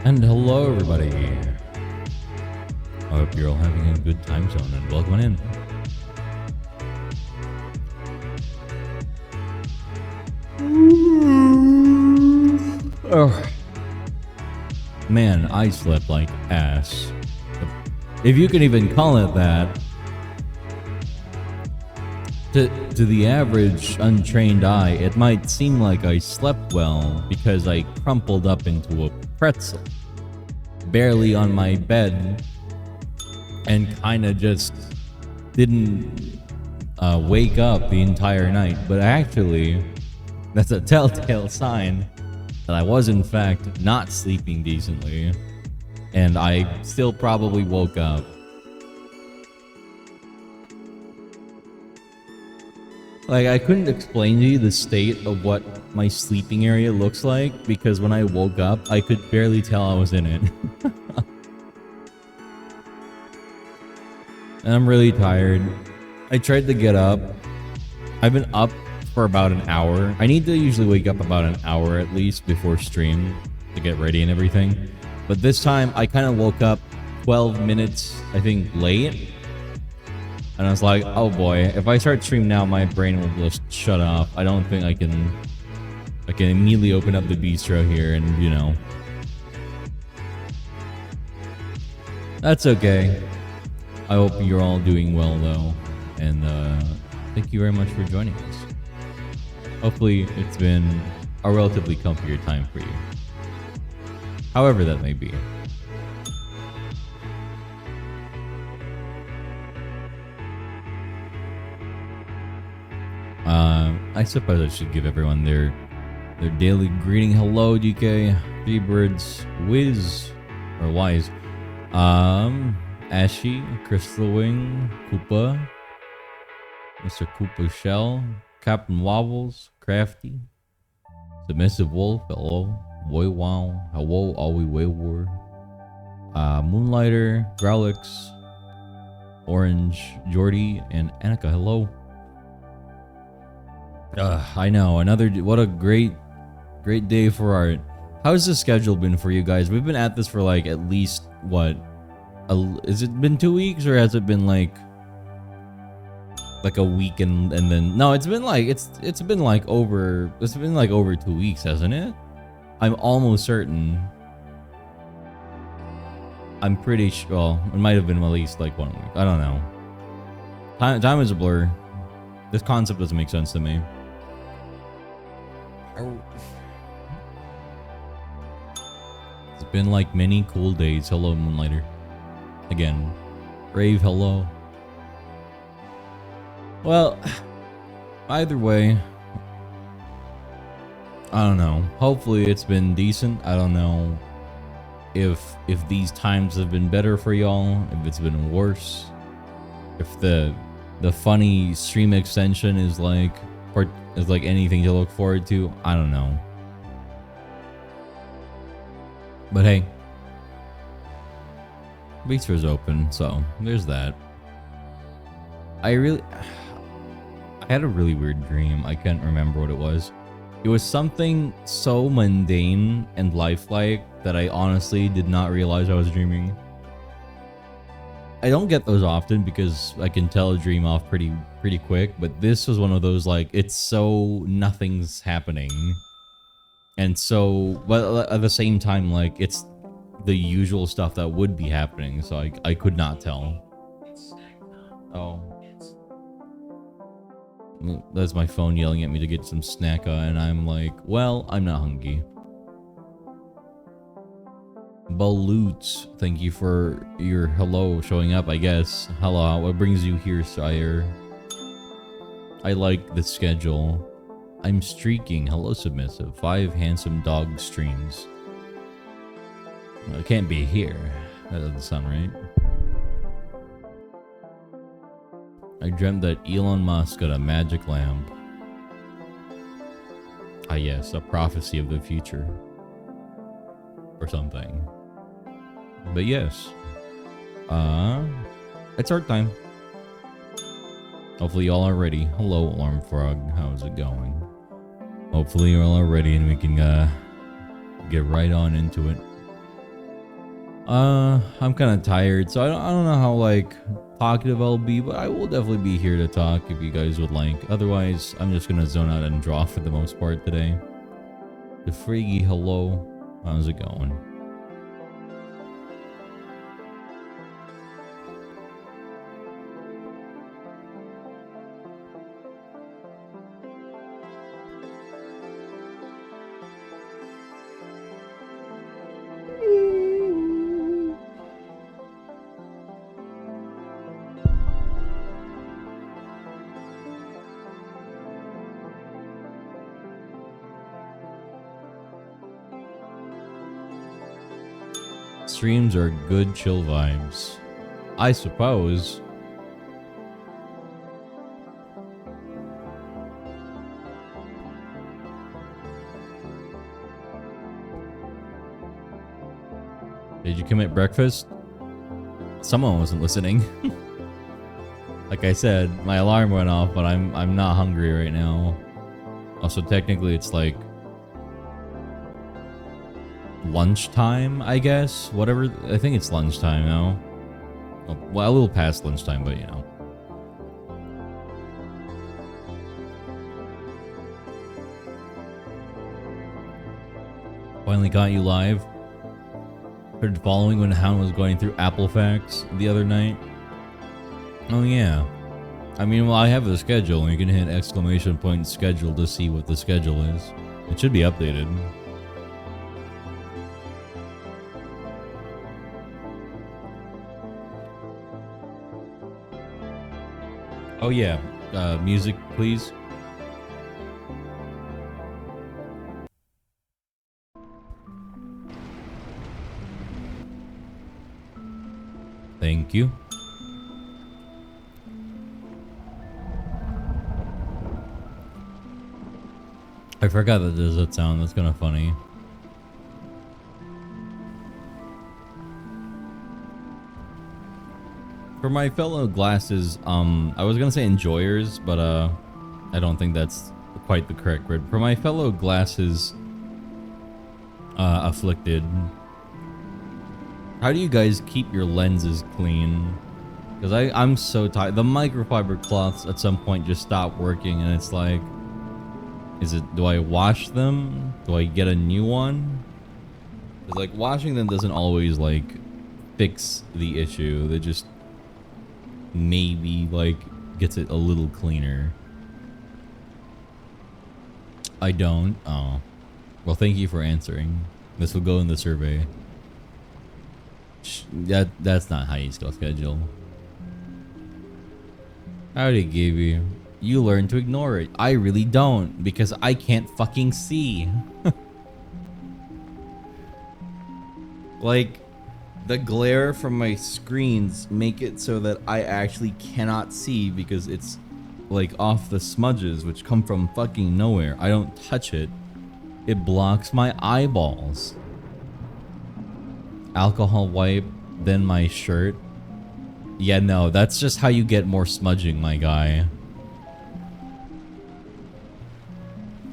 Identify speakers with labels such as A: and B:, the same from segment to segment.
A: And hello everybody. I hope you're all having a good time zone and welcome on in. Oh. Man, I slept like ass. If you can even call it that. To the average untrained eye, it might seem like I slept well because I crumpled up into a pretzel, barely on my bed, and kinda just didn't wake up the entire night. But actually, that's a telltale sign that I was in fact not sleeping decently, and I still probably woke up. Like, I couldn't explain to you the state of what my sleeping area looks like because when I woke up, I could barely tell I was in it. And I'm really tired. I tried to get up. I've been up for about an hour. I need to usually wake up about an hour at least before stream to get ready and everything. But this time, I kind of woke up 12 minutes, I think, late. And I was like, oh boy, if I start stream now, my brain will just shut off. I don't think I can immediately open up the bistro here and, you know. That's okay. I hope you're all doing well though. And thank you very much for joining us. Hopefully it's been a relatively comfier time for you. However that may be. I suppose I should give everyone their daily greeting. Hello, DK, Three Birds, Wiz, or Wise, Ashy, Crystal Wing, Koopa, Mr. Koopa Shell, Captain Wobbles, Crafty, Submissive Wolf, hello, Boy Wow, hello, Always Wayward, Moonlighter, Growlix, Orange, Jordy, and Annika, hello. I know, what a great day for art. How's the schedule been for you guys? We've been at this for like at least what? Has it been 2 weeks or has it been like a week and then no? It's been like over 2 weeks, hasn't it? I'm almost certain. I'm pretty sure. Well, it might have been at least like 1 week. I don't know. Time is a blur. This concept doesn't make sense to me. It's been like many cool days. Hello, Moonlighter. Again, Rave, hello. Well, either way, I don't know. Hopefully it's been decent. I don't know if these times have been better for y'all, if it's been worse, if the funny stream extension is like anything to look forward to. I don't know. But hey, Bistro's open, so there's that. I had a really weird dream. I can't remember what it was. It was something so mundane and lifelike that I honestly did not realize I was dreaming. I don't get those often because I can tell a dream off pretty quick, but this was one of those, like, it's so nothing's happening. And so, but at the same time, like, it's the usual stuff that would be happening, so I could not tell. Oh. That's my phone yelling at me to get some snacka, and I'm like, well, I'm not hungry. Baloots, thank you for your hello showing up, I guess. Hello, what brings you here, sire? I like the schedule. I'm streaking. Hello, Submissive. 5 handsome dog streams. Well, it can't be here. That doesn't sound right. I dreamt that Elon Musk got a magic lamp. Ah yes, a prophecy of the future. Or something. But yes. It's art time. Hopefully y'all are ready. Hello, Alarm Frog. How's it going? Hopefully you're all ready and we can get right on into it. I'm kind of tired, so I don't know how like talkative I'll be, but I will definitely be here to talk if you guys would like. Otherwise, I'm just gonna zone out and draw for the most part today. The Friggy, hello. How's it going? Streams are good chill vibes, I suppose. Did you commit breakfast? Someone wasn't listening. Like I said, my alarm went off, but I'm not hungry right now. Also, technically, it's like lunchtime, I guess. Whatever. I think it's lunchtime now. Well, a little past lunchtime, but you know. Finally got you live. Started following when Hound was going through Apple Facts the other night. Oh yeah. I mean, well, I have the schedule. You can hit !schedule to see what the schedule is. It should be updated. Oh yeah, music please. Thank you. I forgot that there's that sound. That's kind of funny. For my fellow glasses, I was gonna say enjoyers, but I don't think that's quite the correct word. For my fellow glasses afflicted, how do you guys keep your lenses clean? Because I'm so tired. The microfiber cloths at some point just stop working, and it's like, do I wash them? Do I get a new one? Because like washing them doesn't always like fix the issue. They just maybe like gets it a little cleaner. I don't. Oh, well, thank you for answering. This will go in the survey. That's not how you spell schedule. I already gave you. You learn to ignore it. I really don't, because I can't fucking see. Like, the glare from my screens make it so that I actually cannot see because it's like off the smudges, which come from fucking nowhere. I don't touch it. It blocks my eyeballs. Alcohol wipe, then my shirt. Yeah, no, that's just how you get more smudging, my guy.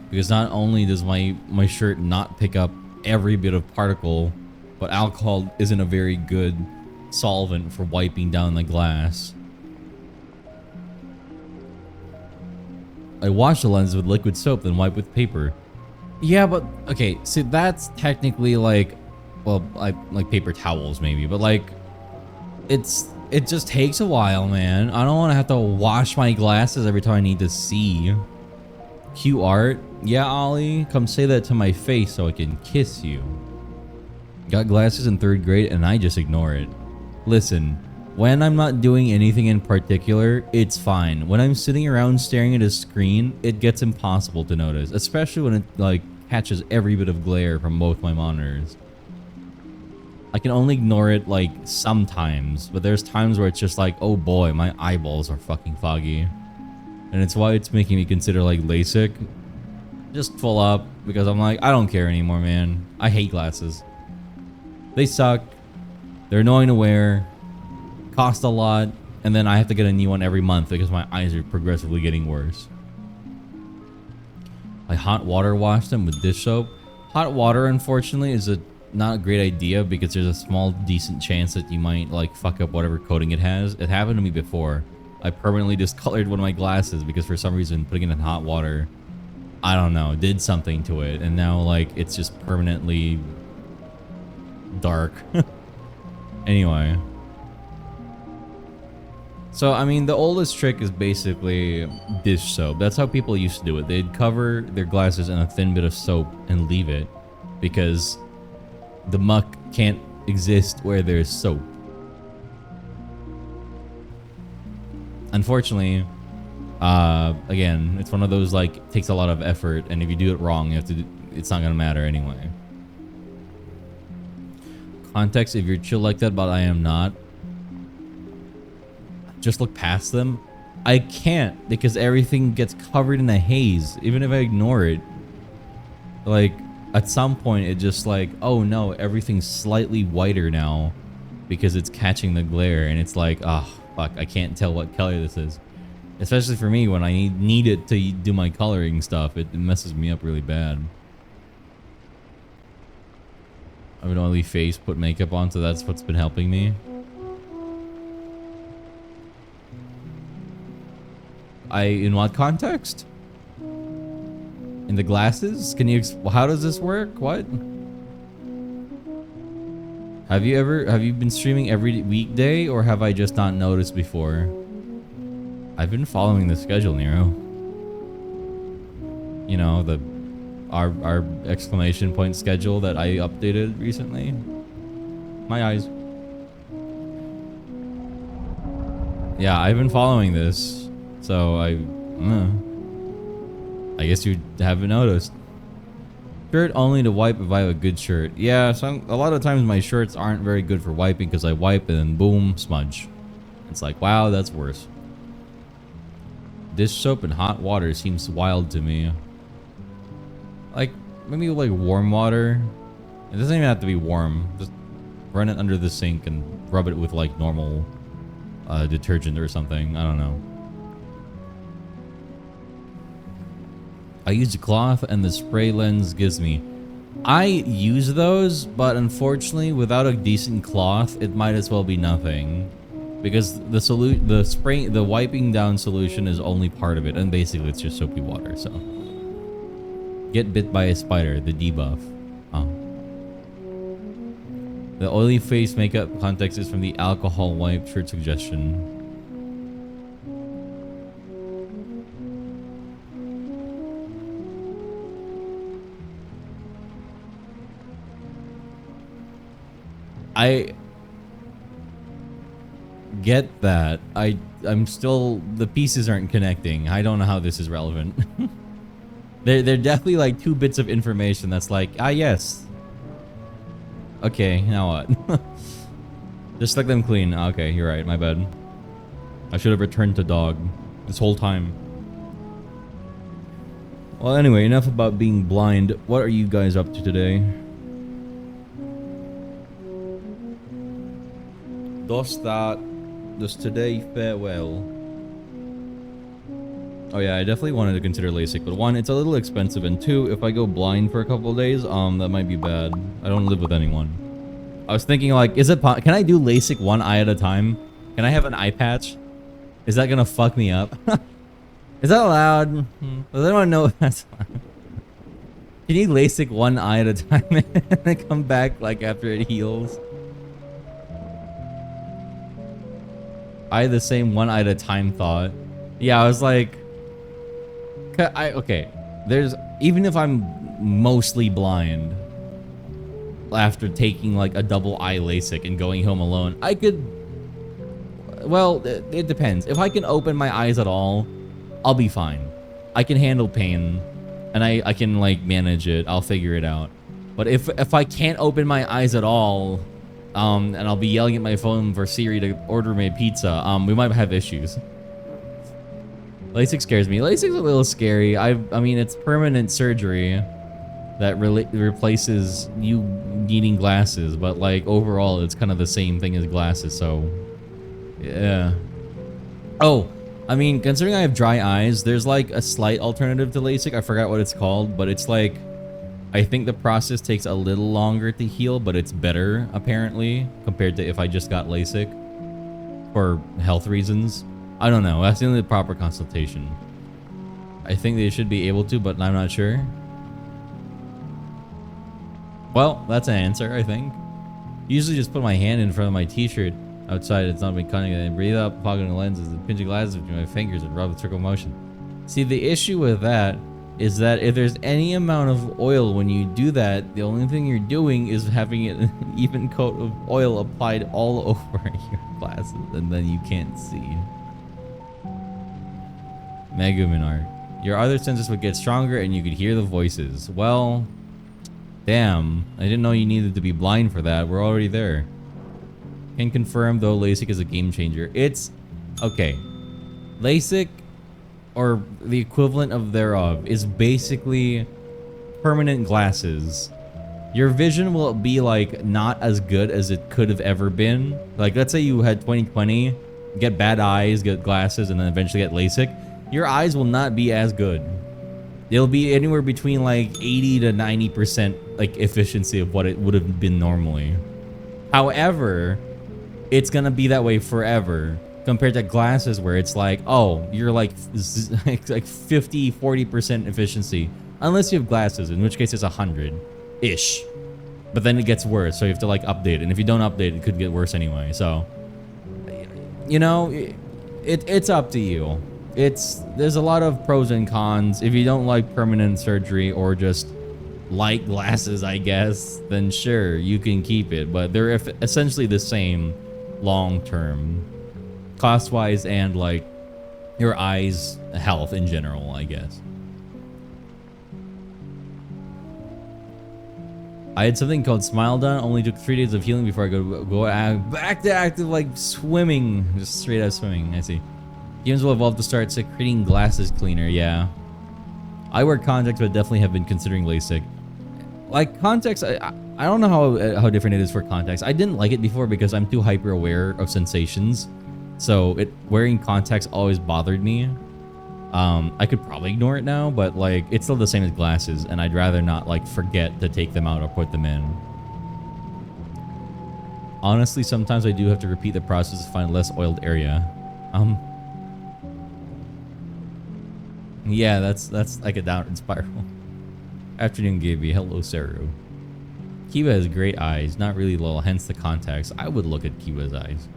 A: Because not only does my shirt not pick up every bit of particle, but alcohol isn't a very good solvent for wiping down the glass. I wash the lens with liquid soap, then wipe with paper. Yeah, but okay, see, that's technically like, well, like paper towels maybe, but like, it just takes a while, man. I don't want to have to wash my glasses every time I need to see. Cute art? Yeah, Ollie, come say that to my face so I can kiss you. Got glasses in 3rd grade and I just ignore it. Listen, when I'm not doing anything in particular, it's fine. When I'm sitting around staring at a screen, it gets impossible to notice, especially when it like catches every bit of glare from both my monitors. I can only ignore it like sometimes, but there's times where it's just like, oh boy, my eyeballs are fucking foggy. And it's why it's making me consider like LASIK. Just full up, because I'm like, I don't care anymore, man. I hate glasses. They suck. They're annoying to wear. Cost a lot. And then I have to get a new one every month because my eyes are progressively getting worse. I hot water wash them with dish soap. Hot water, unfortunately, is a not a great idea because there's a small decent chance that you might like fuck up whatever coating it has. It happened to me before. I permanently discolored one of my glasses because for some reason putting it in hot water, I don't know, did something to it, and now like it's just permanently dark. Anyway. So, I mean, the oldest trick is basically dish soap. That's how people used to do it. They'd cover their glasses in a thin bit of soap and leave it because the muck can't exist where there's soap. Unfortunately, again, it's one of those like takes a lot of effort, and if you do it wrong, you have to. It's not gonna matter anyway. Context: if you're chill like that, but I am not. Just look past them. I can't because everything gets covered in a haze, even if I ignore it. Like at some point, it just like, oh no, everything's slightly whiter now because it's catching the glare, and it's like, oh. Fuck, I can't tell what color this is. Especially for me when I need it to do my coloring stuff. It messes me up really bad. I have an oily face, put makeup on, so that's what's been helping me. In what context? In the glasses? Can you, how does this work? What? Have you been streaming every weekday, or have I just not noticed before? I've been following the schedule, Nero. You know, our exclamation point schedule that I updated recently. My eyes. Yeah, I've been following this, so I guess you haven't noticed. Shirt only to wipe if I have a good shirt. Yeah, a lot of times my shirts aren't very good for wiping because I wipe and then boom, smudge. It's like, wow, that's worse. Dish soap in hot water seems wild to me. Like, maybe like warm water. It doesn't even have to be warm. Just run it under the sink and rub it with like normal detergent or something. I don't know. I use a cloth and the spray lens gives me. I use those, but unfortunately, without a decent cloth, it might as well be nothing, because the wiping down solution is only part of it, and basically it's just soapy water. So, get bit by a spider, the debuff. Oh. The oily face makeup context is from the alcohol wipe shirt suggestion. I get that. I'm still, the pieces aren't connecting. I don't know how this is relevant. They're definitely like two bits of information that's like, ah yes. Okay, now what? Just let them clean. Okay, you're right, my bad. I should have returned to dog this whole time. Well, anyway, enough about being blind. What are you guys up to today? Does today fare well? Oh yeah, I definitely wanted to consider LASIK, but one, it's a little expensive, and two, if I go blind for a couple of days, that might be bad. I don't live with anyone. I was thinking like, can I do LASIK one eye at a time? Can I have an eye patch? Is that gonna fuck me up? Is that allowed? Does anyone know if that's allowed? Can you LASIK one eye at a time and then come back like after it heals? I had the same one eye at a time thought. Yeah, I was like, okay, even if I'm mostly blind after taking like a double eye LASIK and going home alone, I could, well, it depends. If I can open my eyes at all, I'll be fine. I can handle pain and I can like manage it. I'll figure it out. But if I can't open my eyes at all, and I'll be yelling at my phone for Siri to order me a pizza, we might have issues. LASIK scares me. LASIK's a little scary. I mean, it's permanent surgery that replaces you needing glasses, but like overall, it's kind of the same thing as glasses, so yeah. Oh, I mean, considering I have dry eyes, there's like a slight alternative to LASIK. I forgot what it's called, but it's like, I think the process takes a little longer to heal, but it's better, apparently, compared to if I just got LASIK for health reasons. I don't know. That's the only proper consultation. I think they should be able to, but I'm not sure. Well, that's an answer, I think. Usually just put my hand in front of my t-shirt outside. It's not been cutting it. And breathe out, pocket the lenses, and pinch the glasses between my fingers and rub the circle motion. See, the issue with that is that if there's any amount of oil when you do that, the only thing you're doing is having an even coat of oil applied all over your glasses, and then you can't see. Meguminar. Your other senses would get stronger and you could hear the voices. Well, damn. I didn't know you needed to be blind for that. We're already there. Can confirm, though, LASIK is a game changer. It's... okay. LASIK, or the equivalent of thereof, is basically permanent glasses. Your vision will be, like, not as good as it could have ever been. Like, let's say you had 20/20, get bad eyes, get glasses, and then eventually get LASIK. Your eyes will not be as good. It'll be anywhere between like 80 to 90% like efficiency of what it would have been normally. However, it's gonna be that way forever compared to glasses where it's like, oh, you're like 50-40% efficiency. Unless you have glasses, in which case it's 100-ish. But then it gets worse, so you have to like update it. And if you don't update it, could get worse anyway. So, you know, it's up to you. There's a lot of pros and cons. If you don't like permanent surgery or just like glasses, I guess, then sure, you can keep it. But they're essentially the same long term, cost wise, and like your eyes' health in general, I guess. I had something called Smile done. Only took 3 days of healing before I go back to active like swimming, just straight out swimming. I see. Humans will evolve to start secreting glasses cleaner. Yeah, I wear contacts, but definitely have been considering LASIK. Like contacts, I don't know how different it is for contacts. I didn't like it before because I'm too hyper aware of sensations, so wearing contacts always bothered me. I could probably ignore it now, but like it's still the same as glasses, and I'd rather not like forget to take them out or put them in. Honestly, sometimes I do have to repeat the process to find a less oiled area. Yeah, that's like a downward spiral. Afternoon, Gaby. Hello, Saru. Kiba has great eyes, not really low, hence the contacts. I would look at Kiba's eyes.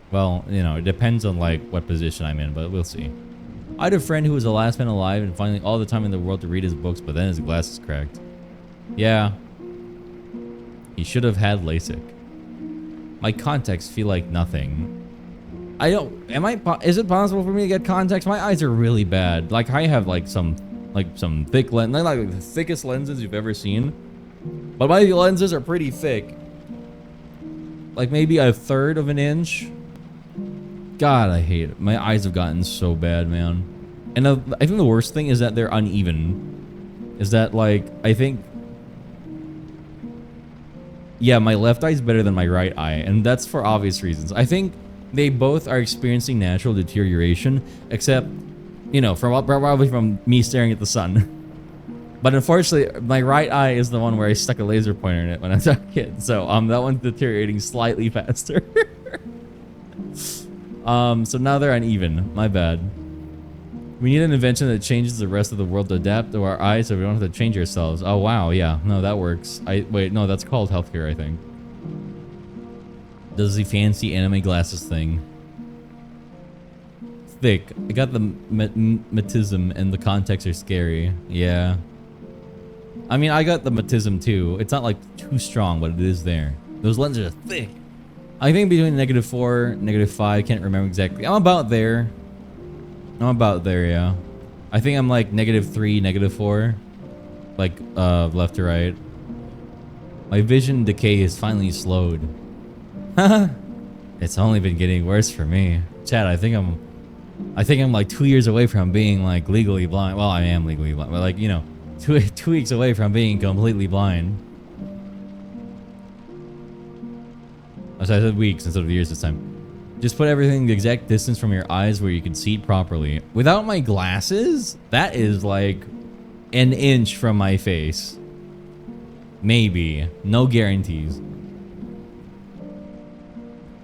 A: Well, you know, it depends on like what position I'm in, but we'll see. I had a friend who was the last man alive and finally all the time in the world to read his books, but then his glasses cracked. Yeah. He should have had LASIK. My contacts feel like nothing. Is it possible for me to get contacts? My eyes are really bad. Like I have like some thick lens, like the thickest lenses you've ever seen. But my lenses are pretty thick. Like maybe 1/3 of an inch. God, I hate it. My eyes have gotten so bad, man. And I think the worst thing is that they're uneven. Is that like, I think... yeah, my left eye is better than my right eye. And that's for obvious reasons. I think they both are experiencing natural deterioration. Except, you know, probably from me staring at the sun. But unfortunately, my right eye is the one where I stuck a laser pointer in it when I was a kid. So that one's deteriorating slightly faster. So now they're uneven. My bad. We need an invention that changes the rest of the world to adapt to our eyes so we don't have to change ourselves. Oh, wow. Yeah. No, that works. Wait, no, that's called healthcare, I think. Does the fancy anime glasses thing. Thick. I got the metism and the contacts are scary. Yeah. I mean, I got the metism too. It's not like too strong, but it is there. Those lenses are thick. I think between -4, -5, can't remember exactly. I'm about there. Yeah. I think I'm like -3, -4. Like, left to right. My vision decay is finally slowed. It's only been getting worse for me. Chad, I think I'm like 2 years away from being like legally blind. Well, I am legally blind, but like, you know, two weeks away from being completely blind. I said weeks instead of years this time. Just put everything the exact distance from your eyes where you can see it properly. Without my glasses, that is like an inch from my face. Maybe. No guarantees.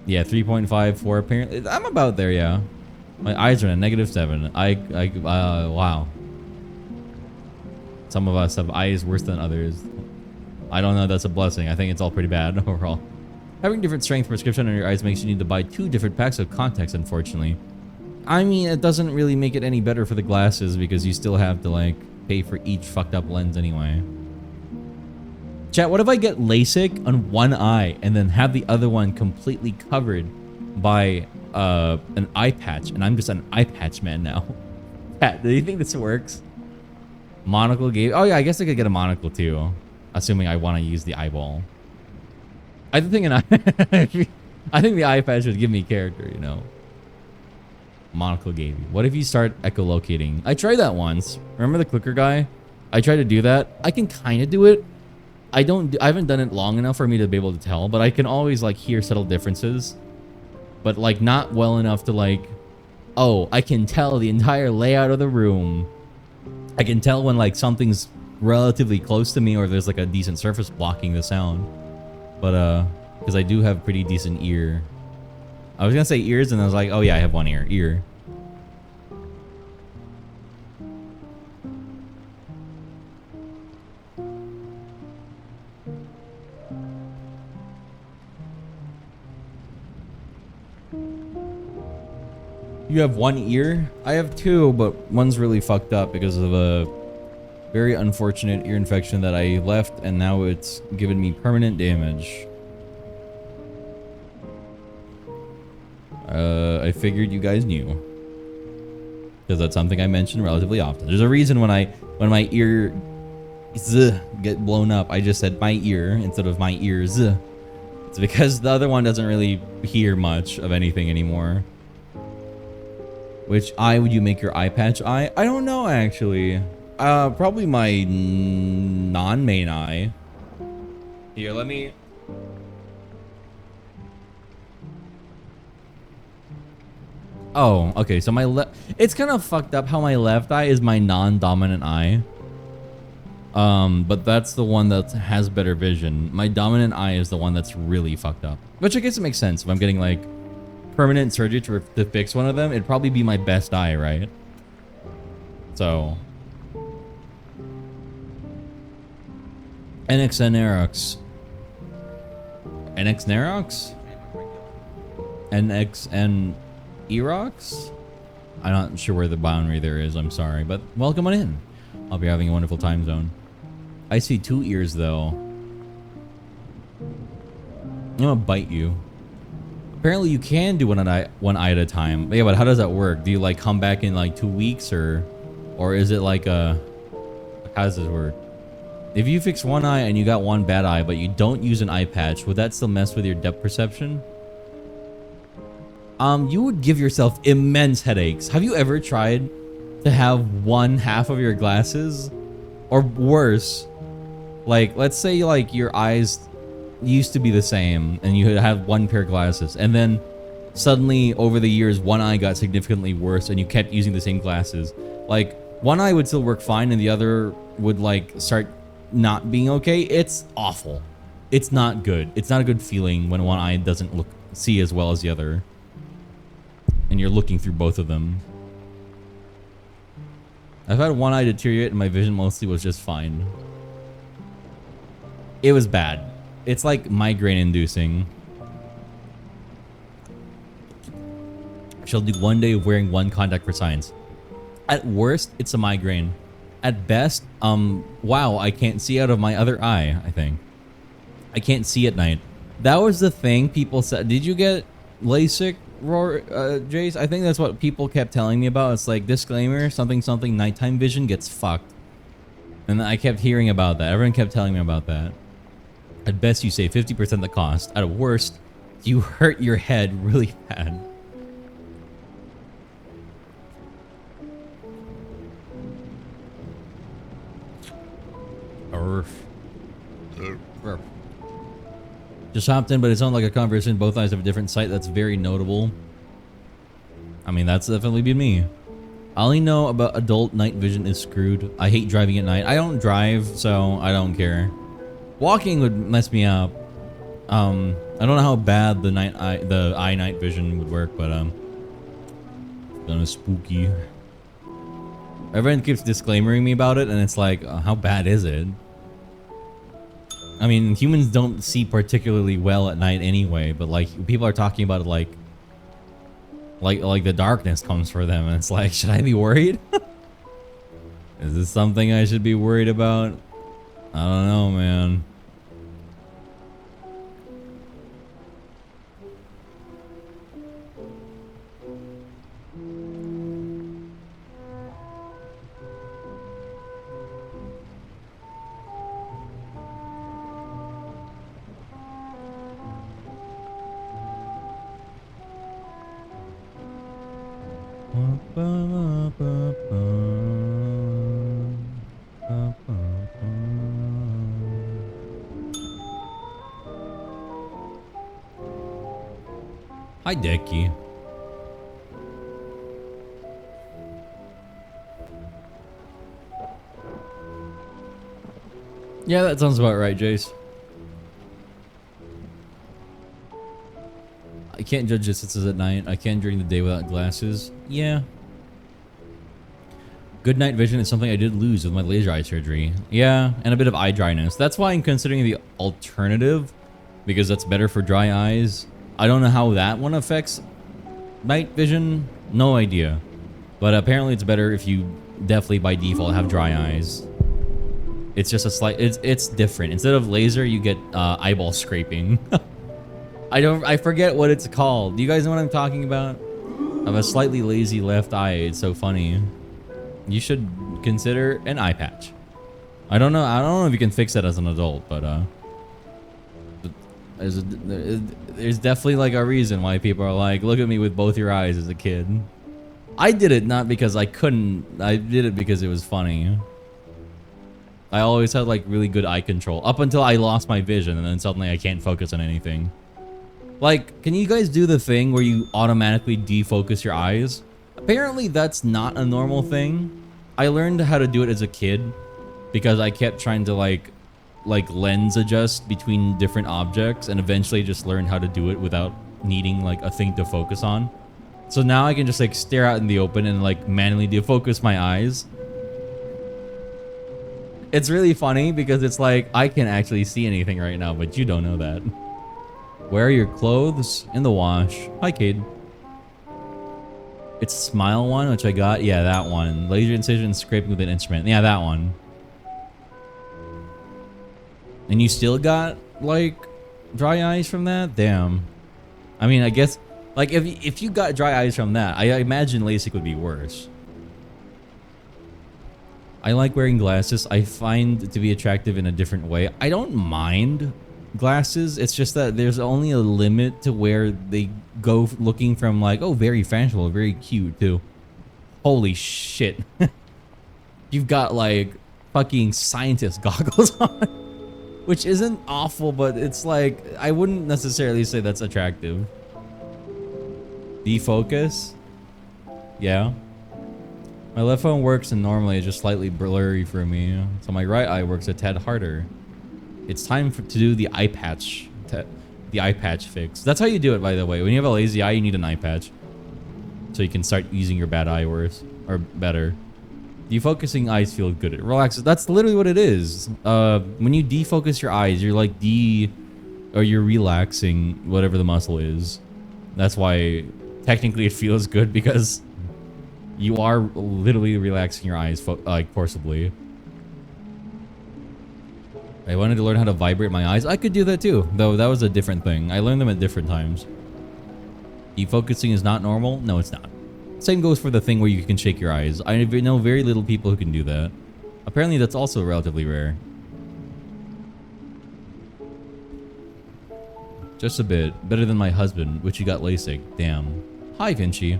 A: Yeah, 3.5, 4 apparently. I'm about there, yeah. My eyes are at a -7. Wow. Some of us have eyes worse than others. I don't know, that's a blessing. I think it's all pretty bad overall. Having different strength prescription on your eyes makes you need to buy 2 different packs of contacts, unfortunately. I mean, it doesn't really make it any better for the glasses because you still have to, like, pay for each fucked up lens anyway. Chat, what if I get LASIK on one eye and then have the other one completely covered by an eye patch, and I'm just an eye patch man now? Pat, do you think this works? Monocle gave... Oh yeah, I guess I could get a monocle too, assuming I want to use the eyeball. I think I think the eye patch would give me character, you know. Monocle gave you. What if you start echolocating? I tried that once. Remember the clicker guy? I tried to do that. I can kind of do it. I haven't done it long enough for me to be able to tell, but I can always like hear subtle differences. But like not well enough to like, oh, I can tell the entire layout of the room. I can tell when like something's relatively close to me or there's like a decent surface blocking the sound. But because I do have pretty decent ear. I was gonna say ears and I was like, oh yeah, I have one ear. You have one ear? I have 2, but one's really fucked up because of a very unfortunate ear infection that I left, and now it's given me permanent damage. I figured you guys knew, because that's something I mention relatively often. There's a reason when my ear get blown up, I just said my ear instead of my ears. It's because the other one doesn't really hear much of anything anymore. Which eye would you make your eye patch eye? I don't know, actually. Probably my non-main eye. Here, let me... Oh, okay, so my left... It's kind of fucked up how my left eye is my non-dominant eye. But that's the one that has better vision. My dominant eye is the one that's really fucked up. Which I guess it makes sense if I'm getting, like, permanent surgery to fix one of them. It'd probably be my best eye, right? So... NXNerox. NXNerox? NXNerox? I'm not sure where the boundary there is, I'm sorry. But welcome on in. I'll be having a wonderful time zone. I see 2 ears, though. I'm gonna bite you. Apparently you can do one eye at a time. Yeah, but how does that work? Do you like come back in like 2 weeks or is it like how does this work? If you fix one eye and you got one bad eye, but you don't use an eye patch, would that still mess with your depth perception? You would give yourself immense headaches. Have you ever tried to have one half of your glasses or worse? Like, let's say like your eyes used to be the same and you had one pair of glasses, and then suddenly over the years one eye got significantly worse and you kept using the same glasses. Like one eye would still work fine and the other would like start not being okay. It's awful. It's not good. It's not a good feeling when one eye doesn't see as well as the other and you're looking through both of them. I've had one eye deteriorate and my vision mostly was just fine. It was bad. It's like migraine inducing. I shall do one day of wearing one contact for science. At worst, it's a migraine. At best, wow, I can't see out of my other eye, I think. I can't see at night. That was the thing people said. Did you get LASIK, Jace? I think that's what people kept telling me about. It's like, disclaimer, something, nighttime vision gets fucked. And I kept hearing about that. Everyone kept telling me about that. At best, you save 50% the cost. At worst, you hurt your head really bad. Just hopped in, but it sounded like a conversation. Both eyes have a different sight. That's very notable. I mean, that's definitely been me. I only know about adult night vision is screwed. I hate driving at night. I don't drive, so I don't care. Walking would mess me up. I don't know how bad the eye night vision would work, but kind of spooky. Everyone keeps disclaimering me about it, and it's like, how bad is it? I mean, humans don't see particularly well at night anyway, but like people are talking about it like the darkness comes for them, and it's like, should I be worried? Is this something I should be worried about? I don't know, man. Hi, Decky. Yeah, that sounds about right, Jace. I can't judge distances at night. I can during the day without glasses. Yeah. Good night vision is something I did lose with my laser eye surgery. Yeah, and a bit of eye dryness. That's why I'm considering the alternative, because that's better for dry eyes. I don't know how that one affects night vision. No idea. But apparently it's better if you definitely by default have dry eyes. It's just a slight, it's different. Instead of laser, you get eyeball scraping. I forget what it's called. Do you guys know what I'm talking about? I have a slightly lazy left eye. It's so funny. You should consider an eye patch. I don't know if you can fix that as an adult, but there's definitely like a reason why people are like, look at me with both your eyes as a kid. I did it not because I couldn't. I did it because it was funny. I always had like really good eye control up until I lost my vision, and then suddenly I can't focus on anything. Like, can you guys do the thing where you automatically defocus your eyes? Apparently that's not a normal thing. I learned how to do it as a kid because I kept trying to like lens adjust between different objects, and eventually just learned how to do it without needing like a thing to focus on. So now I can just like stare out in the open and like manually defocus my eyes. It's really funny because it's like I can actually see anything right now, but you don't know that. Where are your clothes? In the wash. Hi, Cade. It's Smile one, which I got. Yeah, that one. Laser incision scraping with an instrument. Yeah, that one. And you still got, like, dry eyes from that? Damn. I mean, I guess, like, if you got dry eyes from that, I imagine LASIK would be worse. I like wearing glasses. I find it to be attractive in a different way. I don't mind glasses. It's just that there's only a limit to where they go looking from, like, oh, very fashionable, very cute, to holy shit. You've got, like, fucking scientist goggles on. Which isn't awful, but it's like, I wouldn't necessarily say that's attractive. Defocus? Yeah. My left phone works and normally it's just slightly blurry for me. So my right eye works a tad harder. It's time to do the eye patch. The eye patch fix. That's how you do it, by the way. When you have a lazy eye, you need an eye patch. So you can start using your bad eye worse. Or better. Defocusing eyes feel good. It relaxes. That's literally what it is. When you defocus your eyes, you're like you're relaxing whatever the muscle is. That's why technically it feels good, because you are literally relaxing your eyes like forcibly. I wanted to learn how to vibrate my eyes. I could do that too, though that was a different thing. I learned them at different times. Defocusing is not normal? No, it's not. Same goes for the thing where you can shake your eyes. I know very little people who can do that. Apparently that's also relatively rare. Just a bit. Better than my husband, which he got LASIK. Damn. Hi, Vinci.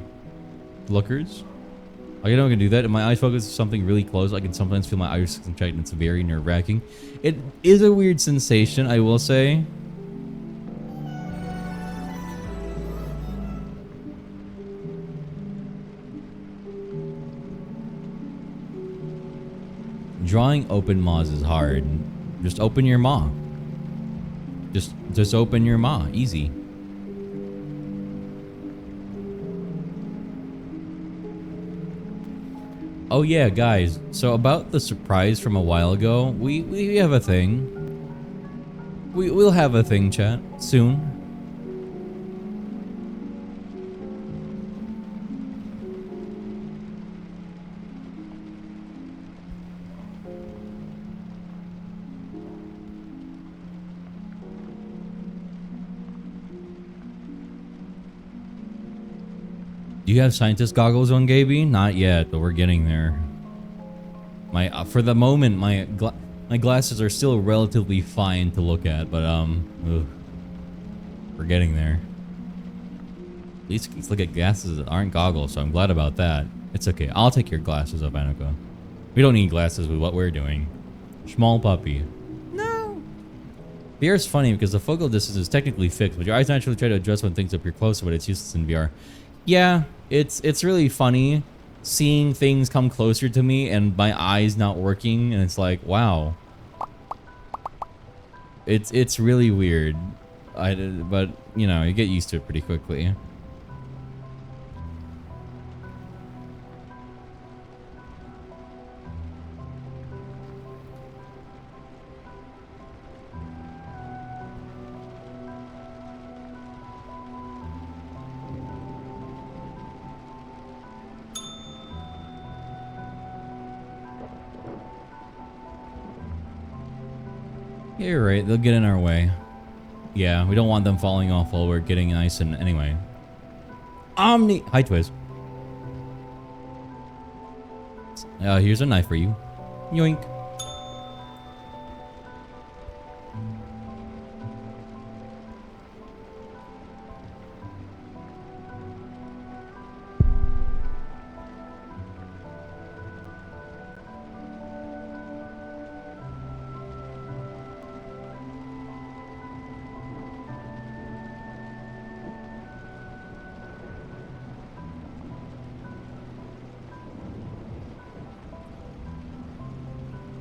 A: Lookers. I know I can do that. If my eyes focus on something really close, I can sometimes feel my eyes contract, and it's very nerve-wracking. It is a weird sensation, I will say. Drawing open maws is hard. Just open your maw. Just open your maw. Easy. Oh yeah, guys. So about the surprise from a while ago, we have a thing. We'll have a thing, chat, soon. Do you have scientist goggles on, Gaby? Not yet, but we're getting there. For the moment, my glasses are still relatively fine to look at, but ugh. We're getting there. At least let's look at glasses that aren't goggles, so I'm glad about that. It's okay. I'll take your glasses up, Anika. We don't need glasses with what we're doing. Small puppy. No. VR is funny because the focal distance is technically fixed, but your eyes naturally try to adjust when things appear closer, but it's useless in VR. Yeah, it's really funny seeing things come closer to me and my eyes not working, and it's like, wow. It's really weird. But you know, you get used to it pretty quickly. Yeah, you're right. They'll get in our way. Yeah, we don't want them falling off while we're getting nice and anyway. Omni. Hi, Twiz. Here's a knife for you. Yoink.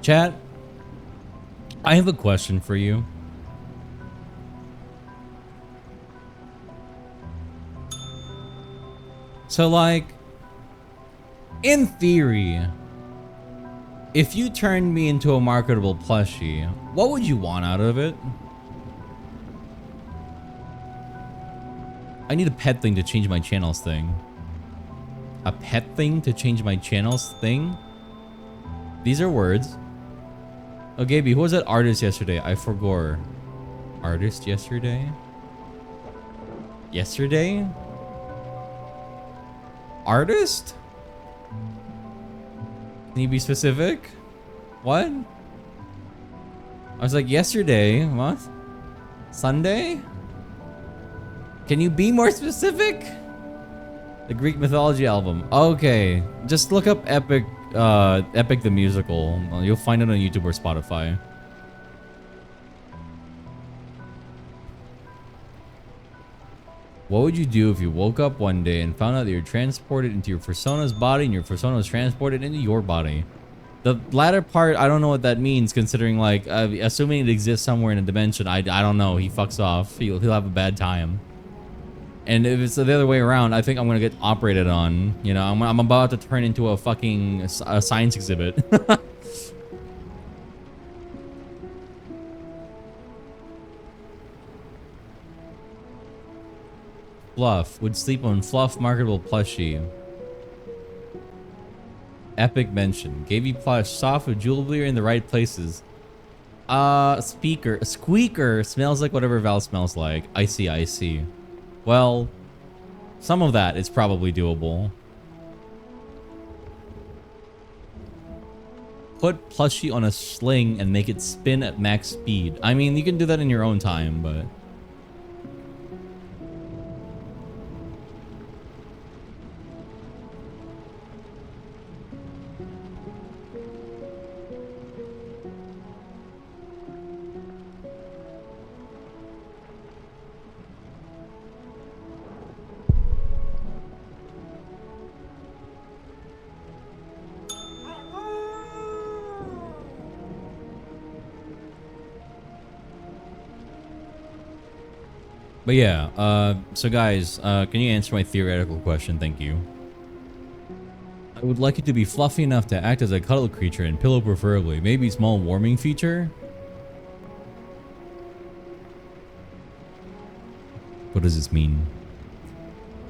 A: Chat, I have a question for you. So, like, in theory, if you turned me into a marketable plushie, what would you want out of it? I need a pet thing to change my channels thing. A pet thing to change my channels thing? These are words. Oh, Gaby, who was that artist yesterday? I forgot. Artist yesterday? Yesterday? Artist? Can you be specific? What? I was like, yesterday? What? Sunday? Can you be more specific? The Greek mythology album. Okay. Just look up Epic the Musical. You'll find it on YouTube or Spotify. What would you do if you woke up one day and found out that you're transported into your persona's body and your persona is transported into your body? The latter part, I don't know what that means, considering, like, assuming it exists somewhere in a dimension, I don't know. He fucks off. He'll have a bad time. And if it's the other way around, I think I'm gonna get operated on. You know, I'm about to turn into a fucking science exhibit. Fluff would sleep on Fluff marketable plushie. Epic mention. Gave you plush soft with jewelry in the right places. Squeaker smells like whatever Val smells like. I see. Well, some of that is probably doable. Put plushie on a sling and make it spin at max speed. I mean, you can do that in your own time, but... But yeah, so guys, can you answer my theoretical question? Thank you. I would like it to be fluffy enough to act as a cuddle creature and pillow preferably. Maybe small warming feature? What does this mean?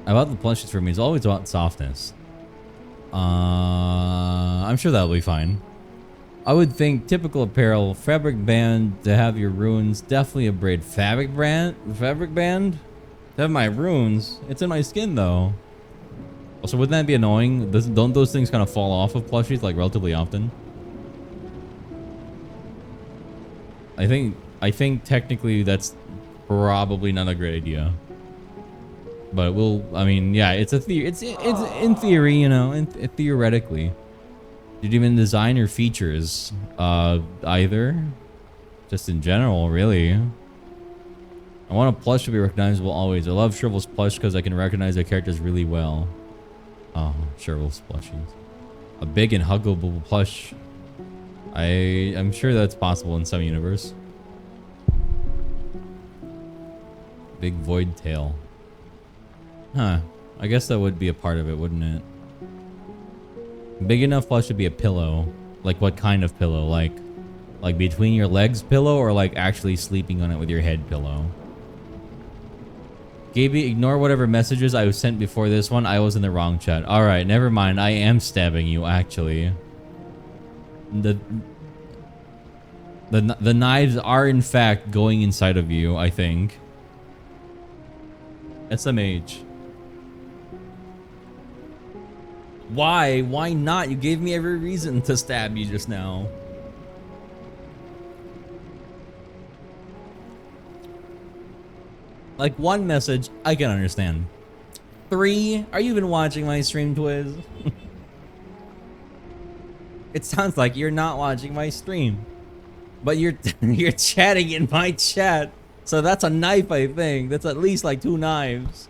A: About the plushies for me, it's always about softness. I'm sure that'll be fine. I would think typical apparel, fabric band to have your runes, definitely a braid. Fabric band? To have my runes? It's in my skin though. Also, wouldn't that be annoying? Don't those things kind of fall off of plushies like relatively often? I think technically that's probably not a great idea. But I mean, yeah, it's a theory. It's in theory, you know, theoretically. Did you even design your features? Either. Just in general, really. I want a plush to be recognizable always. I love Cheryl's plush because I can recognize their characters really well. Oh, Cheryl's plushies. A big and huggable plush. I'm sure that's possible in some universe. Big void tail. Huh. I guess that would be a part of it, wouldn't it? Big enough plush to be a pillow. Like what kind of pillow? Like between your legs pillow, or like actually sleeping on it with your head pillow? Gaby, ignore whatever messages I was sent before this one. I was in the wrong chat. Alright, never mind. I am stabbing you, actually. The knives are in fact going inside of you, I think. SMH. Why? Why not? You gave me every reason to stab you just now. Like, one message, I can understand. 3? Are you even watching my stream, Twiz? It sounds like you're not watching my stream. But you're chatting in my chat. So that's a knife, I think. That's at least like 2 knives.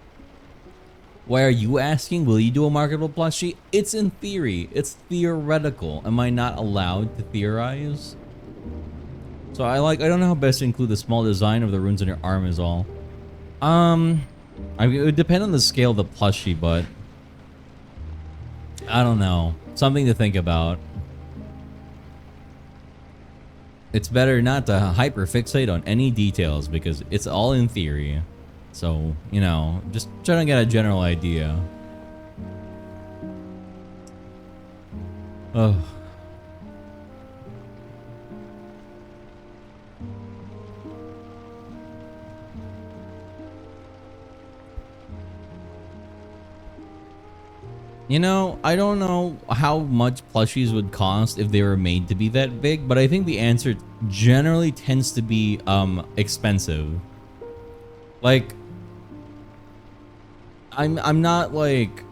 A: Why are you asking? Will you do a marketable plushie? It's in theory. It's theoretical. Am I not allowed to theorize? So I don't know how best to include the small design of the runes on your arm is all. I mean, it would depend on the scale of the plushie, but I don't know. Something to think about. It's better not to hyperfixate on any details because it's all in theory. So, you know, just trying to get a general idea. Ugh. You know, I don't know how much plushies would cost if they were made to be that big, but I think the answer generally tends to be expensive. Like, I'm not like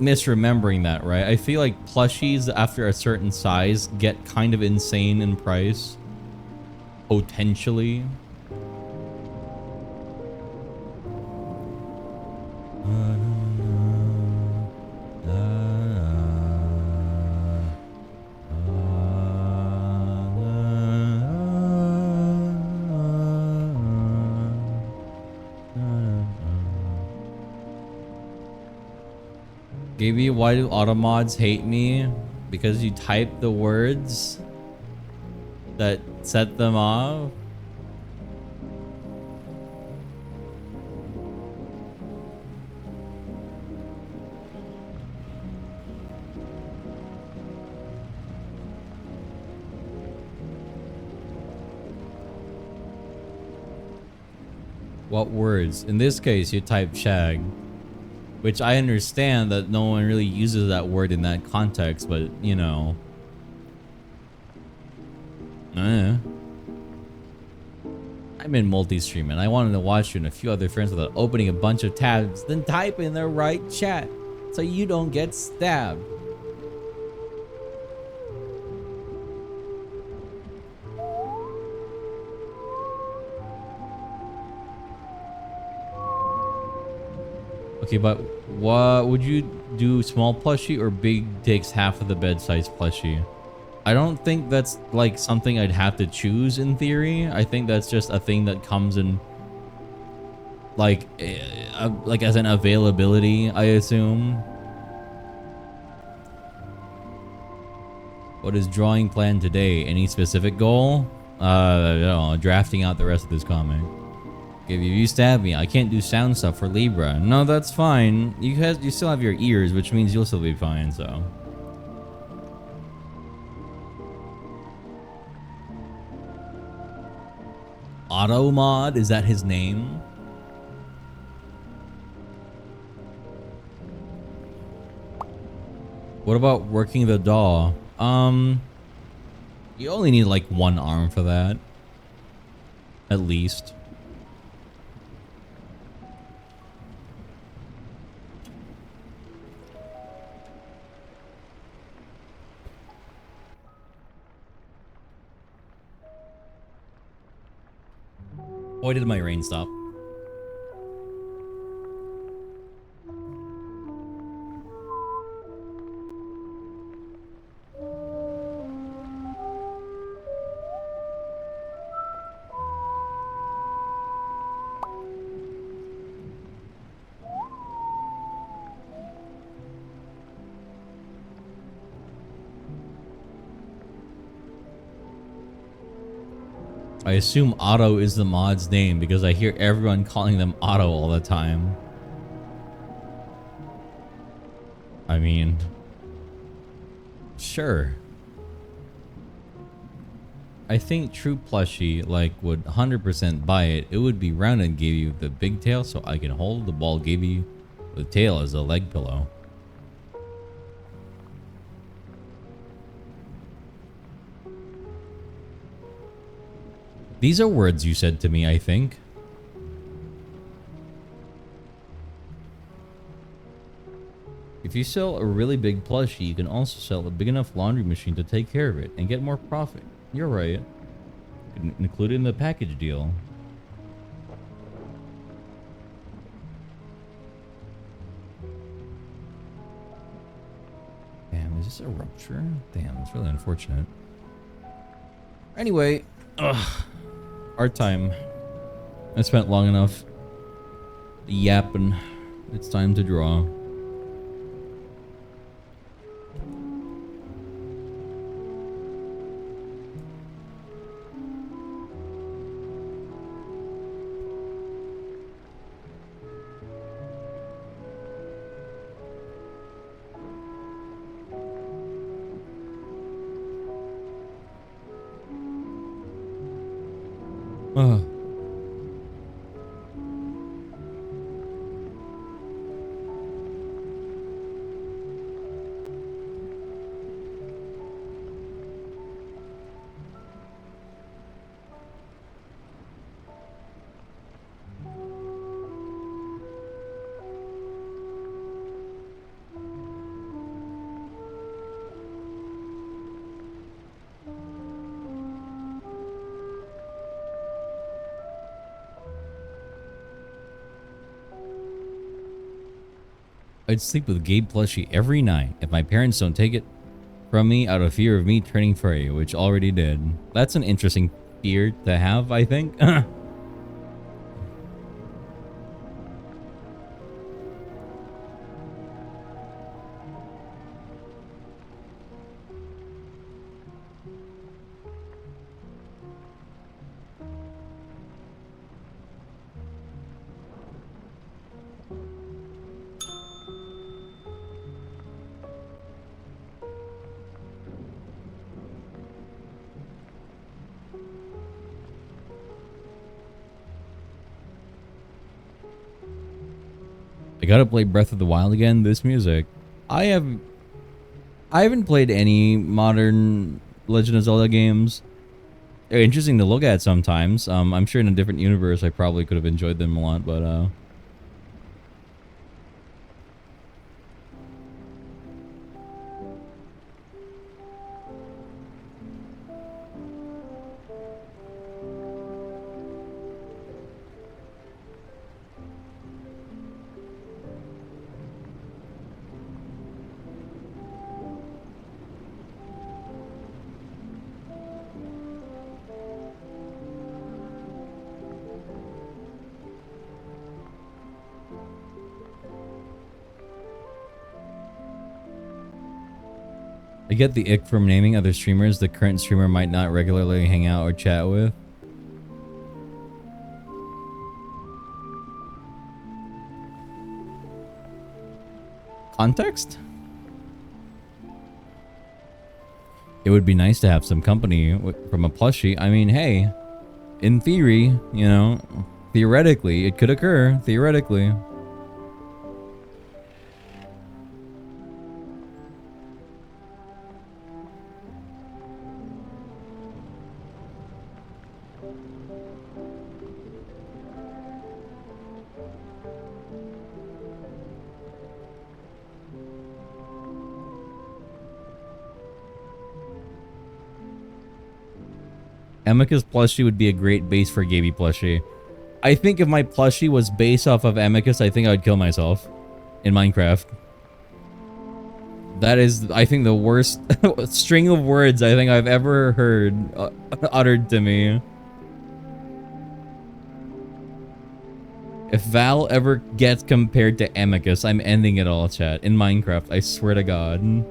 A: misremembering that, right? I feel like plushies after a certain size get kind of insane in price, potentially. Gaby, why do automods hate me? Because you type the words that set them off? What words? In this case, you type shag. Which I understand that no one really uses that word in that context, but, you know. I'm in multi-stream and I wanted to watch you and a few other friends without opening a bunch of tabs, then type in the right chat so you don't get stabbed. Okay, but what would you do, small plushie or big takes half of the bed size plushie? I don't think that's like something I'd have to choose in theory. I think that's just a thing that comes in Like as an availability, I assume. What is drawing plan today? Any specific goal? No, drafting out the rest of this comic. If you stab me, I can't do sound stuff for Libra. No, that's fine. You still have your ears, which means you'll still be fine, so. Automod, is that his name? What about working the DAW? You only need like one arm for that. At least. Why did my rain stop? I assume Otto is the mod's name because I hear everyone calling them Otto all the time. I mean, sure. I think true plushie like would 100% buy it. It would be round and give you the big tail so I can hold the ball, give you the tail as a leg pillow. These are words you said to me, I think. If you sell a really big plushie, you can also sell a big enough laundry machine to take care of it and get more profit. You're right. Include it in the package deal. Damn, is this a rupture? Damn, that's really unfortunate. Anyway, art time. I spent long enough yapping. It's time to draw. I'd sleep with Gabe plushie every night if my parents don't take it from me out of fear of me turning furry, which already did. That's an interesting fear to have, I think. I gotta play Breath of the Wild again. This music. I haven't played any modern Legend of Zelda games. They're interesting to look at sometimes. I'm sure in a different universe I probably could have enjoyed them a lot, but I get the ick from naming other streamers the current streamer might not regularly hang out or chat with. Context? It would be nice to have some company from a plushie. I mean, hey, in theory, you know, theoretically, it could occur. Theoretically. Amicus plushie would be a great base for Gaby plushie. I think if my plushie was based off of Amicus, I think I would kill myself in Minecraft. That is, I think, the worst string of words I think I've ever heard uttered to me. If Val ever gets compared to Amicus, I'm ending it all, chat. In Minecraft, I swear to God.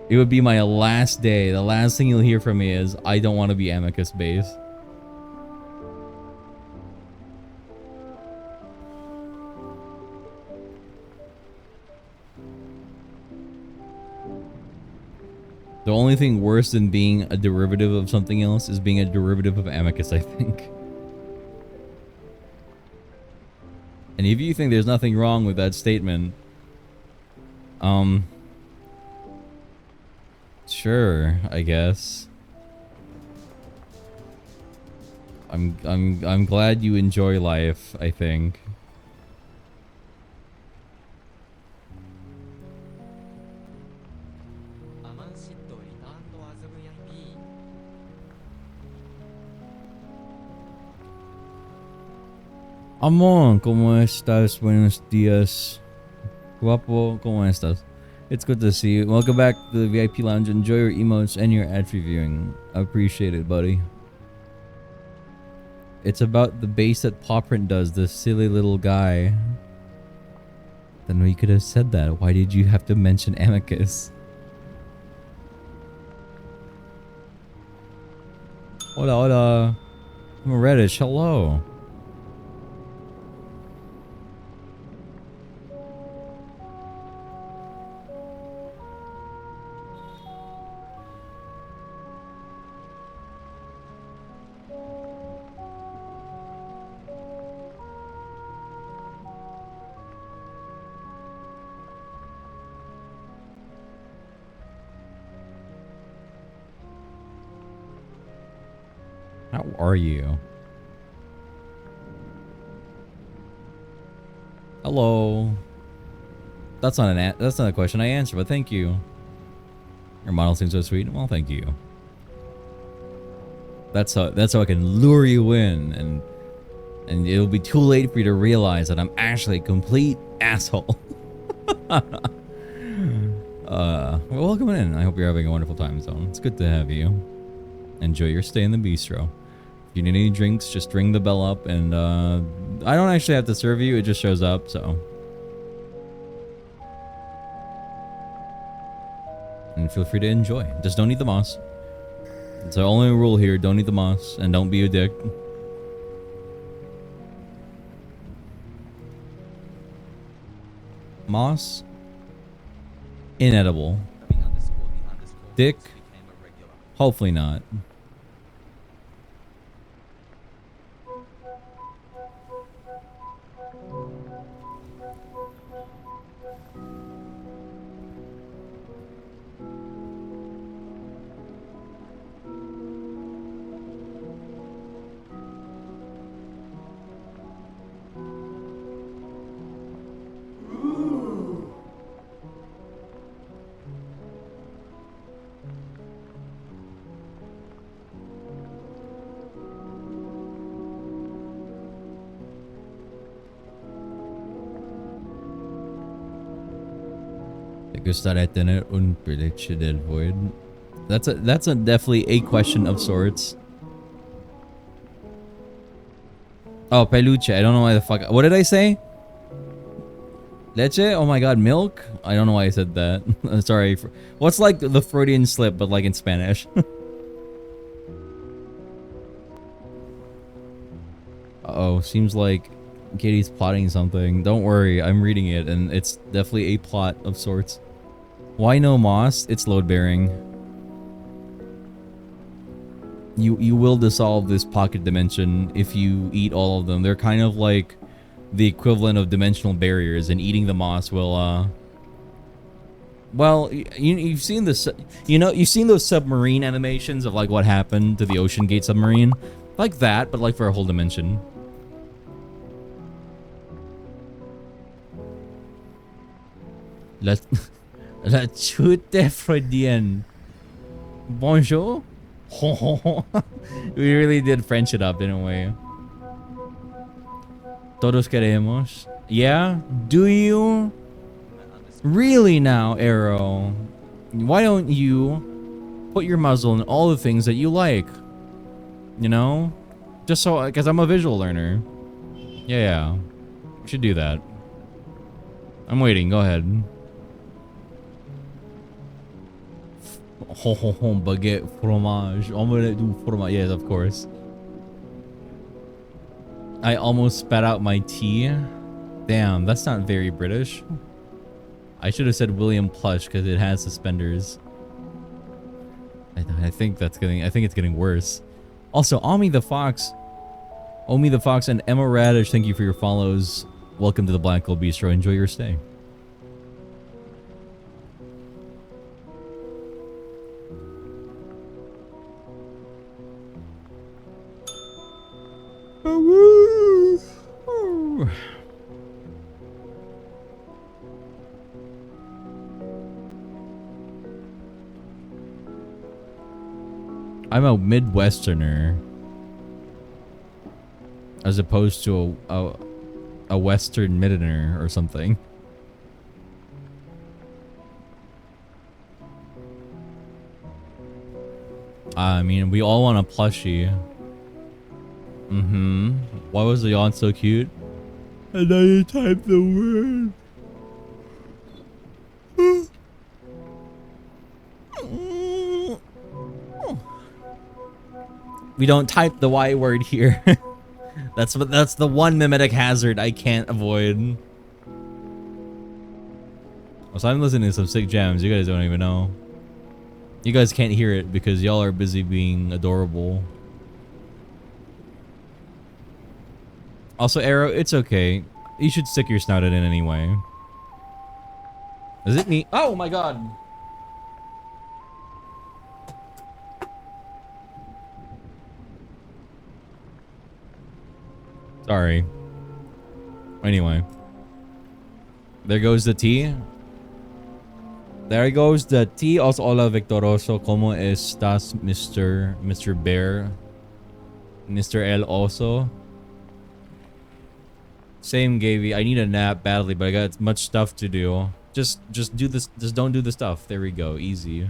A: It would be my last day. The last thing you'll hear from me is, I don't want to be Amicus base. The only thing worse than being a derivative of something else is being a derivative of Amicus, I think. And if you think there's nothing wrong with that statement, sure, I guess. I'm glad you enjoy life, I think. Amon, ¿cómo estás? Buenos días. Guapo, ¿cómo estás? It's good to see you. Welcome back to the VIP lounge. Enjoy your emotes and your ad reviewing. I appreciate it, buddy. It's about the base that Pawprint does, the silly little guy. Then we could have said that. Why did you have to mention Amicus? Hola, hola. I'm a Reddish. Hello. How are you? Hello. That's not a question I answer, but thank you. Your model seems so sweet. Well, thank you. That's how I can lure you in, and it'll be too late for you to realize that I'm actually a complete asshole. Well, welcome in. I hope you're having a wonderful time, Zone. It's good to have you. Enjoy your stay in the bistro. If you need any drinks, just ring the bell up, and I don't actually have to serve you. It just shows up, so. And feel free to enjoy. Just don't eat the moss. It's the only rule here. Don't eat the moss, and don't be a dick. Moss, inedible. Dick, hopefully not. Tener un prediction del void. That's a definitely a question of sorts. Oh, peluche. I don't know why the fuck. What did I say? Leche? Oh my god, milk? I don't know why I said that. Sorry. What's like the Freudian slip, but like in Spanish? Uh-oh, seems like Katie's plotting something. Don't worry, I'm reading it, and it's definitely a plot of sorts. Why no moss? It's load bearing. You will dissolve this pocket dimension if you eat all of them. They're kind of like the equivalent of dimensional barriers, and eating the moss will well, you've seen this, you've seen those submarine animations of like what happened to the Ocean Gate submarine, like that, but like for a whole dimension. La chute freudienne. Bonjour. We really did French it up, didn't we? Todos queremos. Yeah? Do you? Really now, Arrow? Why don't you put your muzzle in all the things that you like? You know? Just so, because I'm a visual learner. Yeah. We should do that. I'm waiting, go ahead. Baguette, fromage, omelette du fromage. Yes, of course. I almost spat out my tea. Damn, that's not very British. I should have said William Plush because it has suspenders. I think it's getting worse. Also, Omi the Fox, and Emma Radish, thank you for your follows. Welcome to the Black Gold Bistro. Enjoy your stay. I'm a Midwesterner, as opposed to a Western Middener or something. I mean, we all want a plushie. Why was the yawn so cute? And now you type the word. We don't type the Y word here. That's the one mimetic hazard I can't avoid. So I'm listening to some sick jams. You guys don't even know. You guys can't hear it because y'all are busy being adorable. Also, Arrow, it's okay. You should stick your snout in it anyway. Is it me? Oh my god! Sorry. Anyway. There goes the tea. There goes the tea. Also, hola Victoroso. ¿Cómo estás, Mr. Bear? Mr. El Oso? Same, Gavy. I need a nap badly, but I got much stuff to do. Just do this. Just don't do the stuff. There we go. Easy.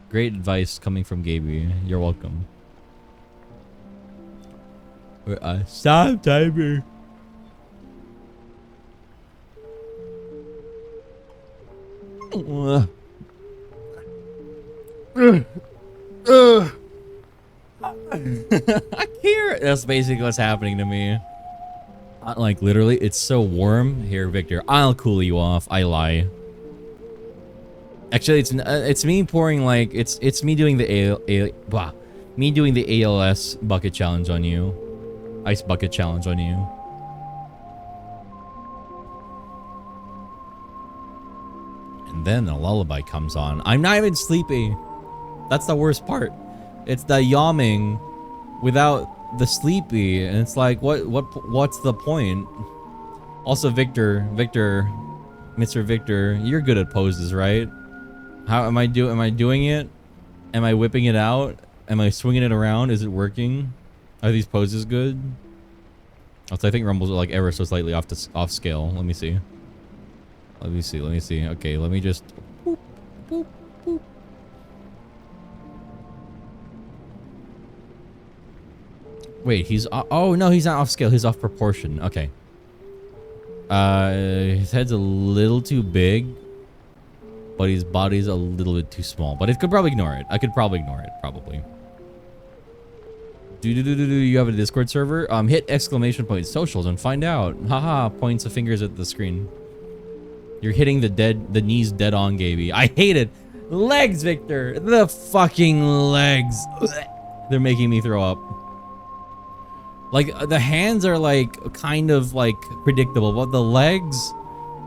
A: Great advice coming from Gavy. You're welcome. Stop typing. I can't. That's basically what's happening to me. Like literally, it's so warm here, Victor. I'll cool you off. I lie. Actually, it's me pouring like it's me doing the me doing the ALS bucket challenge on you. Ice bucket challenge on you. And then a lullaby comes on. I'm not even sleepy. That's the worst part. It's the yawning without the sleepy, and it's like what's the point? Also, Victor, Mr. Victor, you're good at poses, right? How am I doing it? Am I whipping it out? Am I swinging it around? Is it working? Are these poses good? Also, I think Rumble's like ever so slightly off scale. Let me see. Let me see. Okay, let me just boop, boop, boop. Wait, he's oh no, he's not off scale. He's off proportion. Okay. His head's a little too big, but his body's a little bit too small. But it could probably ignore it. I could probably ignore it, probably. Do you have a Discord server? Hit exclamation point socials and find out. Haha, points of fingers at the screen. You're hitting the knees dead on, Gaby. I hate it. Legs, Victor. The fucking legs. They're making me throw up. Like, the hands are, like, kind of, like, predictable, but the legs,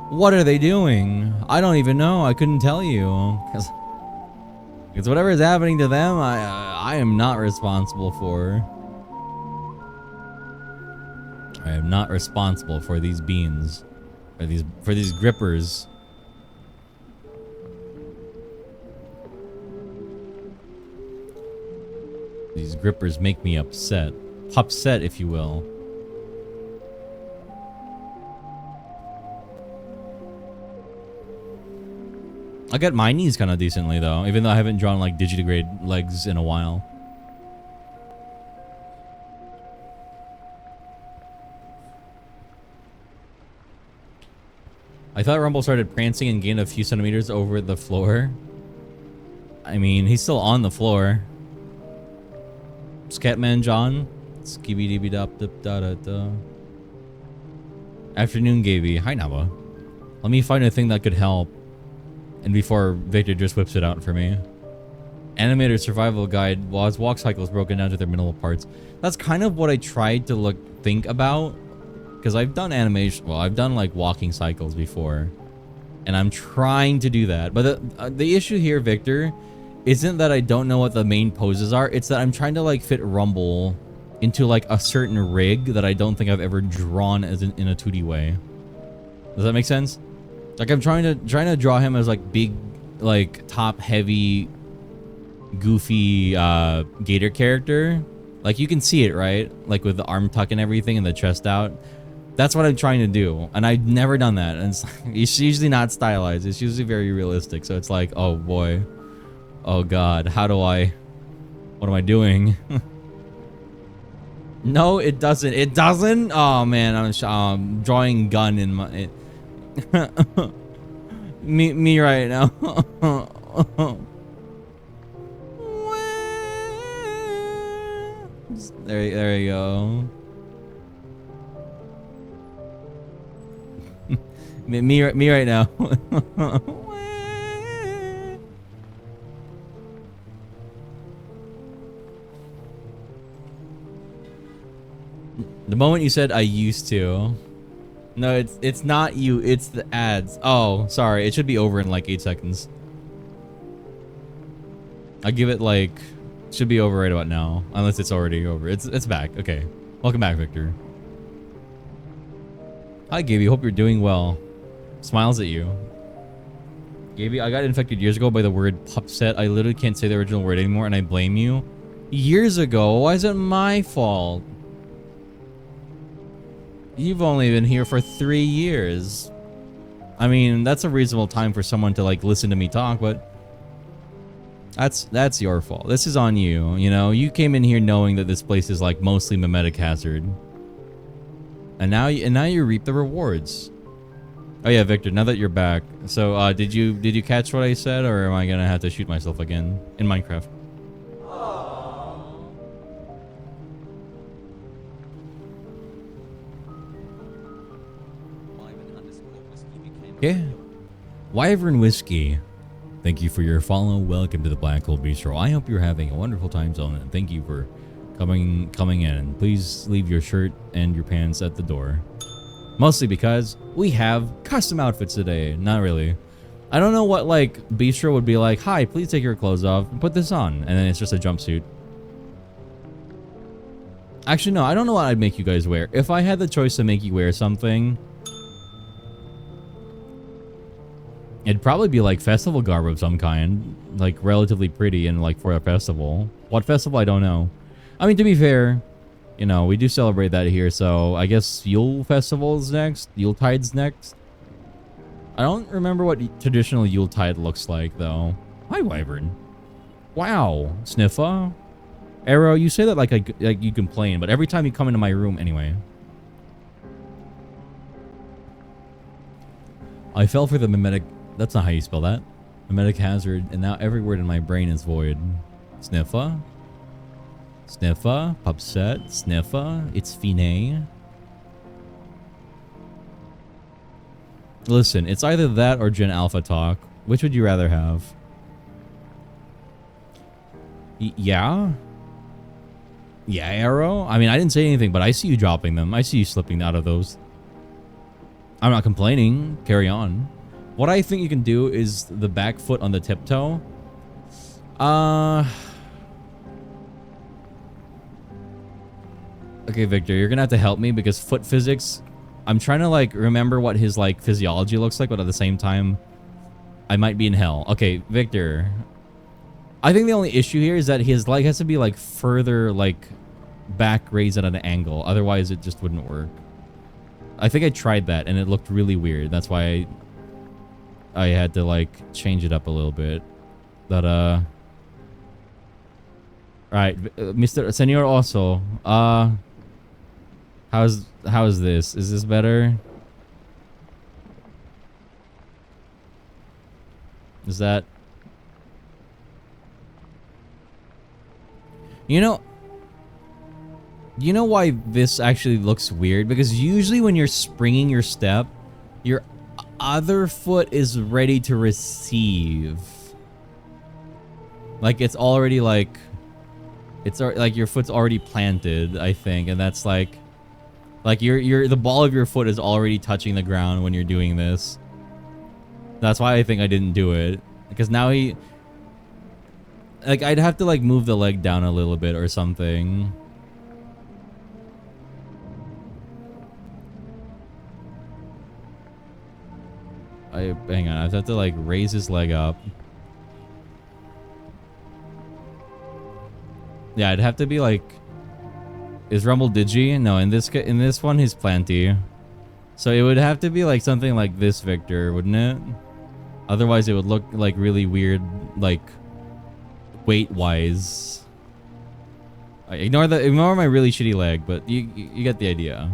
A: what are they doing? I don't even know. I couldn't tell you. Because whatever is happening to them, I am not responsible for. I am not responsible for these beans. For these grippers. These grippers make me upset. Upset, if you will. I got my knees kind of decently though, even though I haven't drawn like digitigrade legs in a while. I thought Rumble started prancing and gained a few centimeters over the floor. I mean, he's still on the floor. Scatman John. Skibidi-dop-dip-da-da-da. Afternoon, Gaby. Hi, Nava. Let me find a thing that could help. And before Victor just whips it out for me. Animator survival guide. While his walk cycle is broken down to their minimal parts. That's kind of what I tried to think about. Because I've done animation. Well, I've done like walking cycles before. And I'm trying to do that. But the issue here, Victor, isn't that I don't know what the main poses are. It's that I'm trying to like fit Rumble into like a certain rig that I don't think I've ever drawn as in a 2D way. Does that make sense? Like I'm trying to draw him as like big, like top heavy, goofy gator character. Like you can see it, right? Like with the arm tuck and everything and the chest out. That's what I'm trying to do, and I've never done that. And it's usually not stylized. It's usually very realistic. So it's like, oh boy, oh god, how do I? What am I doing? No, it doesn't. It doesn't. Oh man, I'm drawing gun in my. me right now. there you go. me right now. The moment you said I used to. No, it's not you, it's the ads. Oh, sorry. It should be over in like 8 seconds. I'll give it like should be over right about now. Unless it's already over. It's back. Okay. Welcome back, Victor. Hi Gaby, hope you're doing well. Smiles at you. Gaby, I got infected years ago by the word pupset. I literally can't say the original word anymore and I blame you. Years ago? Why is it my fault? You've only been here for 3 years. I mean, that's a reasonable time for someone to like listen to me talk, but that's your fault. This is on you, you know? You came in here knowing that this place is like mostly mimetic hazard. And now you reap the rewards. Oh yeah, Victor, now that you're back. So did you catch what I said, or am I gonna have to shoot myself again in Minecraft? Yeah. Wyvern Whiskey, thank you for your follow. Welcome to the Black Hole Bistro. I hope you're having a wonderful time zone, and thank you for coming in. Please leave your shirt and your pants at the door. Mostly because we have custom outfits today. Not really. I don't know what like Bistro would be like. Hi, please take your clothes off and put this on, and then it's just a jumpsuit. Actually, no, I don't know what I'd make you guys wear. If I had the choice to make you wear something, it'd probably be like festival garb of some kind, like relatively pretty and like for a festival. What festival? I don't know. I mean, to be fair, you know, we do celebrate that here, so I guess Yule Festival's next. Yuletide's next. I don't remember what traditional Yuletide looks like, though. Hi, Wyvern. Wow, Sniffa. Arrow, you say that like you complain, but every time you come into my room anyway. I fell for the mimetic. That's not how you spell that. Mimetic hazard, and now every word in my brain is void. Sniffa. Sniffa. Pupset. Sniffa. It's 𝚑𝚜𝚜𝚜. Listen, it's either that or Gen Alpha talk. Which would you rather have? Yeah? Yeah, Arrow? I mean, I didn't say anything, but I see you dropping them. I see you slipping out of those. I'm not complaining. Carry on. What I think you can do is the back foot on the tiptoe. Okay, Victor, you're gonna have to help me because foot physics... I'm trying to, like, remember what his, like, physiology looks like, but at the same time, I might be in hell. Okay, Victor. I think the only issue here is that his leg has to be, like, further, like, back raised at an angle. Otherwise, it just wouldn't work. I think I tried that, and it looked really weird. That's why I had to, like, change it up a little bit. But, Alright, Mr. Senor also. How's this? Is this better? Is that... You know why this actually looks weird? Because usually when you're springing your step, your other foot is ready to receive. Like it's already like... It's like your foot's already planted, I think, and that's like the ball of your foot is already touching the ground when you're doing this. That's why I think I didn't do it, because now he, like, I'd have to like move the leg down a little bit or something. Hang on, I have to like raise his leg up. Yeah, it'd have to be like... Is Rumble Digi? No, in this one, he's Planty. So it would have to be like something like this, Victor, wouldn't it? Otherwise, it would look like really weird, like weight-wise. Ignore my really shitty leg, but you get the idea.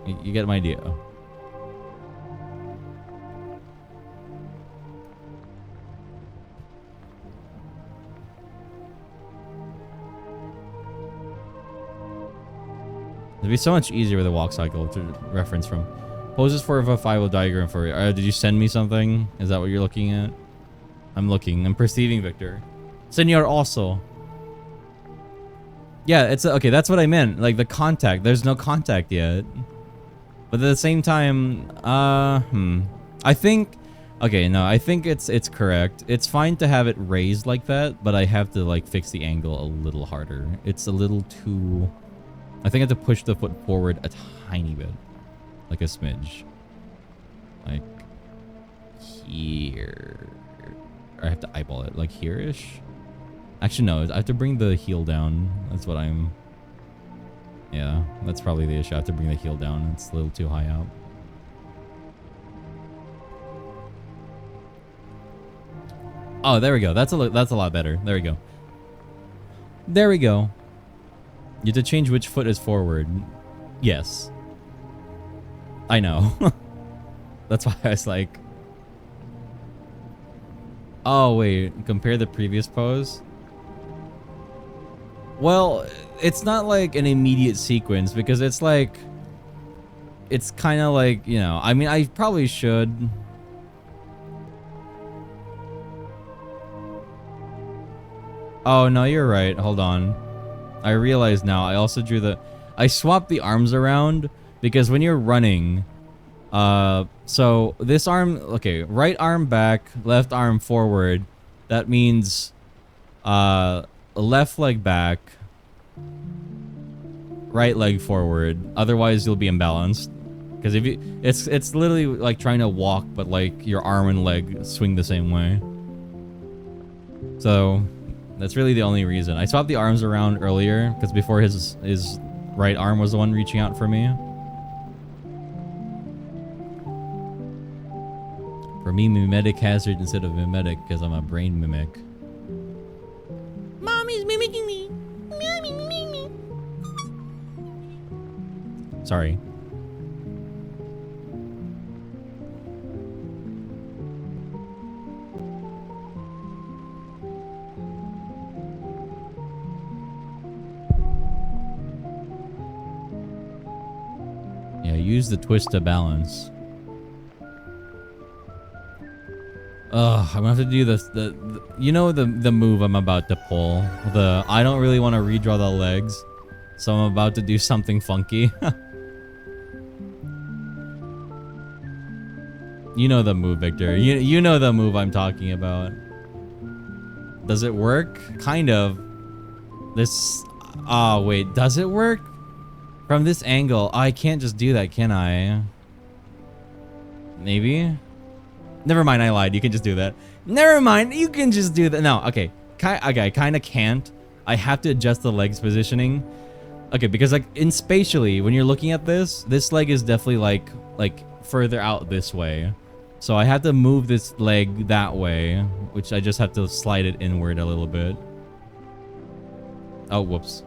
A: You get my idea. It'd be so much easier with a walk cycle to reference from. Poses for a 5 diagram for you. Did you send me something? Is that what you're looking at? I'm looking. I'm perceiving, Victor. Senor also. Yeah, it's okay. That's what I meant. Like the contact. There's no contact yet. But at the same time, I think. Okay, no, I think it's correct. It's fine to have it raised like that, but I have to like fix the angle a little harder. It's a little too. I think I have to push the foot forward a tiny bit. Like a smidge. Like here. Or I have to eyeball it. Like here-ish? Actually, no. I have to bring the heel down. That's what I'm... Yeah, that's probably the issue. I have to bring the heel down. It's a little too high out. Oh, there we go. That's a lot better. There we go. There we go. You have to change which foot is forward. Yes. I know. That's why I was like... Oh, wait. Compare the previous pose? Well, it's not like an immediate sequence because it's like... It's kind of like, you know... I mean, I probably should... Oh, no, you're right. Hold on. I realize now, I also drew the... I swapped the arms around because when you're running... so this arm... Okay, right arm back, left arm forward. That means... left leg back. Right leg forward. Otherwise, you'll be imbalanced. Because if you... It's literally like trying to walk, but like your arm and leg swing the same way. So... That's really the only reason. I swapped the arms around earlier because before his right arm was the one reaching out for me. For me, mimetic hazard instead of mimetic because I'm a brain mimic. Mommy's mimicking me. Mommy, mimicking me. Sorry. Yeah, use the twist to balance. Ugh, I'm gonna have to do this. You know the move I'm about to pull. I don't really want to redraw the legs, so I'm about to do something funky. You know the move, Victor. You know the move I'm talking about. Does it work? Kind of. This. Oh wait, does it work? From this angle, I can't just do that, can I? Maybe. Never mind, I lied. You can just do that. Never mind, you can just do that. No, okay. I kind of can't. I have to adjust the legs positioning. Okay, because like in spatially, when you're looking at this leg is definitely like further out this way. So I have to move this leg that way, which I just have to slide it inward a little bit. Oh, whoops.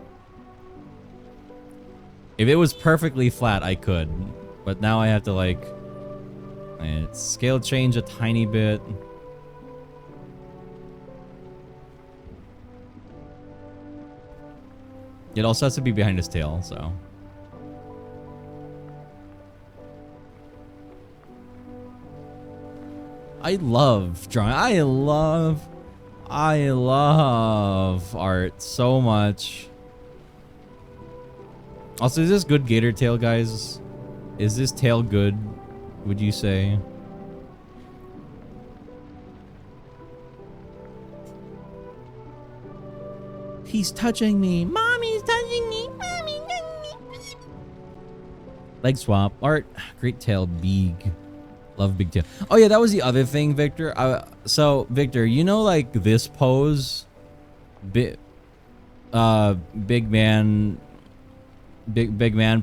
A: If it was perfectly flat, I could. But now I have to like... scale change a tiny bit. It also has to be behind his tail, so. I love drawing. I love art so much. Also, is this good gator tail, guys? Is this tail good, would you say? He's touching me. Mommy's touching me. Mommy, touching me. Leg swap. Art. Great tail. Big. Love big tail. Oh yeah, that was the other thing, Victor. So, Victor, you know like this pose? Big man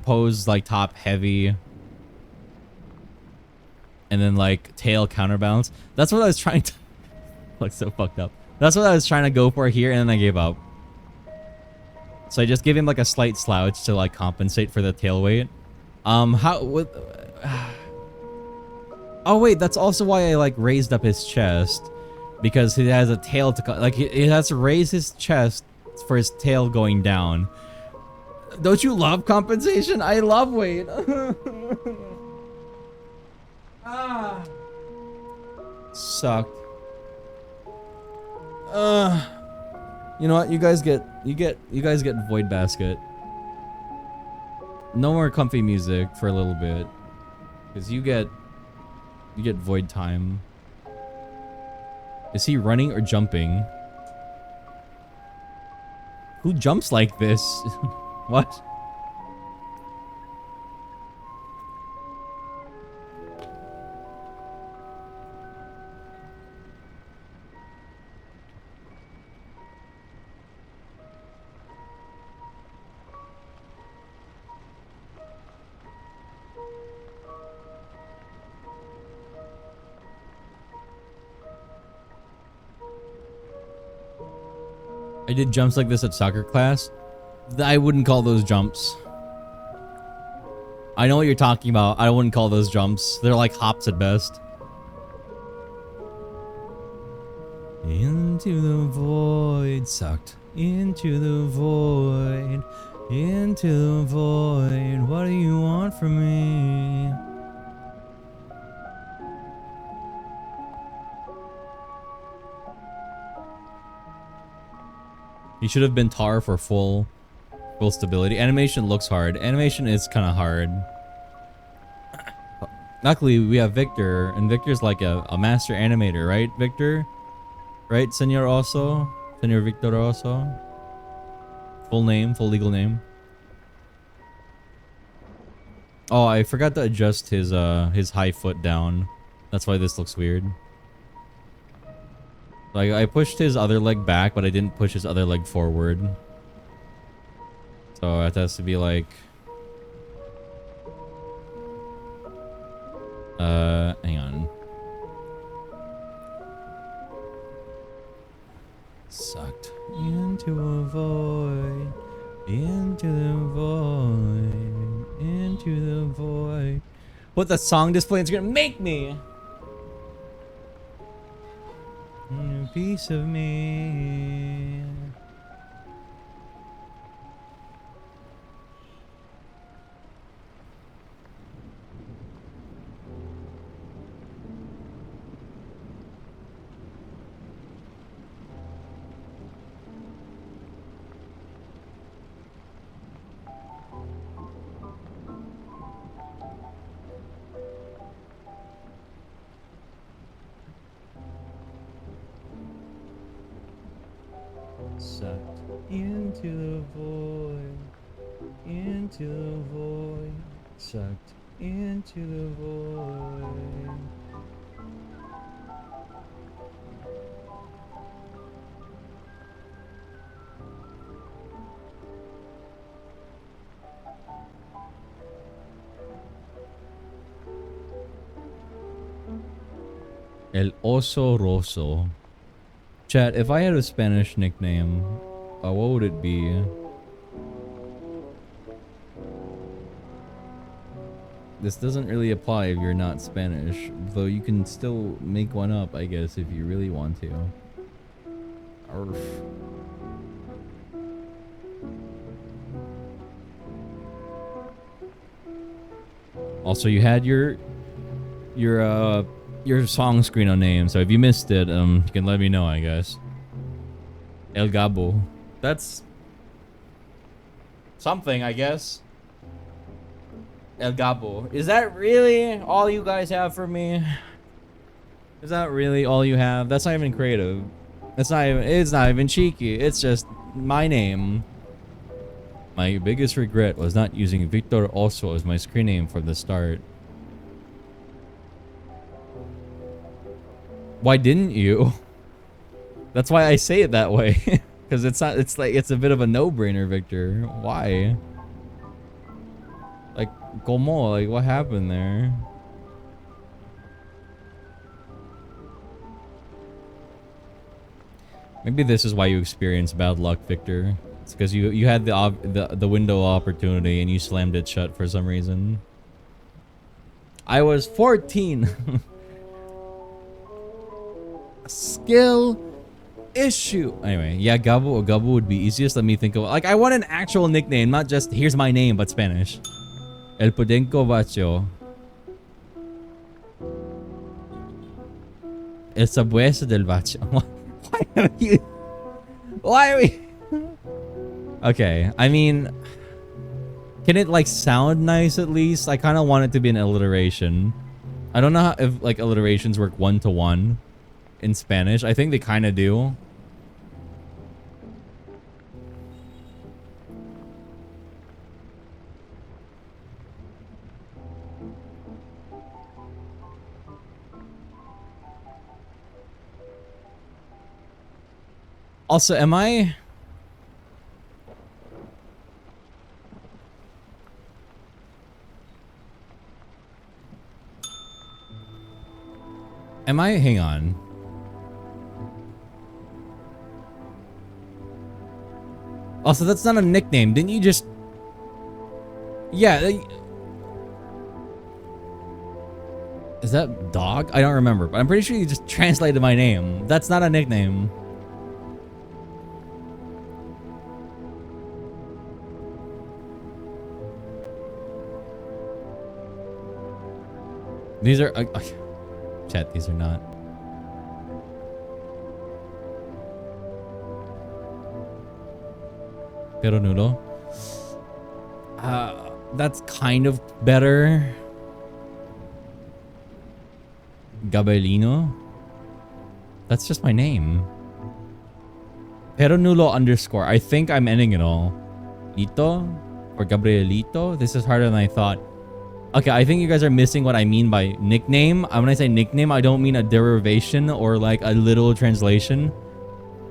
A: pose, like top heavy. And then like tail counterbalance. That's what I was trying to... Like so fucked up. That's what I was trying to go for here, and then I gave up. So I just gave him like a slight slouch to like compensate for the tail weight. Oh wait, that's also why I like raised up his chest, because he has a tail to like he has to raise his chest for his tail going down. Don't you love compensation? I love weight. Sucked. You know what? You guys get Void Basket. No more comfy music for a little bit, because you get Void Time. Is he running or jumping? Who jumps like this? What? I did jumps like this at soccer class. I wouldn't call those jumps. I know what you're talking about. I wouldn't call those jumps. They're like hops at best. Into the void, sucked. Into the void. Into the void. What do you want from me? You should have been tar for full stability. Animation looks hard. Animation is kind of hard. Luckily, we have Victor, and Victor's like a master animator, right, Victor? Right, Senor Oso? Senor Victor Oso? Full name, full legal name. Oh, I forgot to adjust his high foot down. That's why this looks weird. Like, I pushed his other leg back, but I didn't push his other leg forward. So it has to be like... hang on. Sucked into a void. Into the void. Into the void. What the song display is gonna make me! A piece of me. Sucked into the void. Into the void. Sucked into the void. El oso roso. Chat, if I had a Spanish nickname, what would it be? This doesn't really apply if you're not Spanish, though you can still make one up, I guess, if you really want to. Arf. Also, you had your song screen on name, so if you missed it, you can let me know, I guess. El Gabo. That's something, I guess. El Gabo. Is that really all you guys have for me? Is that really all you have? That's not even creative. It's not even cheeky. It's just my name. My biggest regret was not using Victor Oso as my screen name from the start. Why didn't you? That's why I say it that way. Because it's a bit of a no-brainer, Victor. Why? Like, como? Like, what happened there? Maybe this is why you experience bad luck, Victor. It's because you had the window opportunity and you slammed it shut for some reason. I was 14. Skill issue. Anyway, yeah, Gabo would be easiest. Let me think of, like, I want an actual nickname, not just here's my name but Spanish. El 𝚑𝚘𝚜𝚜𝚝. El sabueso del bacho. Why are we? Okay, I mean, can it like sound nice at least? I kind of want it to be an alliteration. I don't know if like alliterations work one-to-one in Spanish. I think they kind of do. Also, am I... Hang on. Also, that's not a nickname. Didn't you just... Yeah. Is that dog? I don't remember, but I'm pretty sure you just translated my name. That's not a nickname. These are... chat, these are not. Pero nudo. That's kind of better. Gabelino. That's just my name. Pero nulo _. I think I'm ending it all. Lito or Gabrielito. This is harder than I thought. Okay, I think you guys are missing what I mean by nickname. When I say nickname, I don't mean a derivation or like a literal translation.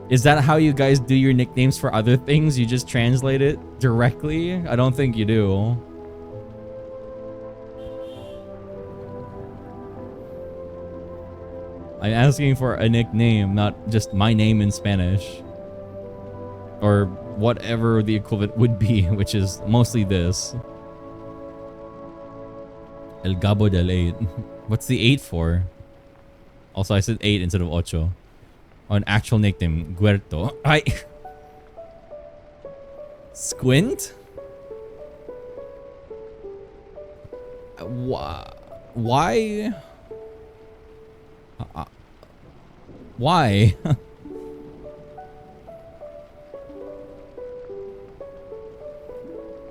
A: Is that how you guys do your nicknames for other things? You just translate it directly? I don't think you do. I'm asking for a nickname, not just my name in Spanish. Or whatever the equivalent would be, which is mostly this. El Gabo del 8. What's the 8 for? Also, I said 8 instead of ocho. Oh, an actual nickname. Guerto. Squint? Why? Why?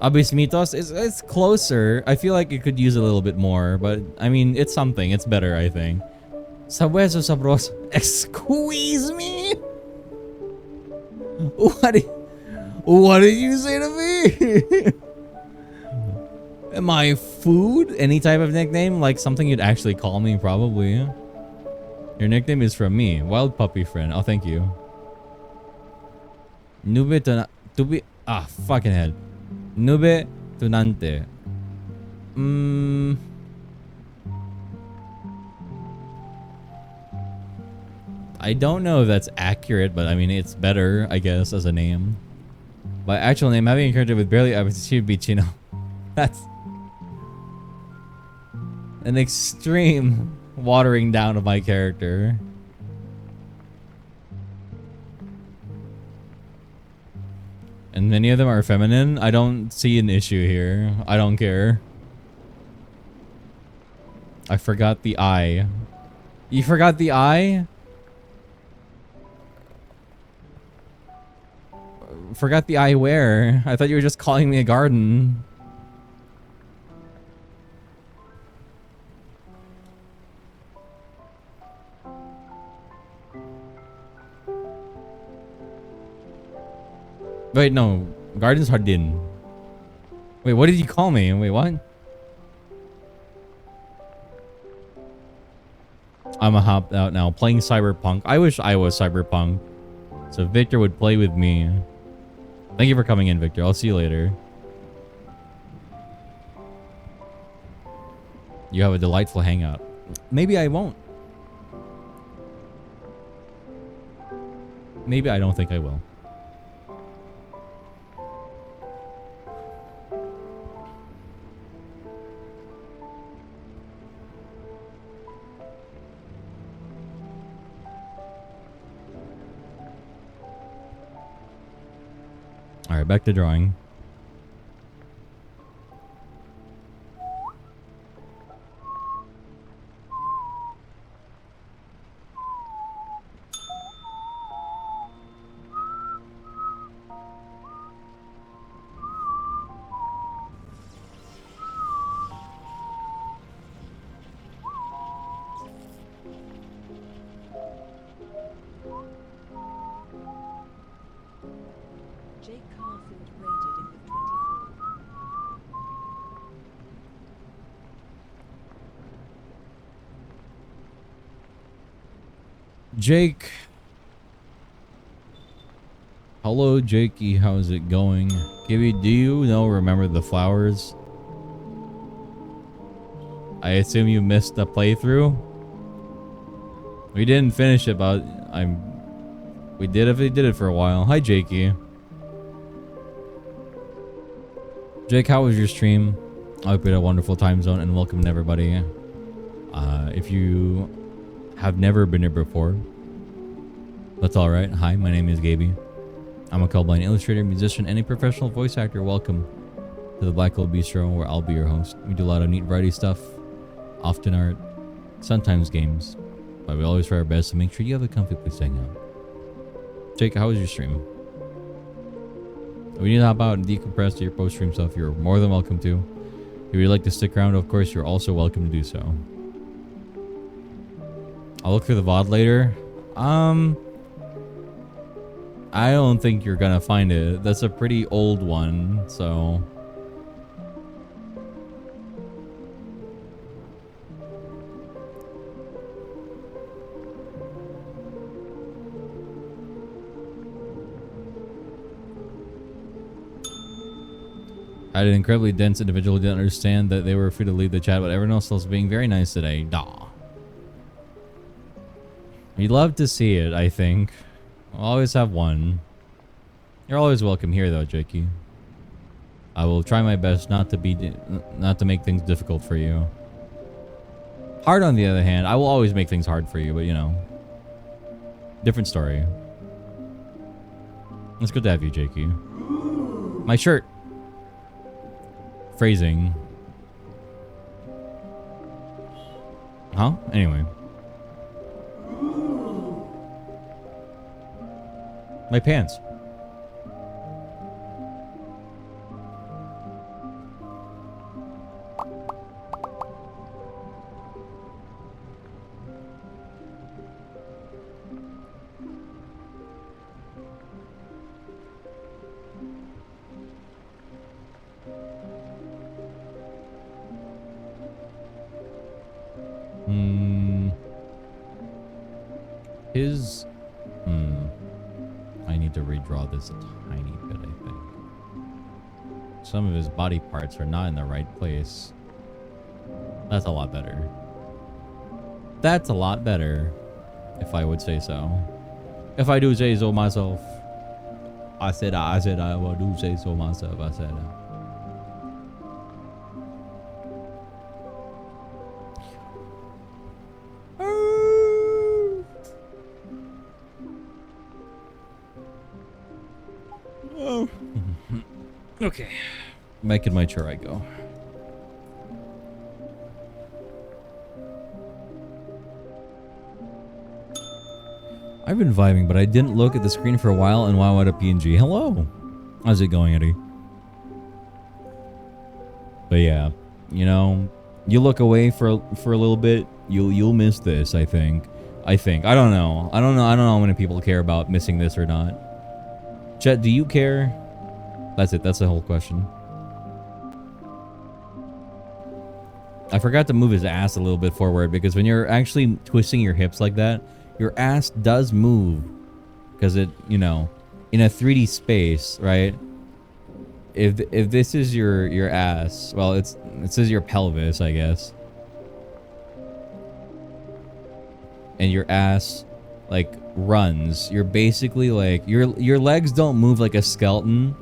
A: Abismitos is closer. I feel like it could use a little bit more, but I mean, it's something. It's better, I think. Sabueso sabroso. Squeeze me? What did you say to me? Am I food? Any type of nickname? Like something you'd actually call me, probably. Your nickname is from me. Wild puppy friend. Oh, thank you. Nube to fucking head. Nube tunante. I don't know if that's accurate, but I mean, it's better, I guess, as a name. My actual name, having a character with barely be Chino. That's an extreme watering down of my character. And many of them are feminine. I don't see an issue here. I don't care. I forgot the I. You forgot the I? Forgot the I where? I thought you were just calling me a garden. Wait, no. Garden's Hardin. Wait, what did you call me? Wait, what? I'm a hopped out now. Playing Cyberpunk. I wish I was Cyberpunk. So Victor would play with me. Thank you for coming in, Victor. I'll see you later. You have a delightful hangout. Maybe I won't. Maybe I don't think I will. Alright, back to drawing. Jake. Hello, Jakey. How's it going? Gibby, do you remember the flowers? I assume you missed the playthrough? We didn't finish it, but we did it for a while. Hi, Jakey. Jake, how was your stream? I hope you had a wonderful time zone, and welcome everybody. If you have never been here before, that's alright. Hi, my name is Gaby. I'm a colorblind illustrator, musician, and a professional voice actor. Welcome to the Black Hole Bistro, where I'll be your host. We do a lot of neat variety stuff, often art, sometimes games, but we always try our best to make sure you have a comfy place to hang out. Jake, how was your stream? If you need to hop out and decompress to your post-stream stuff, you're more than welcome to. If you'd like to stick around, of course, you're also welcome to do so. I'll look through the VOD later. I don't think you're gonna find it. That's a pretty old one, so... I had an incredibly dense individual who didn't understand that they were free to leave the chat, but everyone else was being very nice today. Nah. You'd love to see it, I think. I'll always have one. You're always welcome here, though, Jakey. I will try my best not to make things difficult for you. Hard, on the other hand, I will always make things hard for you, but you know, different story. It's good to have you, Jakey. My shirt. Phrasing. Huh? Anyway. My pants. His... I need to redraw this a tiny bit, I think. Some of his body parts are not in the right place. That's a lot better. That's a lot better, if I would say so. If I do say so myself. I said I will do say so myself. I said Oh. Okay. Making my chair I go. I've been vibing, but I didn't look at the screen for a while and wow, what a PNG. Hello. How's it going, Eddie? But yeah, you know, you look away for a little bit, you'll miss this, I think. I don't know. I don't know how many people care about missing this or not. Chet, do you care? That's it. That's the whole question. I forgot to move his ass a little bit forward because when you're actually twisting your hips like that, your ass does move because it, you know, in a 3D space, right? If this is your ass, well, it says your pelvis, I guess. And your ass like runs, you're basically like your legs don't move like a skeleton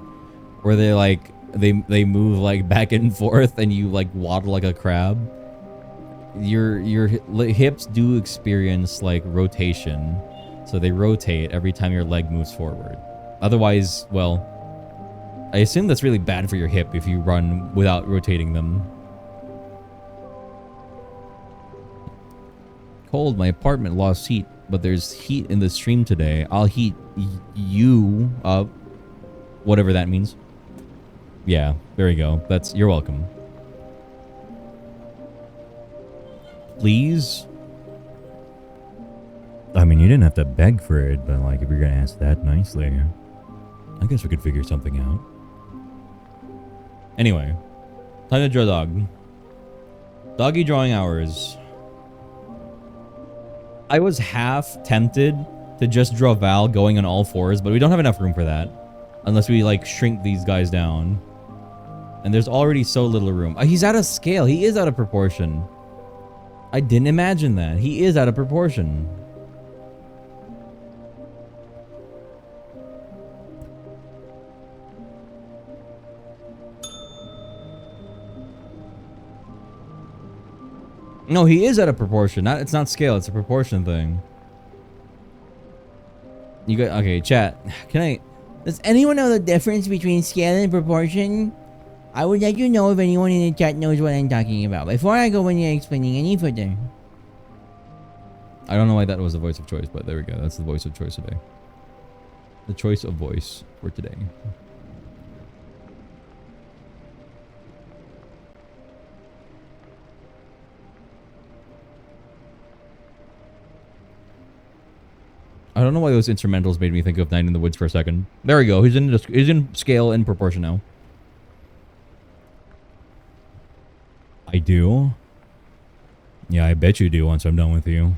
A: where they like they move like back and forth and you like waddle like a crab. Your hips do experience like rotation, so they rotate every time your leg moves forward. Otherwise, well, I assume that's really bad for your hip if you run without rotating them. Cold, my apartment lost heat, but there's heat in the stream today. I'll heat you up. Whatever that means. Yeah, there you go. You're welcome. Please? I mean, you didn't have to beg for it, but like, if you're gonna ask that nicely, I guess we could figure something out. Anyway, time to draw dog. Doggy drawing hours. I was half tempted to just draw Val going on all fours, but we don't have enough room for that. Unless we like shrink these guys down. And there's already so little room. He's out of scale. He is out of proportion. I didn't imagine that. He is out of proportion. No, he is out of proportion. It's not scale. It's a proportion thing. You got okay, chat. Does anyone know the difference between scale and proportion? I would like to know if anyone in the chat knows what I'm talking about before I go into explaining any further. I don't know why that was the voice of choice, but there we go. That's the voice of choice today. The choice of voice for today. I don't know why those instrumentals made me think of Night in the Woods for a second. There we go. He's in scale and proportion now. I do. Yeah, I bet you do once I'm done with you.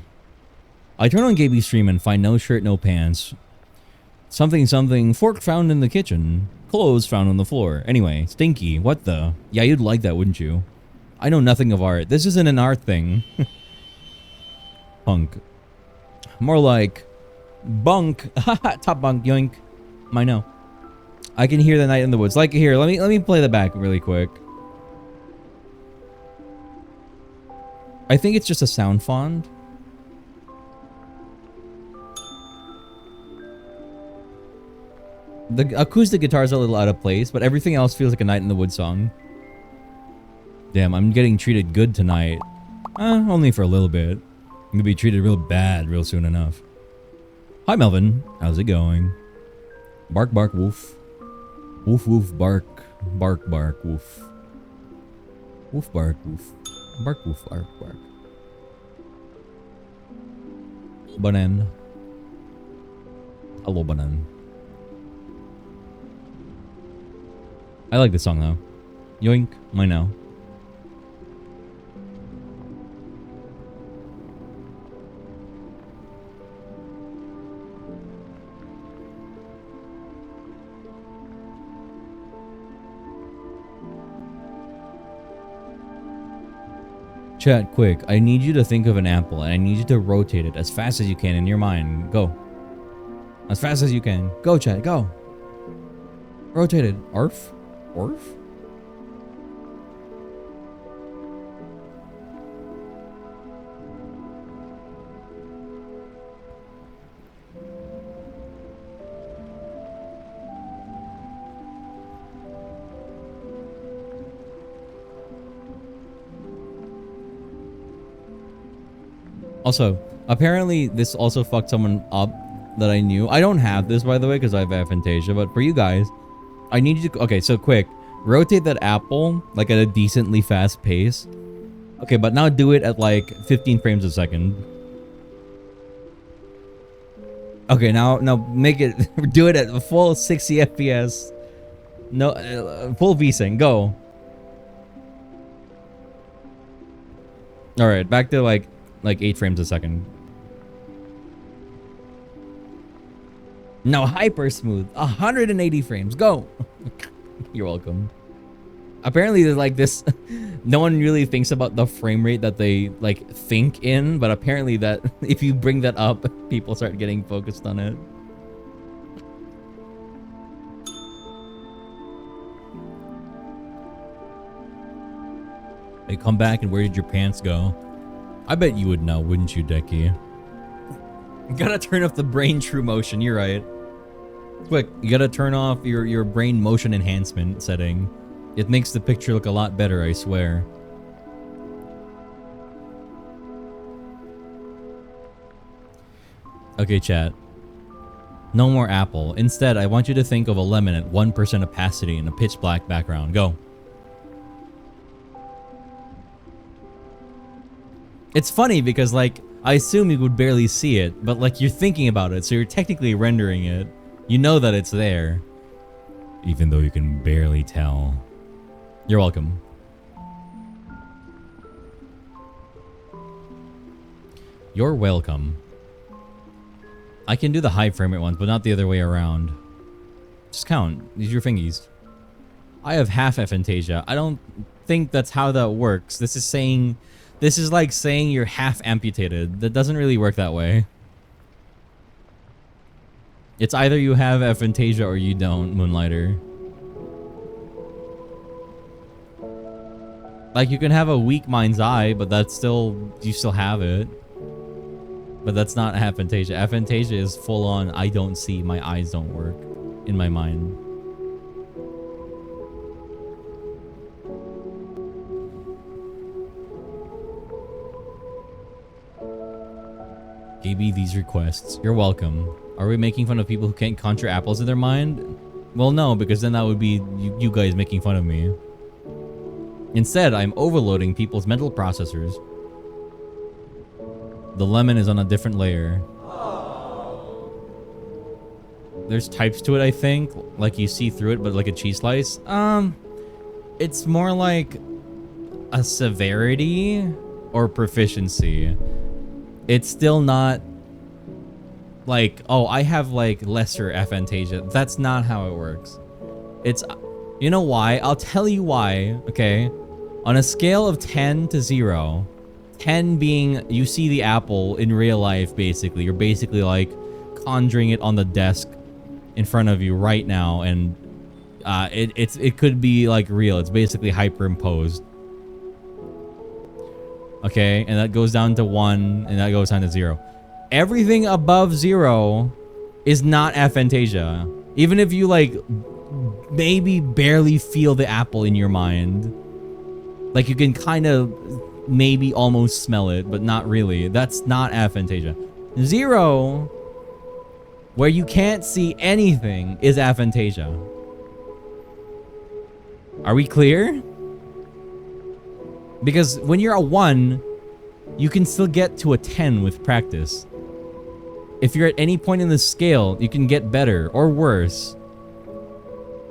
A: I turn on Gaby's stream and find no shirt, no pants. Something, fork found in the kitchen. Clothes found on the floor. Anyway, stinky. What the? Yeah, you'd like that, wouldn't you? I know nothing of art. This isn't an art thing. Punk. More like... bunk. Top bunk. Yoink. I know. I can hear the Night in the Woods. Like, here, let me play the back really quick. I think it's just a sound font. The acoustic guitar is a little out of place, but everything else feels like a Night in the Woods song. Damn, I'm getting treated good tonight. Only for a little bit. I'm gonna be treated real bad real soon enough. Hi, Melvin. How's it going? Bark, bark, woof. Woof, woof, bark. Bark, bark, woof. Woof, bark, woof. Bark, woof, bark, bark. Banan. Hello, Banan. I like this song, though. Yoink. I know. Chat, quick. I need you to think of an apple and I need you to rotate it as fast as you can in your mind. Go. As fast as you can. Go, chat, go. Rotate it. Arf? Orf? Also, apparently this also fucked someone up that I knew. I don't have this, by the way, because I have aphantasia, but for you guys, I need you to... Okay, so quick. Rotate that apple, like, at a decently fast pace. Okay, but now do it at, like, 15 frames a second. Okay, now make it... do it at a full 60 FPS. No, full VSync. Go. Alright, back to, like 8 frames a second. Now hyper smooth, 180 frames, go. You're welcome. Apparently there's like this, no one really thinks about the frame rate that they like think in, but apparently that if you bring that up, people start getting focused on it. They come back and where did your pants go? I bet you would know, wouldn't you, Decky? You gotta turn off the brain true motion, you're right. Quick, you gotta turn off your brain motion enhancement setting. It makes the picture look a lot better, I swear. Okay, chat. No more apple. Instead, I want you to think of a lemon at 1% opacity in a pitch black background. Go. It's funny because, like, I assume you would barely see it, but, like, you're thinking about it, so you're technically rendering it. You know that it's there. Even though you can barely tell. You're welcome. You're welcome. I can do the high frame rate ones, but not the other way around. Just count. Use your fingies. I have half aphantasia. I don't think that's how that works. This is saying... This is like saying you're half amputated. That doesn't really work that way. It's either you have aphantasia or you don't, Moonlighter. Like, you can have a weak mind's eye, but that's still... You still have it. But that's not aphantasia. Aphantasia is full on, I don't see, my eyes don't work. In my mind. Gave me these requests. You're welcome. Are we making fun of people who can't conjure apples in their mind? Well, no, because then that would be you guys making fun of me. Instead, I'm overloading people's mental processors. The lemon is on a different layer. There's types to it, I think. Like you see through it, but like a cheese slice. It's more like a severity or proficiency. It's still not like, oh, I have like lesser aphantasia. That's not how it works. It's, you know why? I'll tell you why, okay? On a scale of 10 to 0, 10 being you see the apple in real life, basically. You're basically like conjuring it on the desk in front of you right now, and it could be like real. It's basically hyperimposed. Okay, and that goes down to 1, and that goes down to 0. Everything above 0 is not aphantasia. Even if you like maybe barely feel the apple in your mind. Like you can kind of maybe almost smell it, but not really. That's not aphantasia. 0, where you can't see anything, is aphantasia. Are we clear? Because when you're a 1, you can still get to a 10 with practice. If you're at any point in the scale, you can get better or worse.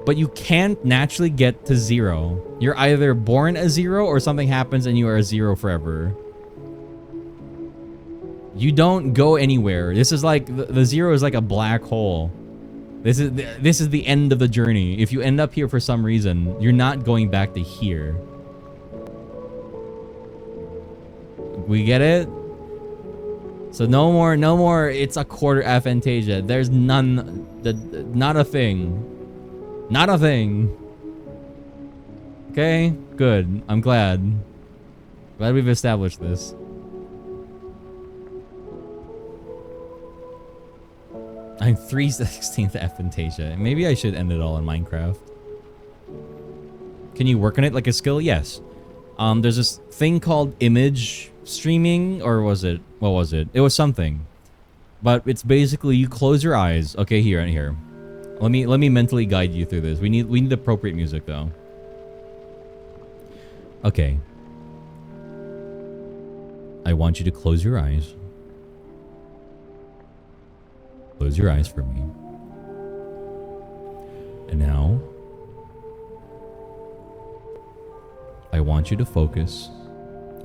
A: But you can't naturally get to 0. You're either born a 0 or something happens and you are a 0 forever. You don't go anywhere. This is like, the 0 is like a black hole. This is the end of the journey. If you end up here for some reason, you're not going back to here. We get it? So no more, it's a quarter 𝚑𝚜𝚜𝚜. There's none, not a thing. Not a thing. Okay, good. I'm glad. Glad we've established this. I'm 3/16 𝚑𝚜𝚜𝚜. Maybe I should end it all in Minecraft. Can you work on it like a skill? Yes. There's this thing called image streaming, or was it? What was it? It was something. But it's basically you close your eyes. Okay, here and here. Let me mentally guide you through this. We need appropriate music though. Okay. I want you to close your eyes. Close your eyes for me. And now, I want you to focus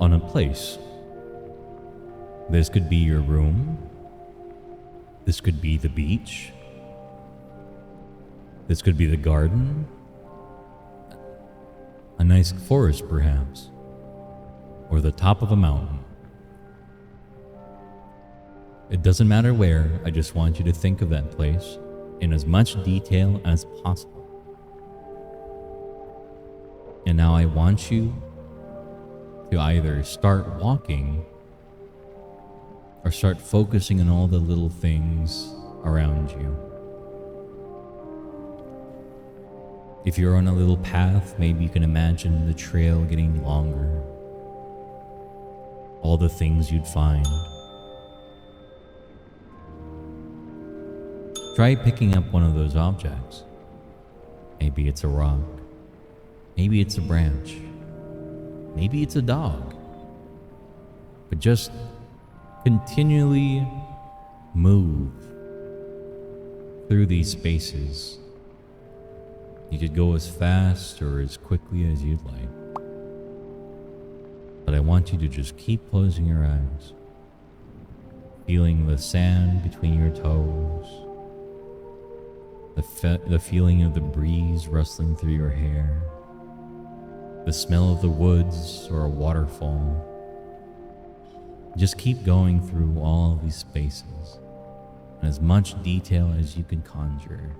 A: on a place. This could be your room. This could be the beach. This could be the garden. A nice forest, perhaps. Or the top of a mountain. It doesn't matter where, I just want you to think of that place in as much detail as possible. And now I want you to either start walking or start focusing on all the little things around you. If you're on a little path, maybe you can imagine the trail getting longer. All the things you'd find. Try picking up one of those objects. Maybe it's a rock. Maybe it's a branch. Maybe it's a dog. But just continually move through these spaces. You could go as fast or as quickly as you'd like. But I want you to just keep closing your eyes. Feeling the sand between your toes. The feeling of the breeze rustling through your hair. The smell of the woods or a waterfall. Just keep going through all of these spaces in as much detail as you can conjure.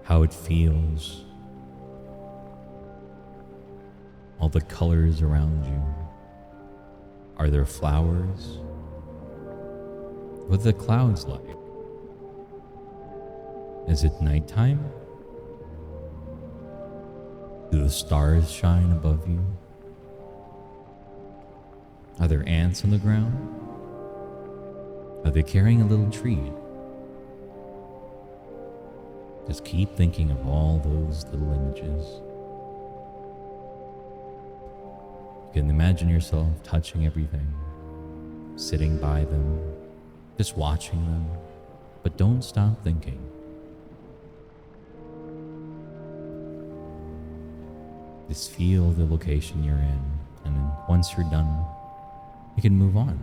A: How it feels. All the colors around you. Are there flowers? What are the clouds like? Is it nighttime? Do the stars shine above you? Are there ants on the ground? Are they carrying a little tree? Just keep thinking of all those little images. You can imagine yourself touching everything, sitting by them, just watching them, but don't stop thinking. Just feel the location you're in, and then once you're done, you can move on.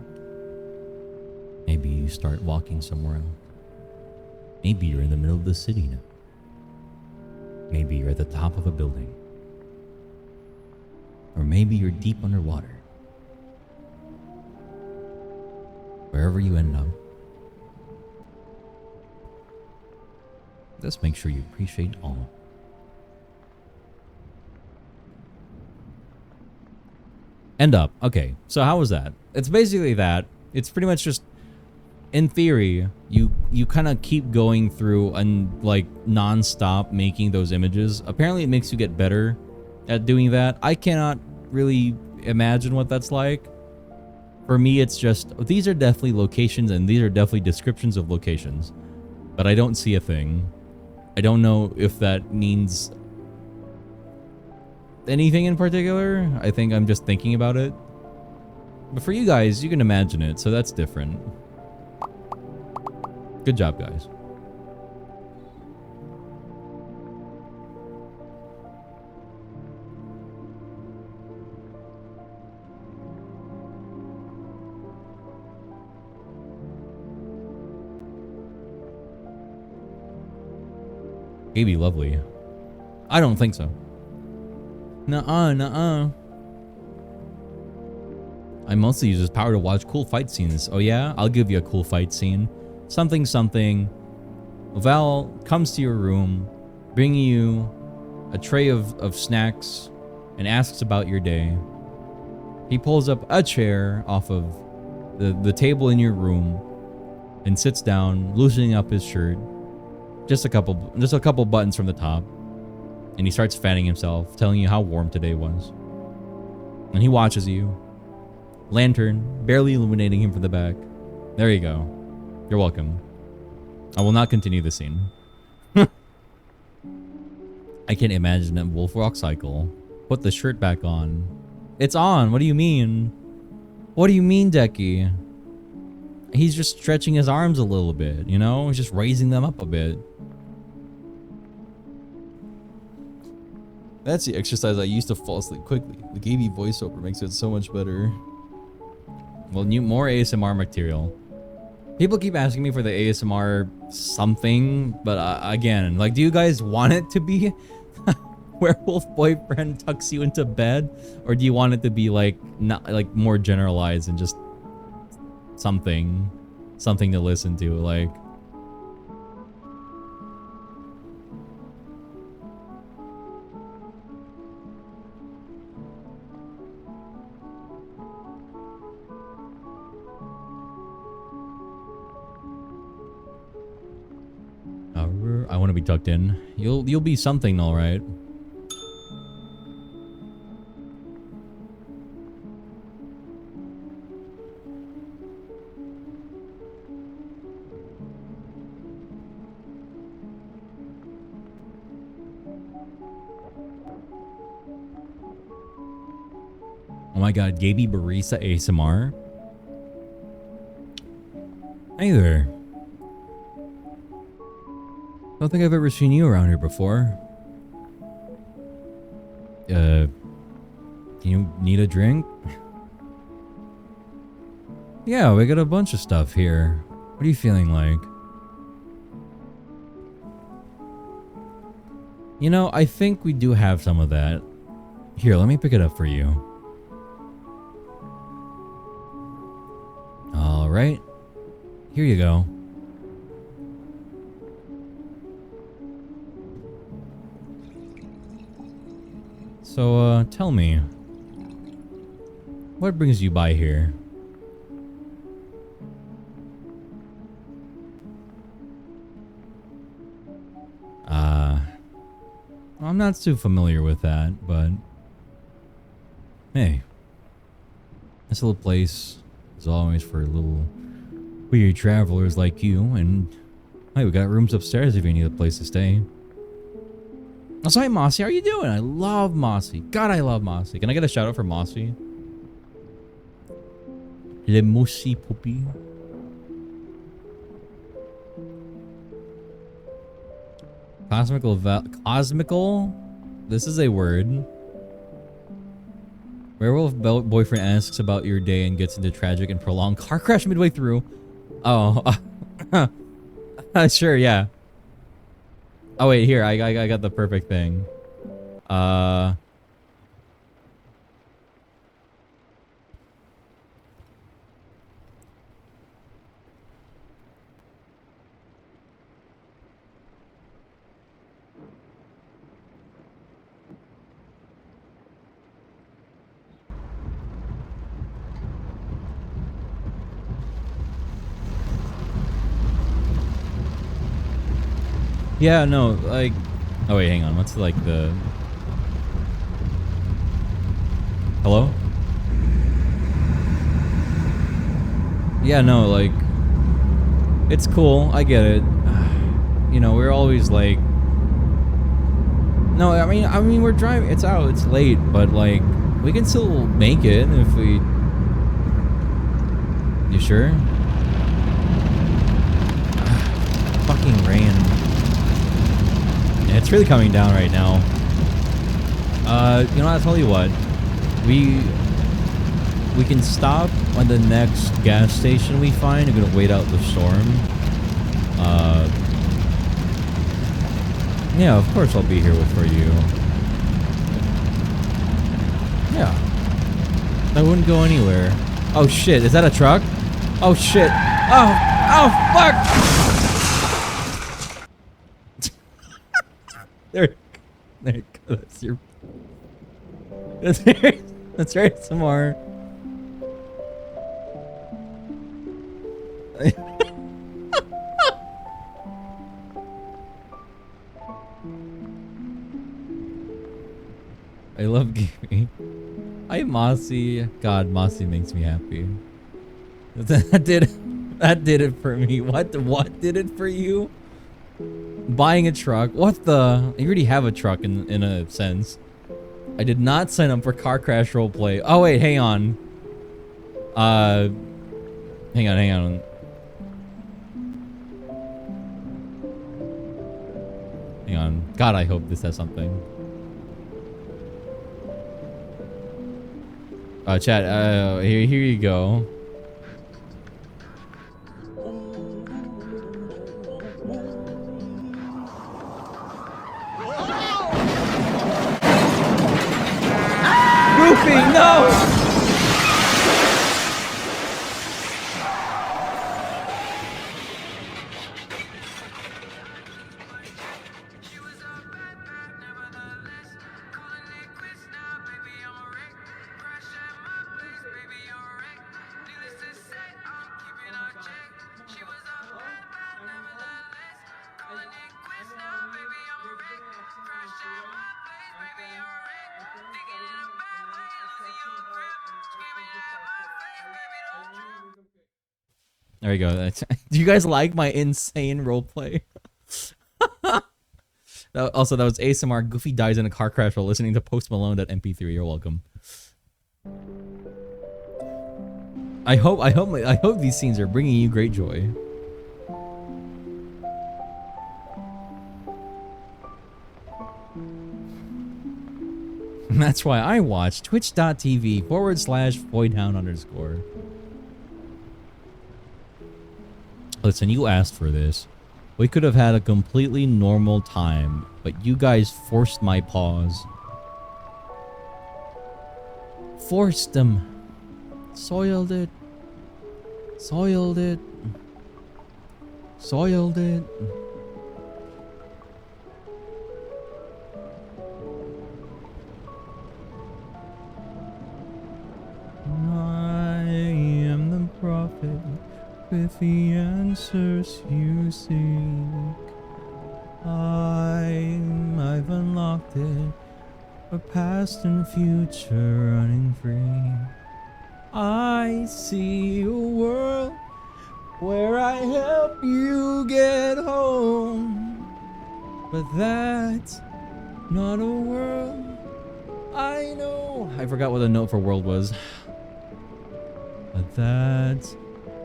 A: Maybe you start walking somewhere else. Maybe you're in the middle of the city now. Maybe you're at the top of a building. Or maybe you're deep underwater. Wherever you end up, just make sure you appreciate all. End up. Okay, so how was that? It's basically that. It's pretty much just, in theory, you kind of keep going through and like non-stop making those images. Apparently it makes you get better at doing that. I cannot really imagine what that's like. For me, it's just, these are definitely locations and these are definitely descriptions of locations, but I don't see a thing. I don't know if that means anything in particular. I think I'm just thinking about it. But for you guys, you can imagine it, so that's different. Good job, guys. He'd be lovely. I don't think so. Nuh-uh, nuh-uh. I mostly use this power to watch cool fight scenes. Oh yeah? I'll give you a cool fight scene. Something something. Val comes to your room, bringing you a tray of snacks and asks about your day. He pulls up a chair off of the table in your room and sits down, loosening up his shirt. Just a couple buttons from the top. And he starts fanning himself, telling you how warm today was. And he watches you. Lantern barely illuminating him from the back. There you go. You're welcome. I will not continue the scene. I can't imagine that Wolf Rock cycle. Put the shirt back on. It's on. What do you mean? What do you mean, Decky? He's just stretching his arms a little bit, you know? He's just raising them up a bit. That's the exercise I used to fall asleep quickly. The Gaby voiceover makes it so much better. Well, more ASMR material. People keep asking me for the ASMR something, but again, like, do you guys want it to be werewolf boyfriend tucks you into bed, or do you want it to be like not like more generalized and just something to listen to, like? I want to be tucked in. You'll be something, all right. Oh my god, Gaby Barista ASMR. Hey there. Don't think I've ever seen you around here before. You need a drink? Yeah, we got a bunch of stuff here. What are you feeling like? You know, I think we do have some of that. Here, let me pick it up for you. All right. Here you go. So, tell me, what brings you by here? I'm not too familiar with that, but hey, this little place is always for little weird travelers like you, and hey, we got rooms upstairs if you need a place to stay. That's right, Mossy. How are you doing? I love Mossy. God, I love Mossy. Can I get a shout out for Mossy? Le Mossy Puppy. Cosmical? This is a word. Werewolf boyfriend asks about your day and gets into tragic and prolonged car crash midway through. Oh. Sure, yeah. Oh wait, here, I got the perfect thing. Yeah, no, like... Oh wait, hang on. What's like the... Hello? Yeah, no, like... It's cool. I get it. You know, we're always like... No, I mean, we're driving... It's out. It's late, but like... We can still make it if we... You sure? Fucking rain. It's really coming down right now. You know, I'll tell you what. We can stop on the next gas station we find. We're gonna wait out the storm. Yeah, of course I'll be here for you. Yeah. I wouldn't go anywhere. Oh shit, is that a truck? Oh shit. Oh, oh fuck! there it goes. That's your... That's right, some more. I love gaming. Hi, Mossy. God, Mossy makes me happy. That did it for me. What did it for you? Buying a truck. What the? You already have a truck in a sense. I did not sign up for car crash roleplay. Oh wait, hang on. Hang on. Hang on. God, I hope this has something. Chat, here you go. Goofy, no! There we go. Do you guys like my insane roleplay? Also, that was ASMR. Goofy dies in a car crash while listening to Post Malone at MP3. You're welcome. I hope these scenes are bringing you great joy. That's why I watch twitch.tv/Voidhound_. Listen, you asked for this. We could have had a completely normal time, but you guys forced my pause. Forced them. Soiled it. Soiled it. Soiled it. I am the prophet with the answers you seek. I've unlocked it, for past and future running free. I see a world where I help you get home, but that's not a world I know. I forgot what the note for world was. But that's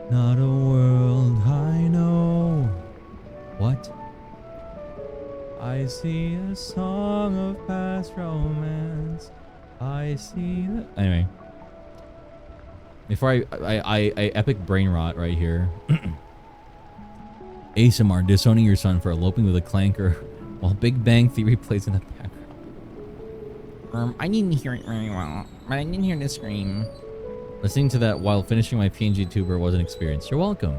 A: not a world I know. What? I see a song of past romance. I see the... Anyway. Before I epic brain rot right here. ASMR disowning your son for eloping with a clanker while Big Bang Theory plays in the background. I didn't hear it very well, but I didn't hear the scream. Listening to that while finishing my PNG tuber was an experience. You're welcome.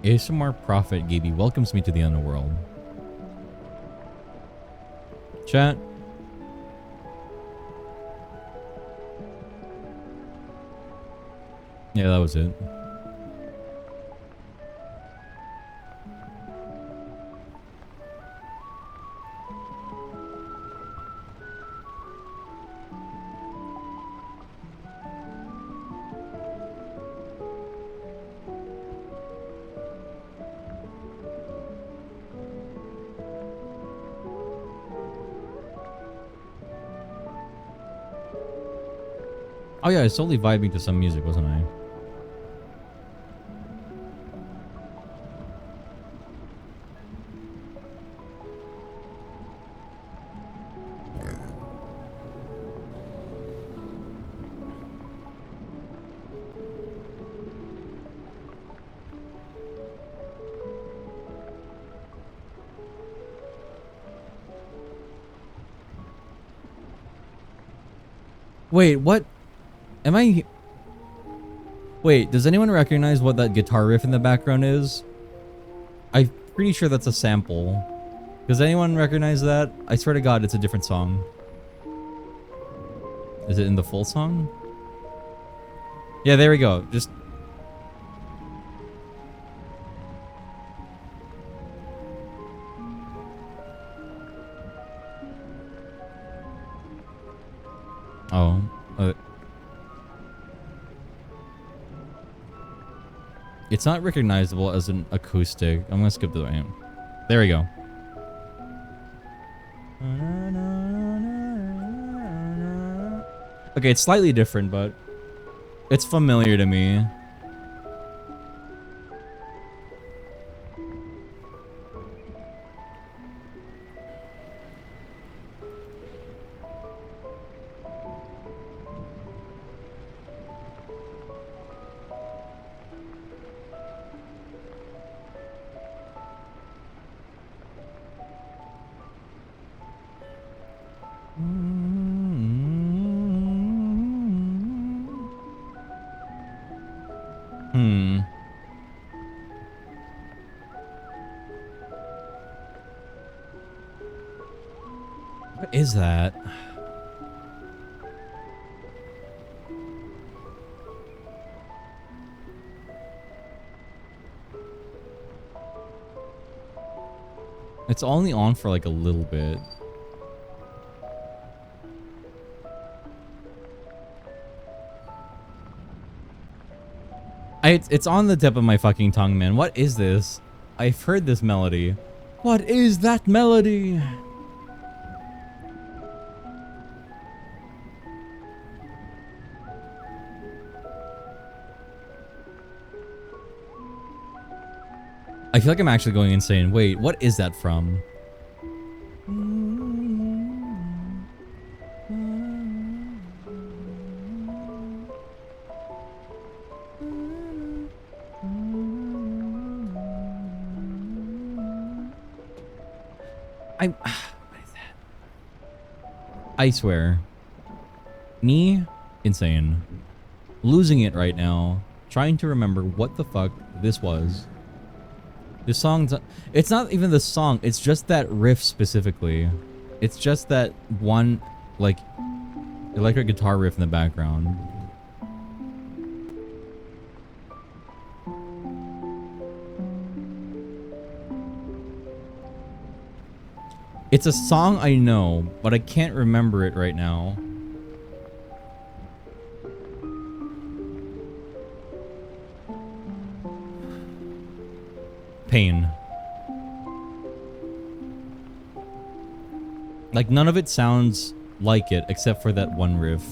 A: ASMR Prophet Gaby welcomes me to the underworld. Chat. Yeah, that was it. Oh yeah, I was totally vibing to some music, wasn't I? Wait, what? Am I... Wait, does anyone recognize what that guitar riff in the background is? I'm pretty sure that's a sample. Does anyone recognize that? I swear to God, it's a different song. Is it in the full song? Yeah, there we go. Just... Oh. It's not recognizable as an acoustic. I'm gonna skip the way. There we go. Okay, it's slightly different, but it's familiar to me. What is that? It's only on for like a little bit. It's on the tip of my fucking tongue, man. What is this? I've heard this melody. What is that melody? I feel like I'm actually going insane. Wait, what is that from? What is that? I swear. Me? Insane. Losing it right now. Trying to remember what the fuck this was. This song's... It's not even the song. It's just that riff specifically. It's just that one, like, electric guitar riff in the background. It's a song I know, but I can't remember it right now. Pain. Like, none of it sounds like it except for that one riff.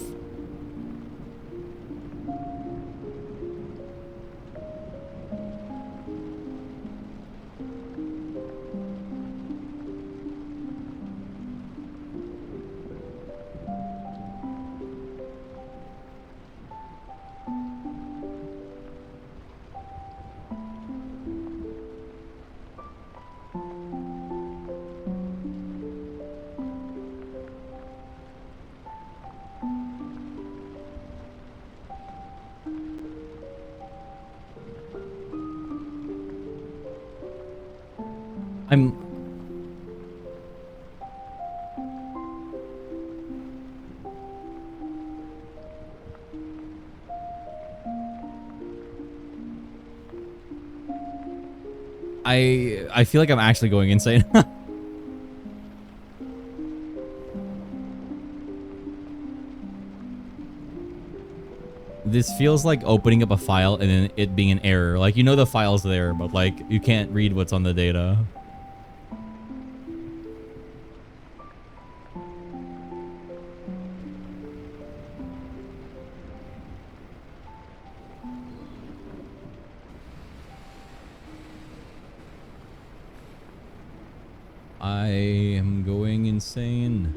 A: I feel like I'm actually going insane. This feels like opening up a file and then it being an error. Like, you know the file's there, but like, you can't read what's on the data. I am going insane.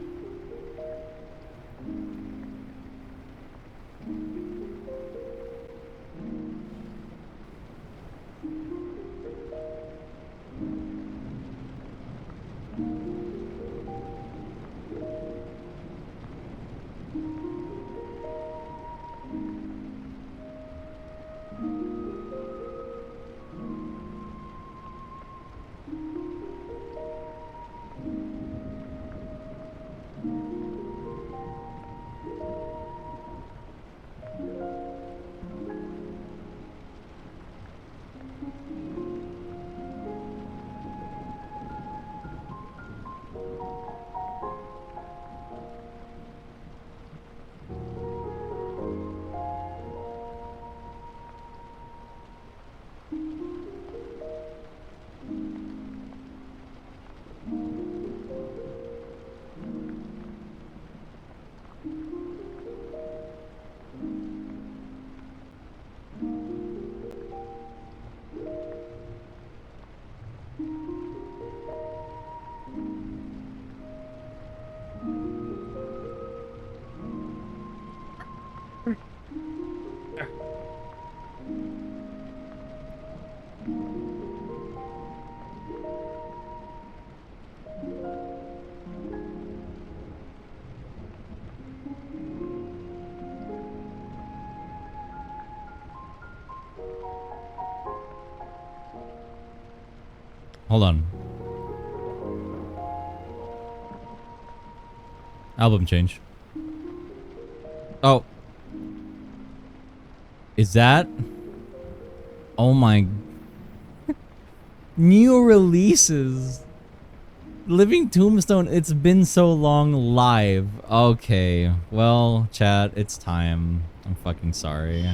A: Hold on. Album change. Oh. Is that? Oh my. New releases. Living Tombstone, it's been so long live. Okay. Well, chat, it's time. I'm fucking sorry.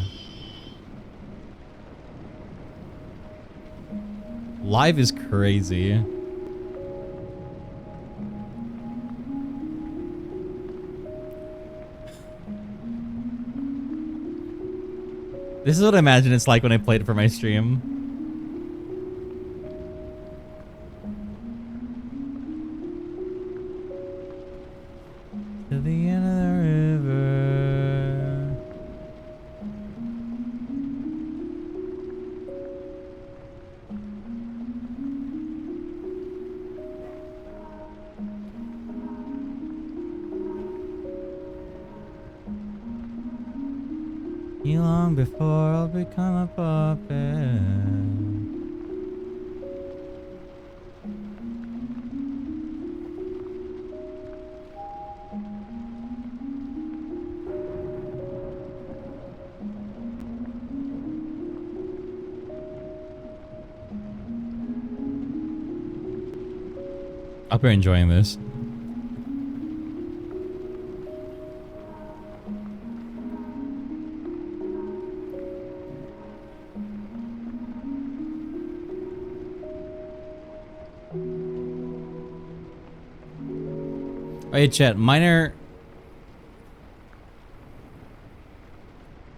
A: Live is crazy. This is what I imagine it's like when I played it for my stream. To the end of the river. You long before I'll become a puppet. I hope you're enjoying this. Hey chat, minor.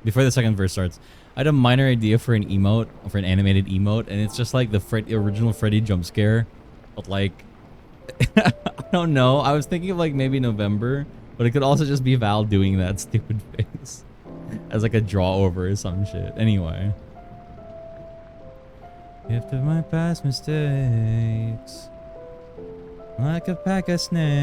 A: Before the second verse starts, I had a minor idea for an emote, for an animated emote, and it's just like the original Freddy jump scare, but like, I don't know. I was thinking of like maybe November, but it could also just be Val doing that stupid face as like a draw over or some shit. Anyway, gift of my past mistakes. Like a pack of snakes.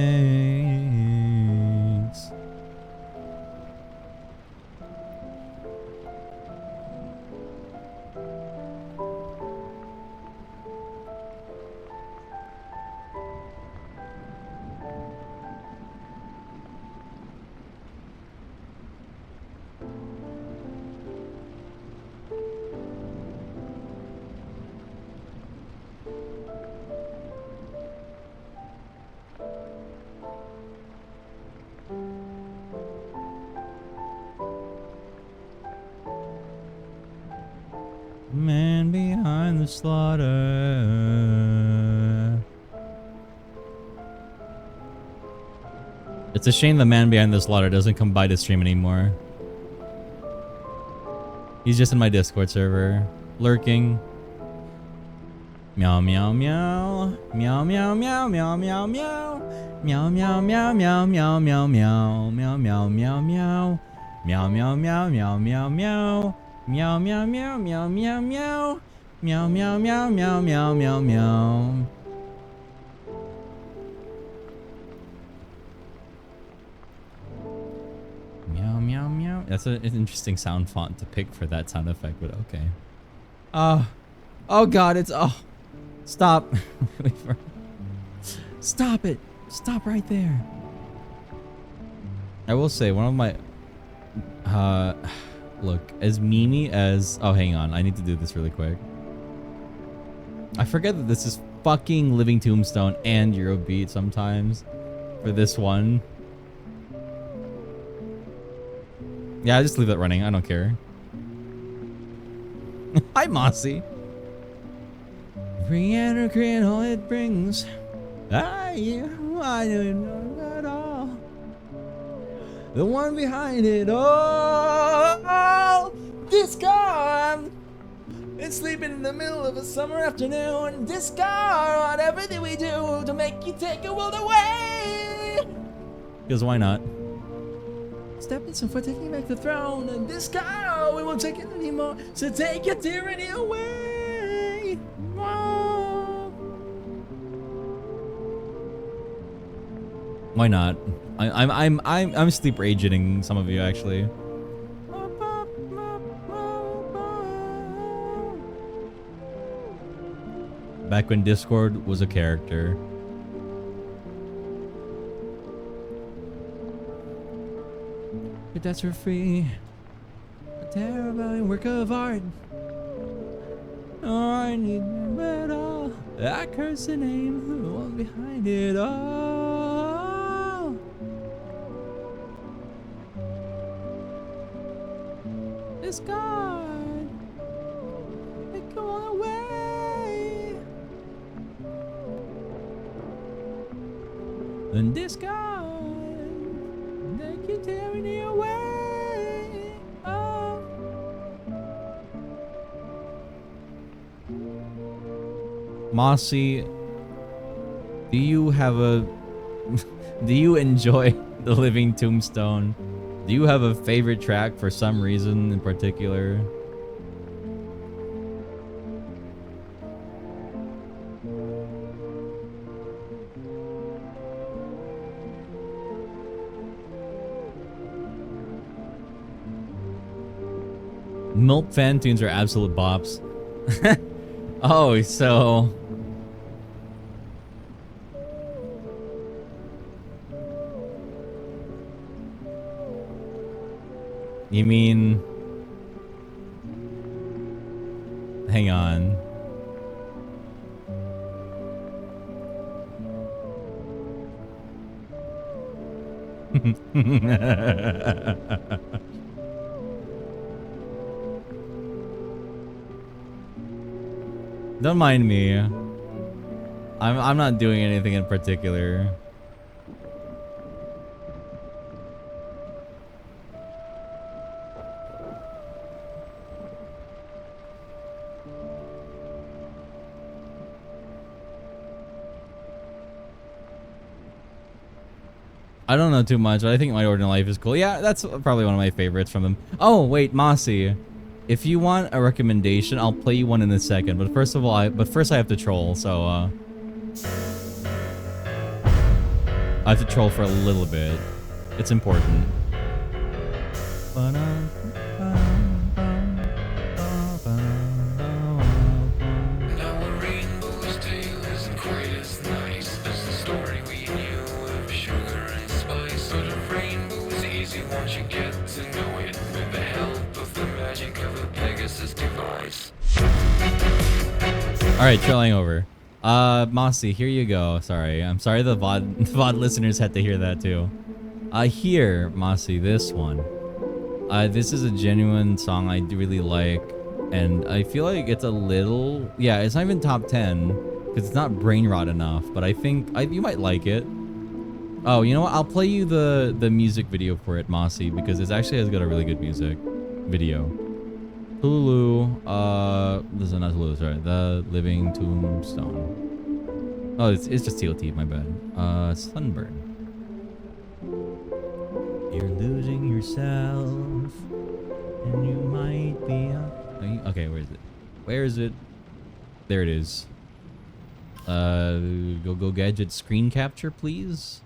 A: Man behind the slaughter. It's a shame the man behind the slaughter doesn't come by to stream anymore. He's just in my Discord server, lurking. Meow meow meow. Meow meow meow meow meow meow. Meow meow meow meow meow meow meow. Meow meow meow meow. Meow meow meow meow meow meow. Meow meow meow meow meow meow. Meow meow meow meow meow meow meow. Meow meow meow. That's an interesting sound font to pick for that sound effect, but okay. Oh god, it's stop. Stop it. Stop right there. I will say one of my look, as memey as... Oh, hang on. I need to do this really quick. I forget that this is fucking Living Tombstone and Eurobeat sometimes for this one. Yeah, just leave that running. I don't care. Hi, Mossy. Re-enter create all it brings. I don't know at all. The one behind it all. Discard. It's sleeping in the middle of a summer afternoon. Discard everything we do to make you take your world away. Because why not? Stepping so for taking back the throne. And discard, we won't take it anymore. So take your tyranny away. Why not? I'm sleep raging some of you actually. Back when Discord was a character. But that's for free. A terrible work of art. Oh, I need it all. I curse the name who was behind it all. This God, take all away. And this God, they keep tearing it away. Oh. Mossy, do you have a do you enjoy the Living Tombstone? Do you have a favorite track for some reason in particular? Milp fan tunes are absolute bops. Oh, so you mean, hang on. Don't mind me. I'm not doing anything in particular. I don't know too much, but I think My Ordinary Life is cool. Yeah, that's probably one of my favorites from them. Oh, wait, Mossy. If you want a recommendation, I'll play you one in a second. But first of all, first I have to troll, so I have to troll for a little bit. It's important. Alright, trolling over. Mossy, here you go. Sorry. I'm sorry the VOD listeners had to hear that too. Here, Mossy, this one. This is a genuine song I do really like. And I feel like it's a little... Yeah, it's not even top 10. Because it's not brain rot enough. But I think you might like it. Oh, you know what? I'll play you the music video for it, Mossy. Because it actually has got a really good music video. Hulu, this is not Hulu, sorry. The Living Tombstone. Oh, it's just TLT, my bad. Sunburn. You're losing yourself, and you might be okay, where is it? Where is it? There it is. Go gadget screen capture, please.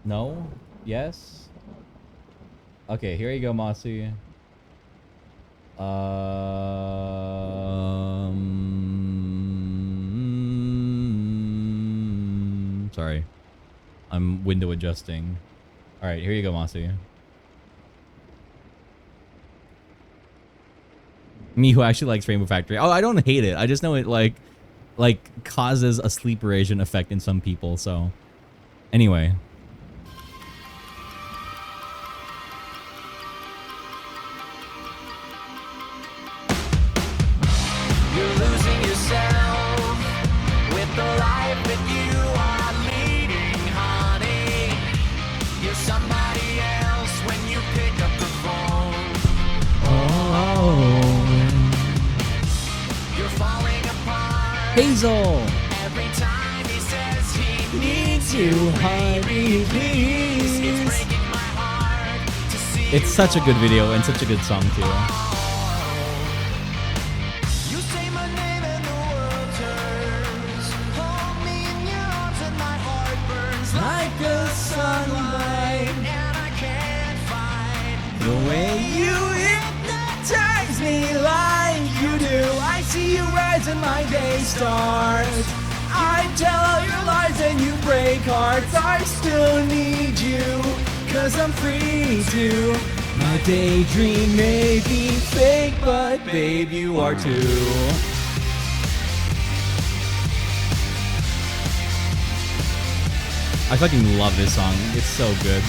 A: No? Yes? Okay, here you go, Mossy. Sorry. I'm window adjusting. Alright, here you go, Mossy. Me who actually likes Rainbow Factory. Oh, I don't hate it. I just know it like causes a sleep erosion effect in some people, so anyway. Hazel! Every time he says he needs you, honey, please. It's breaking my heart to see. It's such a good video and such a good song too. You say my name and the world The way you hypnotize me like you do. I see you rise and my day starts. I tell all your lies and you break hearts. I still need you, cause I'm free to. My daydream may be fake, but babe, you are too. I fucking love this song. It's so good.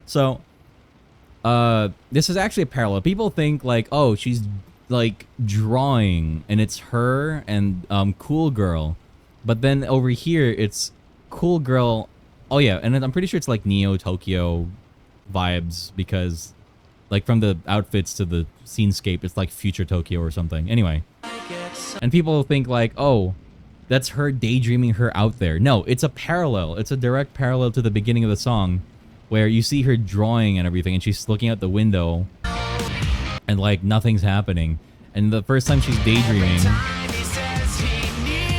A: So, this is actually a parallel. People think like, oh, she's like drawing and it's her and Cool Girl. But then over here it's Cool Girl. Oh yeah, and I'm pretty sure it's like Neo Tokyo vibes because like from the outfits to the scenescape, it's like future Tokyo or something. Anyway. And people think like, oh, that's her daydreaming her out there. No, it's a parallel. It's a direct parallel to the beginning of the song where you see her drawing and everything and she's looking out the window and like nothing's happening. And the first time she's daydreaming.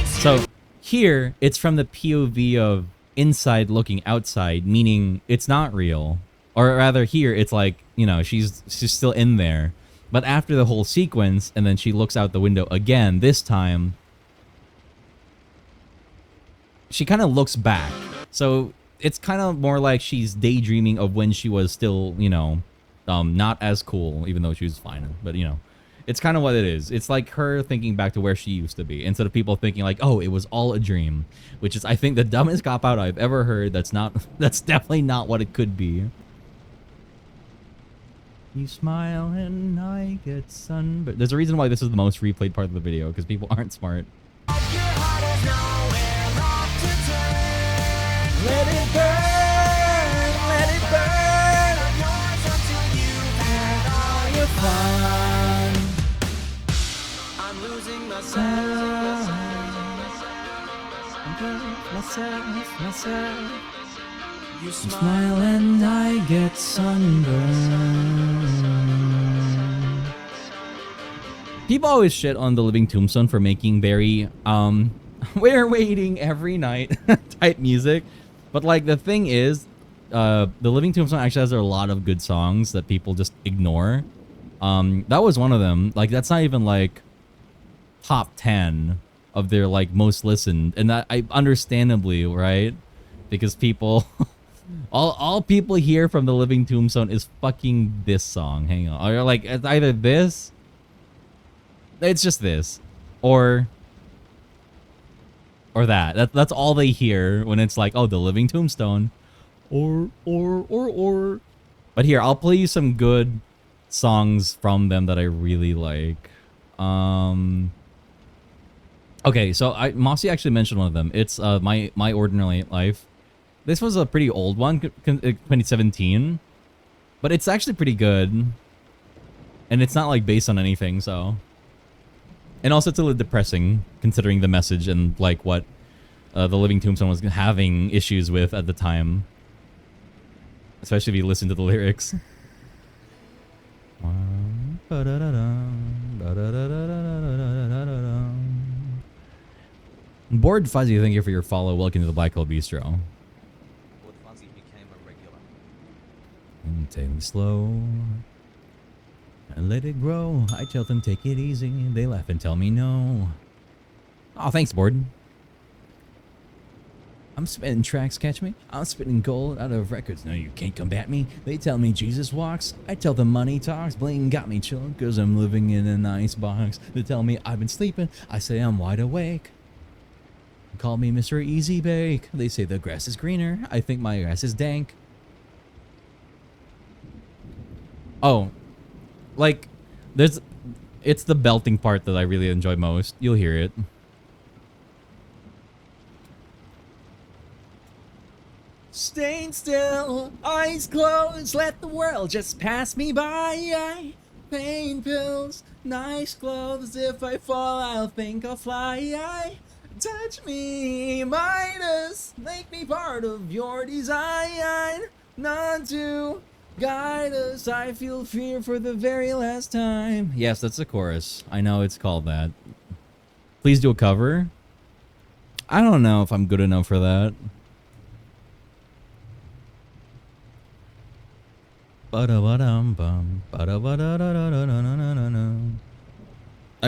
A: So here it's from the POV of inside looking outside, meaning it's not real. Or rather here it's like, you know, she's still in there. But after the whole sequence and then she looks out the window again, this time she kind of looks back. So it's kind of more like she's daydreaming of when she was still, you know, not as cool, even though she was fine. But, you know, it's kind of what it is. It's like her thinking back to where she used to be instead of people thinking like, oh, it was all a dream, which is, I think, the dumbest cop-out I've ever heard. That's definitely not what it could be. You smile and I get sunburned. There's a reason why this is the most replayed part of the video, because people aren't smart. Let it burn, let it burn. Yours until you've had all your fun. I'm losing myself. Myself. You smile and I get sunburned. People always shit on the Living Tombstone for making very we're waiting every night type music. But like the thing is, the Living Tombstone actually has a lot of good songs that people just ignore. That was one of them. Like that's not even like top 10 of their like most listened, and that I understandably, right? Because people all people hear from the Living Tombstone is fucking this song. Hang on. Or like it's either this, it's just this, or that's all they hear when it's like, oh, the Living Tombstone, or. But here, I'll play you some good songs from them that I really like. Okay, so Mossy actually mentioned one of them. It's my Ordinary Life. This was a pretty old one, 2017, but it's actually pretty good, and it's not like based on anything, so. And also it's a little depressing considering the message and like what the Living Tombstone was having issues with at the time. Especially if you listen to the lyrics. Bored Fuzzy, thank you for your follow. Welcome to the Black Hole Bistro.
B: Bored Fuzzy became a regular.
A: And take it slow. And let it grow. I tell them take it easy. They laugh and tell me no. Oh, thanks, Borden. I'm spitting tracks, catch me? I'm spitting gold out of records. No, you can't combat me. They tell me Jesus walks. I tell them money talks. Bling got me chillin' cause I'm living in an ice box. They tell me I've been sleeping. I say I'm wide awake. Call me Mr. Easy Bake. They say the grass is greener. I think my grass is dank. Oh. Like, it's the belting part that I really enjoy most. You'll hear it. Staying still, eyes closed, let the world just pass me by. Pain pills, nice clothes, if I fall I'll think I'll fly. Touch me, Midas, make me part of your design. None to guide us, I feel fear for the very last time. Yes, that's the chorus. I know it's called that. Please do a cover. I don't know if I'm good enough for that. I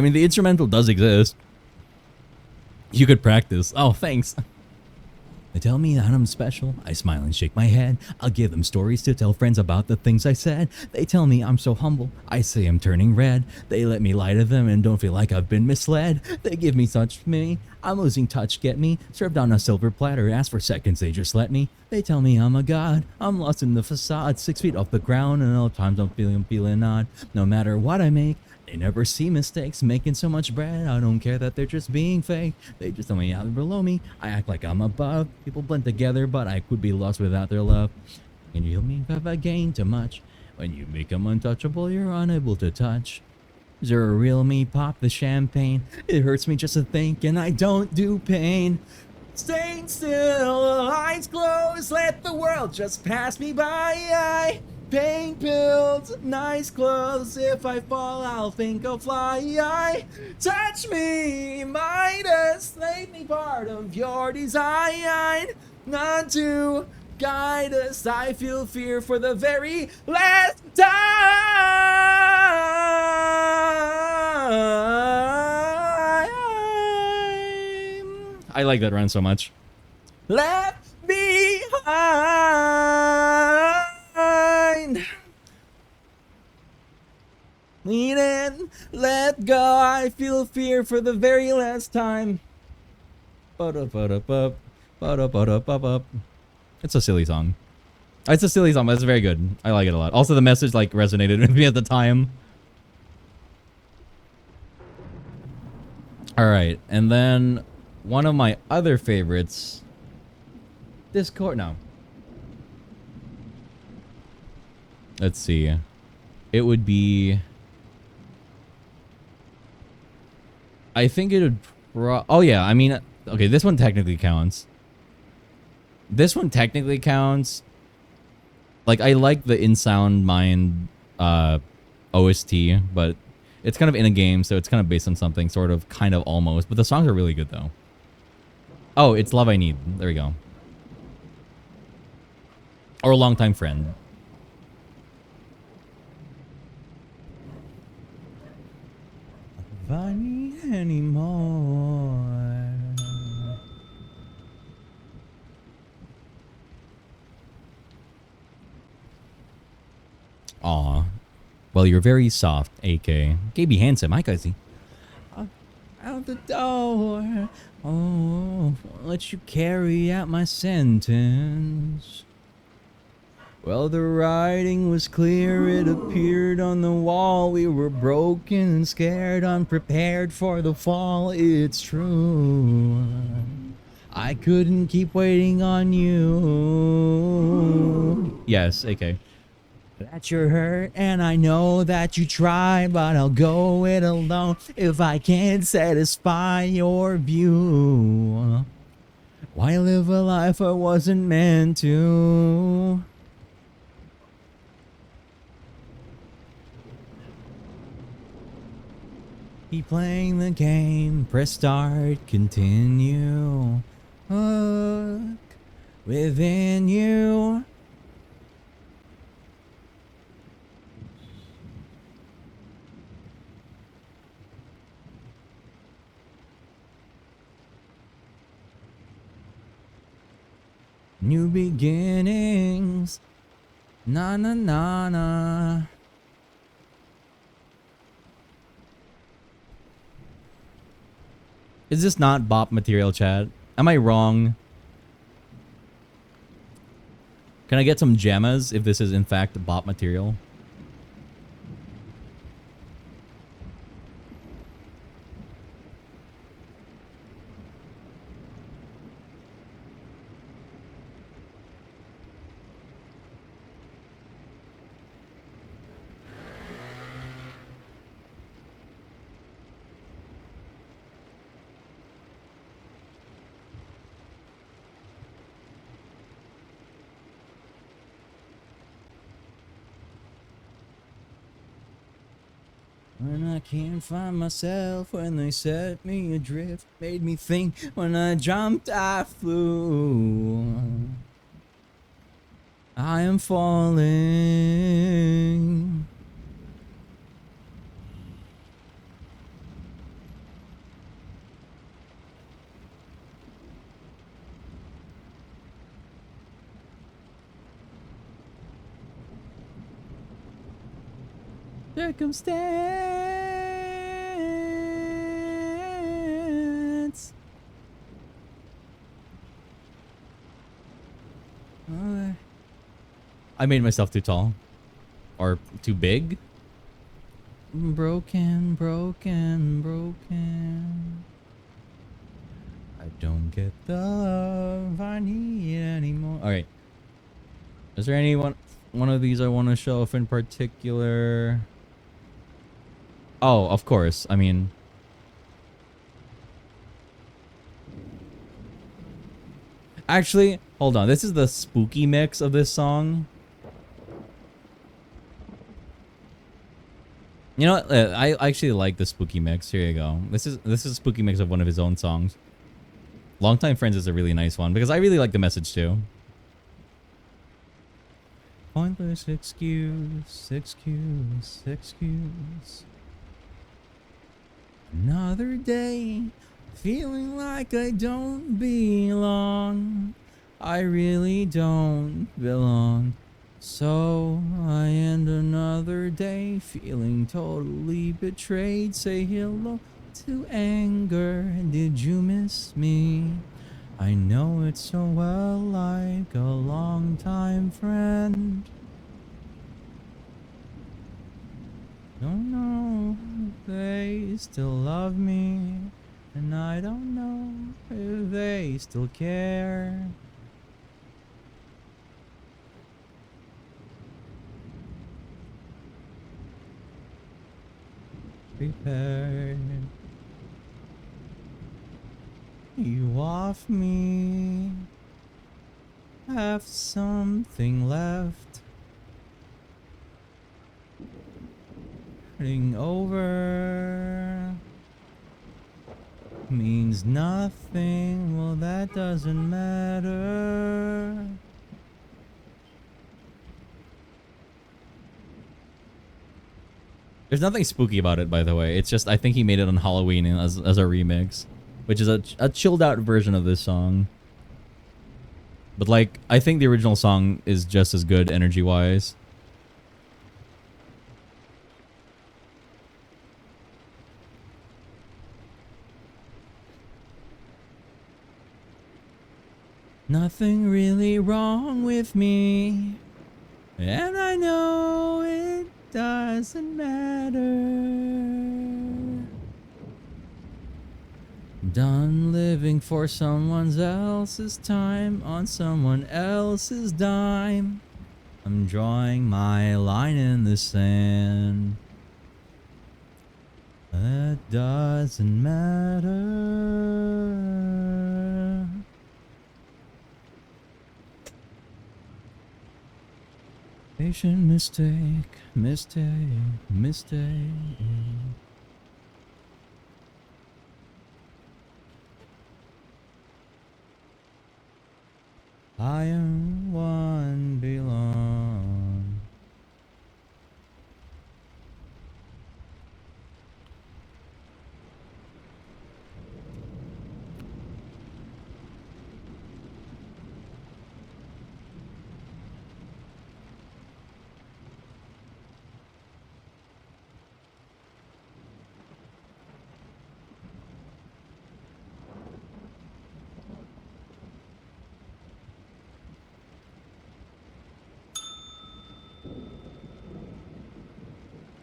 A: mean, the instrumental does exist. You could practice. Oh, thanks. They tell me that I'm special. I smile and shake my head. I'll give them stories to tell friends about the things I said. They tell me I'm so humble. I say I'm turning red. They let me lie to them and don't feel like I've been misled. They give me such me. I'm losing touch, get me? Served on a silver platter. Ask for seconds, they just let me. They tell me I'm a god. I'm lost in the facade. 6 feet off the ground and all times I'm feeling odd. No matter what I make, they never see mistakes, making so much bread. I don't care that they're just being fake. They just tell me out below me. I act like I'm above. People blend together, but I could be lost without their love. Can you heal me if I gain too much? When you make them untouchable, you're unable to touch. Is there a real me? Pop the champagne. It hurts me just to think, and I don't do pain. Staying still, eyes closed, let the world just pass me by. Pain pills, nice clothes. If I fall, I'll think I'll fly. Touch me, Midas, make me part of your design. Not to guide us, I feel fear for the very last time. I like that run so much. left behind. Lean in, let go. I feel fear for the very last time. Ba-da-ba-da-bup, ba-da-ba-da-ba-bup. It's a silly song. It's a silly song, but it's very good. I like it a lot. Also, the message like resonated with me at the time. All right, and then one of my other favorites. Discord. No. Let's see. It would be. I think it would. Oh yeah, I mean, okay. This one technically counts. This one technically counts. Like, I like the In Sound Mind OST, but it's kind of in a game, so it's kind of based on something, sort of, kind of, almost. But the songs are really good, though. Oh, it's Love I Need. There we go. Or A Longtime Friend. If I need any more. Aw. Well, you're very soft, AK. KB handsome. Hi, Cuzzy. Out the door. Oh, I'll let you carry out my sentence. Well, the writing was clear. It appeared on the wall. We were broken and scared, unprepared for the fall. It's true. I couldn't keep waiting on you. Yes, AK. That you're hurt, and I know that you tried, but I'll go it alone if I can't satisfy your view. Why live a life I wasn't meant to? Keep playing the game, press start, continue. Look within you. New beginnings. Na na na na. Is this not bop material, chat? Am I wrong? Can I get some gemmas if this is in fact bop material? When I can't find myself, when they set me adrift, made me think when I jumped, I flew. I am falling. Circumstance. I made myself too tall. Or too big. Broken, broken, broken. I don't get the love I need anymore. Alright. Is there any one of these I want to show off in particular? Oh, of course. I mean, actually, hold on. This is the spooky mix of this song. You know what? I actually like the spooky mix. Here you go. This is a spooky mix of one of his own songs. Longtime Friends is a really nice one because I really like the message too. Pointless excuse, excuse, excuse. Another day, feeling like I don't belong. I really don't belong. So I end another day feeling totally betrayed. Say hello to anger. Did you miss me? I know it so well, like a longtime friend. Don't know if they still love me, and I don't know if they still care. Prepared. You off me. Have something left. Starting over means nothing. Well, that doesn't matter. There's nothing spooky about it, by the way. It's just I think he made it on Halloween as a remix, which is a chilled out version of this song. But like, I think the original song is just as good energy wise. Nothing really wrong with me, and I know it doesn't matter. Done living for someone else's time on someone else's dime. I'm drawing my line in the sand. That doesn't matter. Patient mistake, mistake. I am one belong.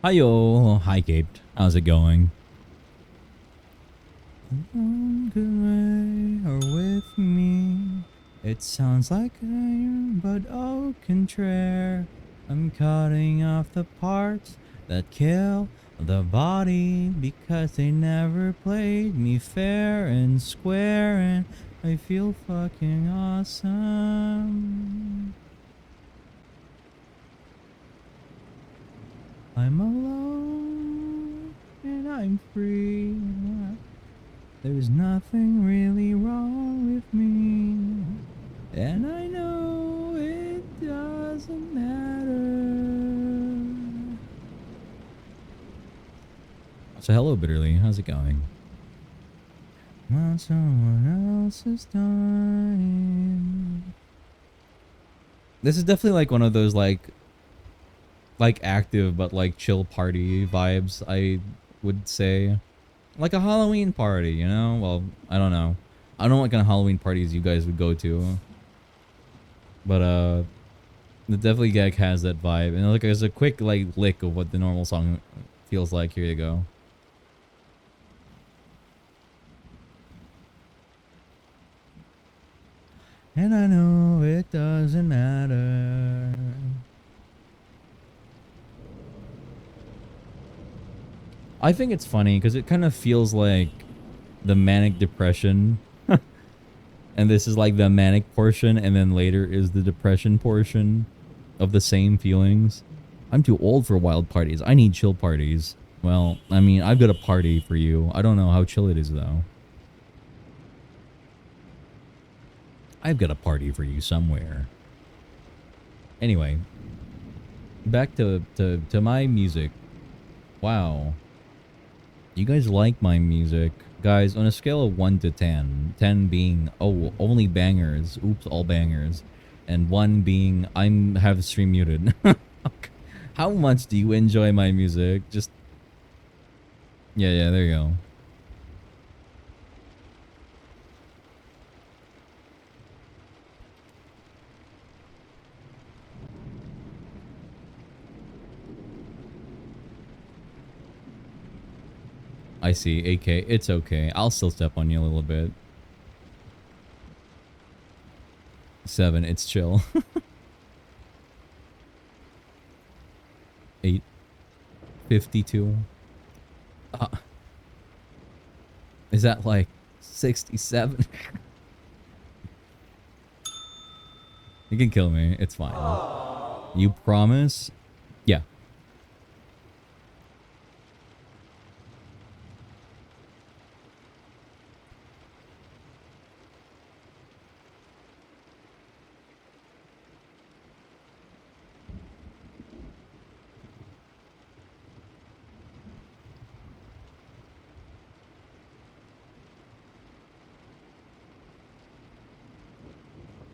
A: Hiyo, hi Kate. How's it going? Or with me. It sounds like I am, but au contraire. I'm cutting off the parts that kill the body because they never played me fair and square, and I feel fucking awesome. I'm alone and I'm free. There's nothing really wrong with me, and I know it doesn't matter. So hello, Bitterly. How's it going? On someone else's time. This is definitely like one of those like active but like chill party vibes, I would say. Like a Halloween party, you know? Well, I don't know. I don't know what kind of Halloween parties you guys would go to. But the definitely Gag has that vibe. And like there's a quick like lick of what the normal song feels like. Here you go. And I know it doesn't matter. I think it's funny because it kind of feels like the manic depression. And this is like the manic portion, and then later is the depression portion of the same feelings. I'm too old for wild parties. I need chill parties. Well, I mean, I've got a party for you. I don't know how chill it is, though. I've got a party for you somewhere. Anyway, back to my music. Wow. You guys like my music. Guys, on a scale of 1 to 10, 10 being, oh, only bangers, oops, all bangers, and 1 being, have the stream muted. How much do you enjoy my music? Just, yeah, there you go. I see, AK, it's okay. I'll still step on you a little bit. 7, it's chill. 8, 52. Is that like 67? You can kill me, it's fine. You promise? Yeah.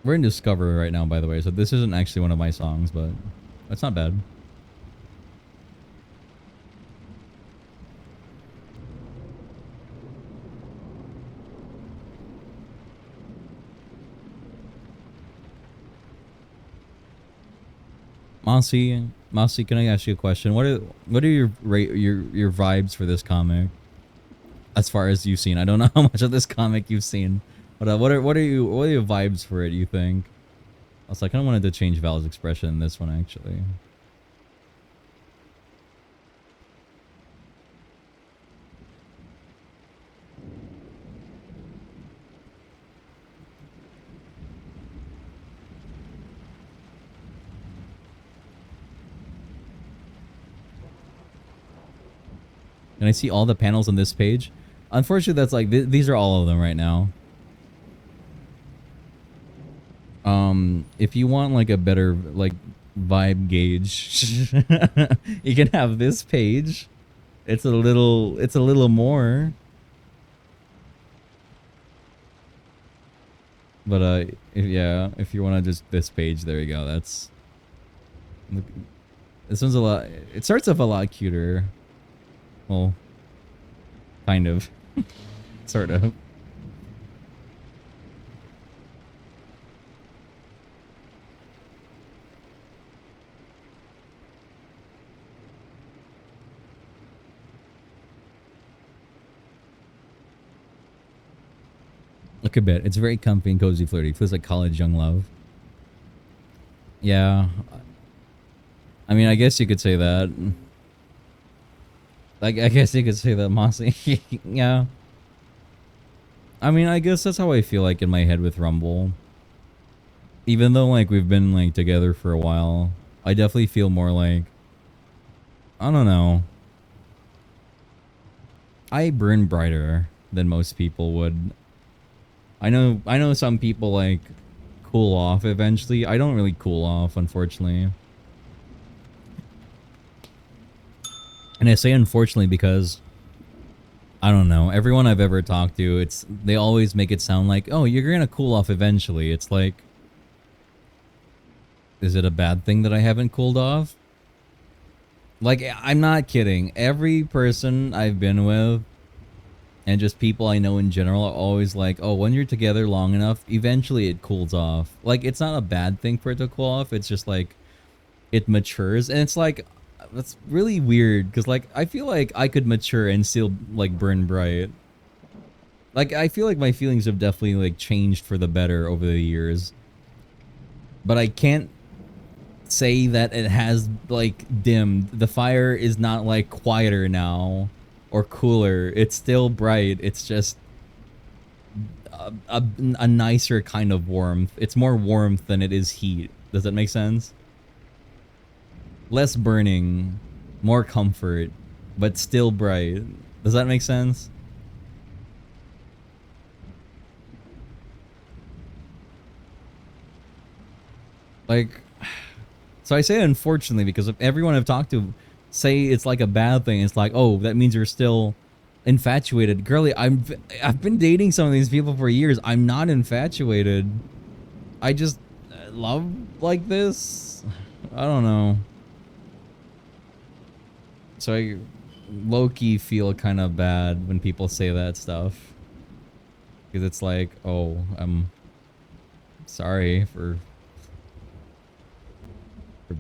A: We're in Discover right now, by the way, so this isn't actually one of my songs, but that's not bad. Mossy, can I ask you a question? What are your vibes for this comic? As far as you've seen, I don't know how much of this comic you've seen, but what are your vibes for it? You think? Also, I kind of wanted to change Val's expression in this one actually. Can I see all the panels on this page? Unfortunately, that's like these are all of them right now. If you want like a better like vibe gauge, you can have this page. It's a little more. But if you want to just this page, there you go. That's this one's a lot. It starts off a lot cuter. Well, kind of, sort of. Look a bit. It's very comfy and cozy, flirty. Feels like college young love. Yeah. I mean, I guess you could say that. Like, I guess you could say that, Mossy. Yeah. I mean, I guess that's how I feel like in my head with Rumble. Even though, like, we've been, like, together for a while, I definitely feel more like... I don't know. I burn brighter than most people would. I know some people, like, cool off eventually. I don't really cool off, unfortunately. And I say unfortunately because, I don't know, everyone I've ever talked to, they always make it sound like, oh, you're gonna cool off eventually. It's like, is it a bad thing that I haven't cooled off? Like, I'm not kidding. Every person I've been with, and just people I know in general, are always like, oh, when you're together long enough, eventually it cools off. Like, it's not a bad thing for it to cool off. It's just like, it matures. And it's like, that's really weird. Because, like, I feel like I could mature and still, like, burn bright. Like, I feel like my feelings have definitely, like, changed for the better over the years. But I can't say that it has, like, dimmed. The fire is not, like, quieter now. Or cooler. It's still bright. It's just a nicer kind of warmth. It's more warmth than it is heat. Does that make sense? Less burning, more comfort, but still bright. Does that make sense? Like, so I say unfortunately because everyone I've talked to say it's like a bad thing. It's like, oh, that means you're still infatuated. Girly, I've been dating some of these people for years. I'm not infatuated. I just love like this. I don't know. So I low-key feel kind of bad when people say that stuff. Because it's like, oh, I'm sorry for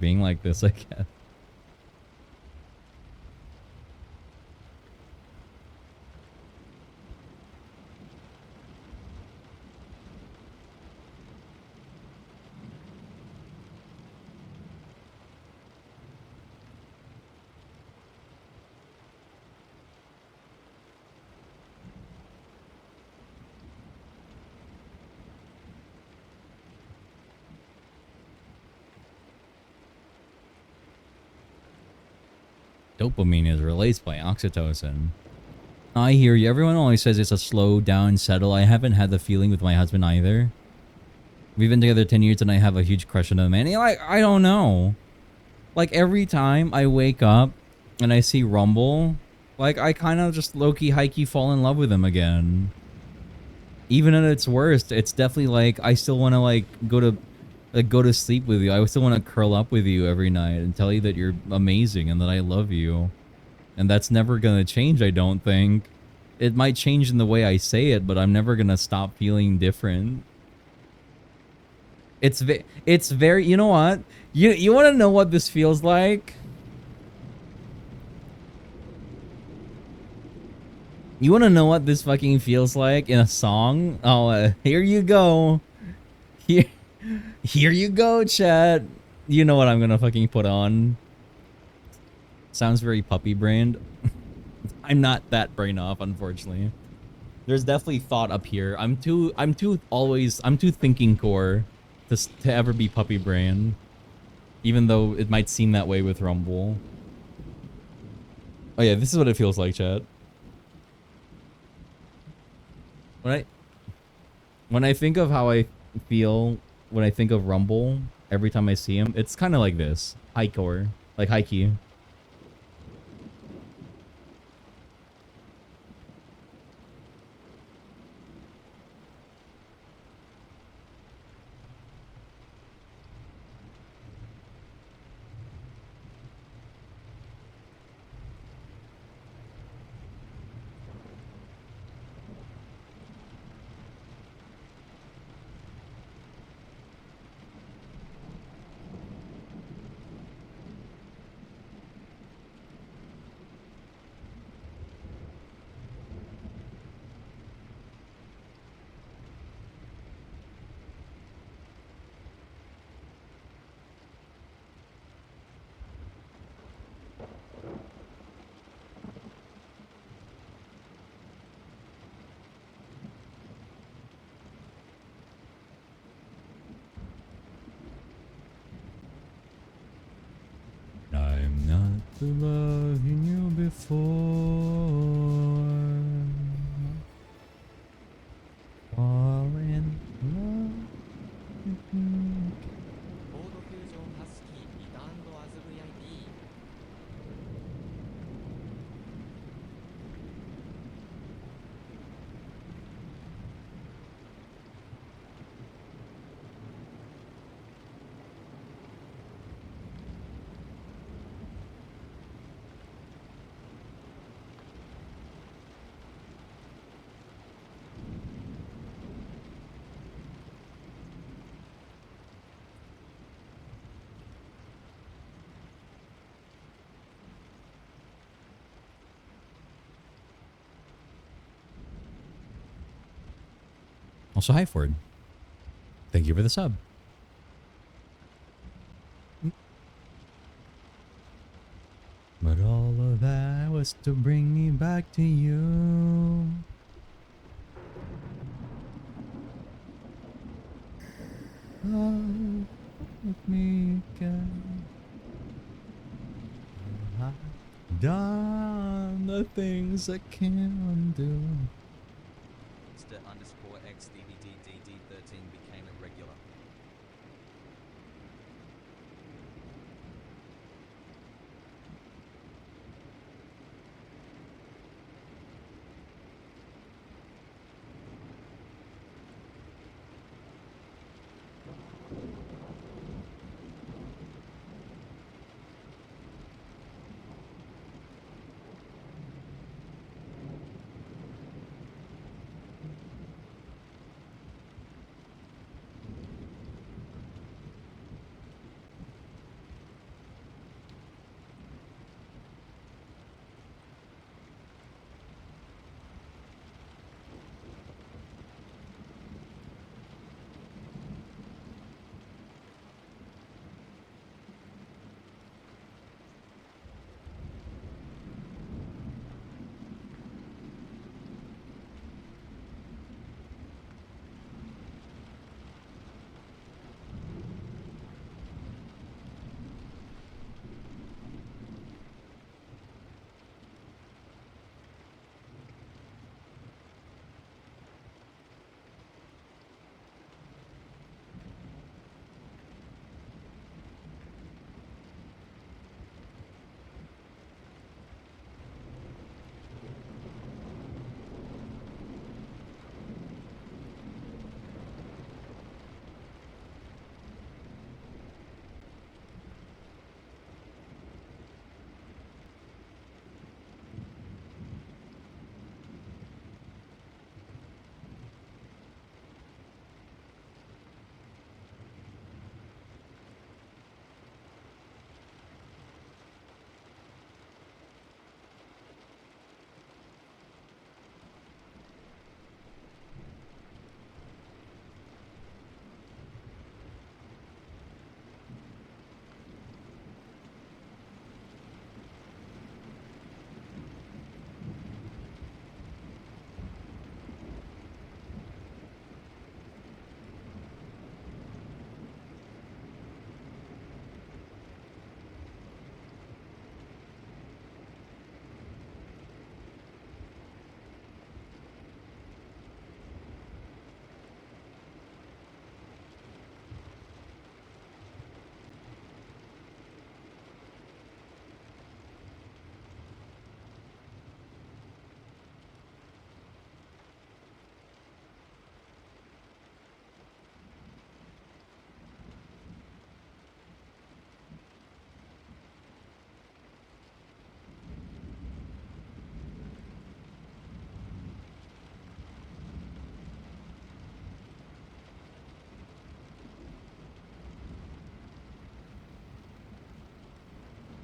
A: being like this, I guess. Dopamine is released by oxytocin. I hear you. Everyone always says it's a slow down settle. I haven't had the feeling with my husband either. We've been together 10 years and I have a huge crush on him. And like, I don't know. Like every time I wake up and I see Rumble, like I kind of just low-key, high-key fall in love with him again. Even at its worst, it's definitely like I still want to like go to sleep with you. I still want to curl up with you every night and tell you that you're amazing and that I love you. And that's never going to change, I don't think. It might change in the way I say it, but I'm never going to stop feeling different. It's very, you know what? You want to know what this feels like? You want to know what this fucking feels like in a song? Oh, here you go. Here you go, chat. You know what I'm gonna fucking put on. Sounds very puppy brained. I'm not that brain off, unfortunately. There's definitely thought up here. I'm too thinking core to ever be puppy brain. Even though it might seem that way with Rumble. Oh yeah, this is what it feels like, chat. When I think of how I feel when I think of Rumble every time I see him, it's kind of like this. High core. Like high key. I'm not loving you before. Fall in love with you.
C: コードフュージョンハスキーリターンドアズ VIP
A: Also, hi Ford. Thank you for the sub. But all of that was to bring me back to you. Love with me again. I've done the things I can't undo.
B: _XDVDDD13 became irregular.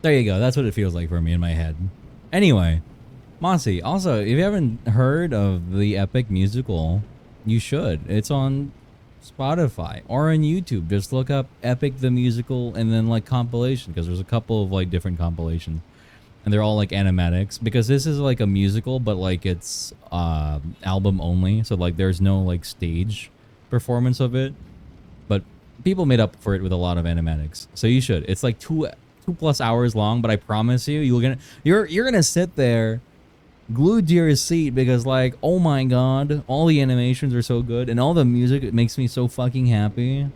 A: There you go. That's what it feels like for me in my head. Anyway, Mossy, also, if you haven't heard of the Epic musical, you should. It's on Spotify or on YouTube. Just look up Epic the Musical and then like compilation, because there's a couple of like different compilations. And they're all like animatics, because this is like a musical, but like it's album only. So like there's no like stage performance of it. But people made up for it with a lot of animatics. So you should. It's like 2+ hours long, but I promise you, you're gonna sit there glued to your seat, because like, oh my god, all the animations are so good and all the music, it makes me so fucking happy.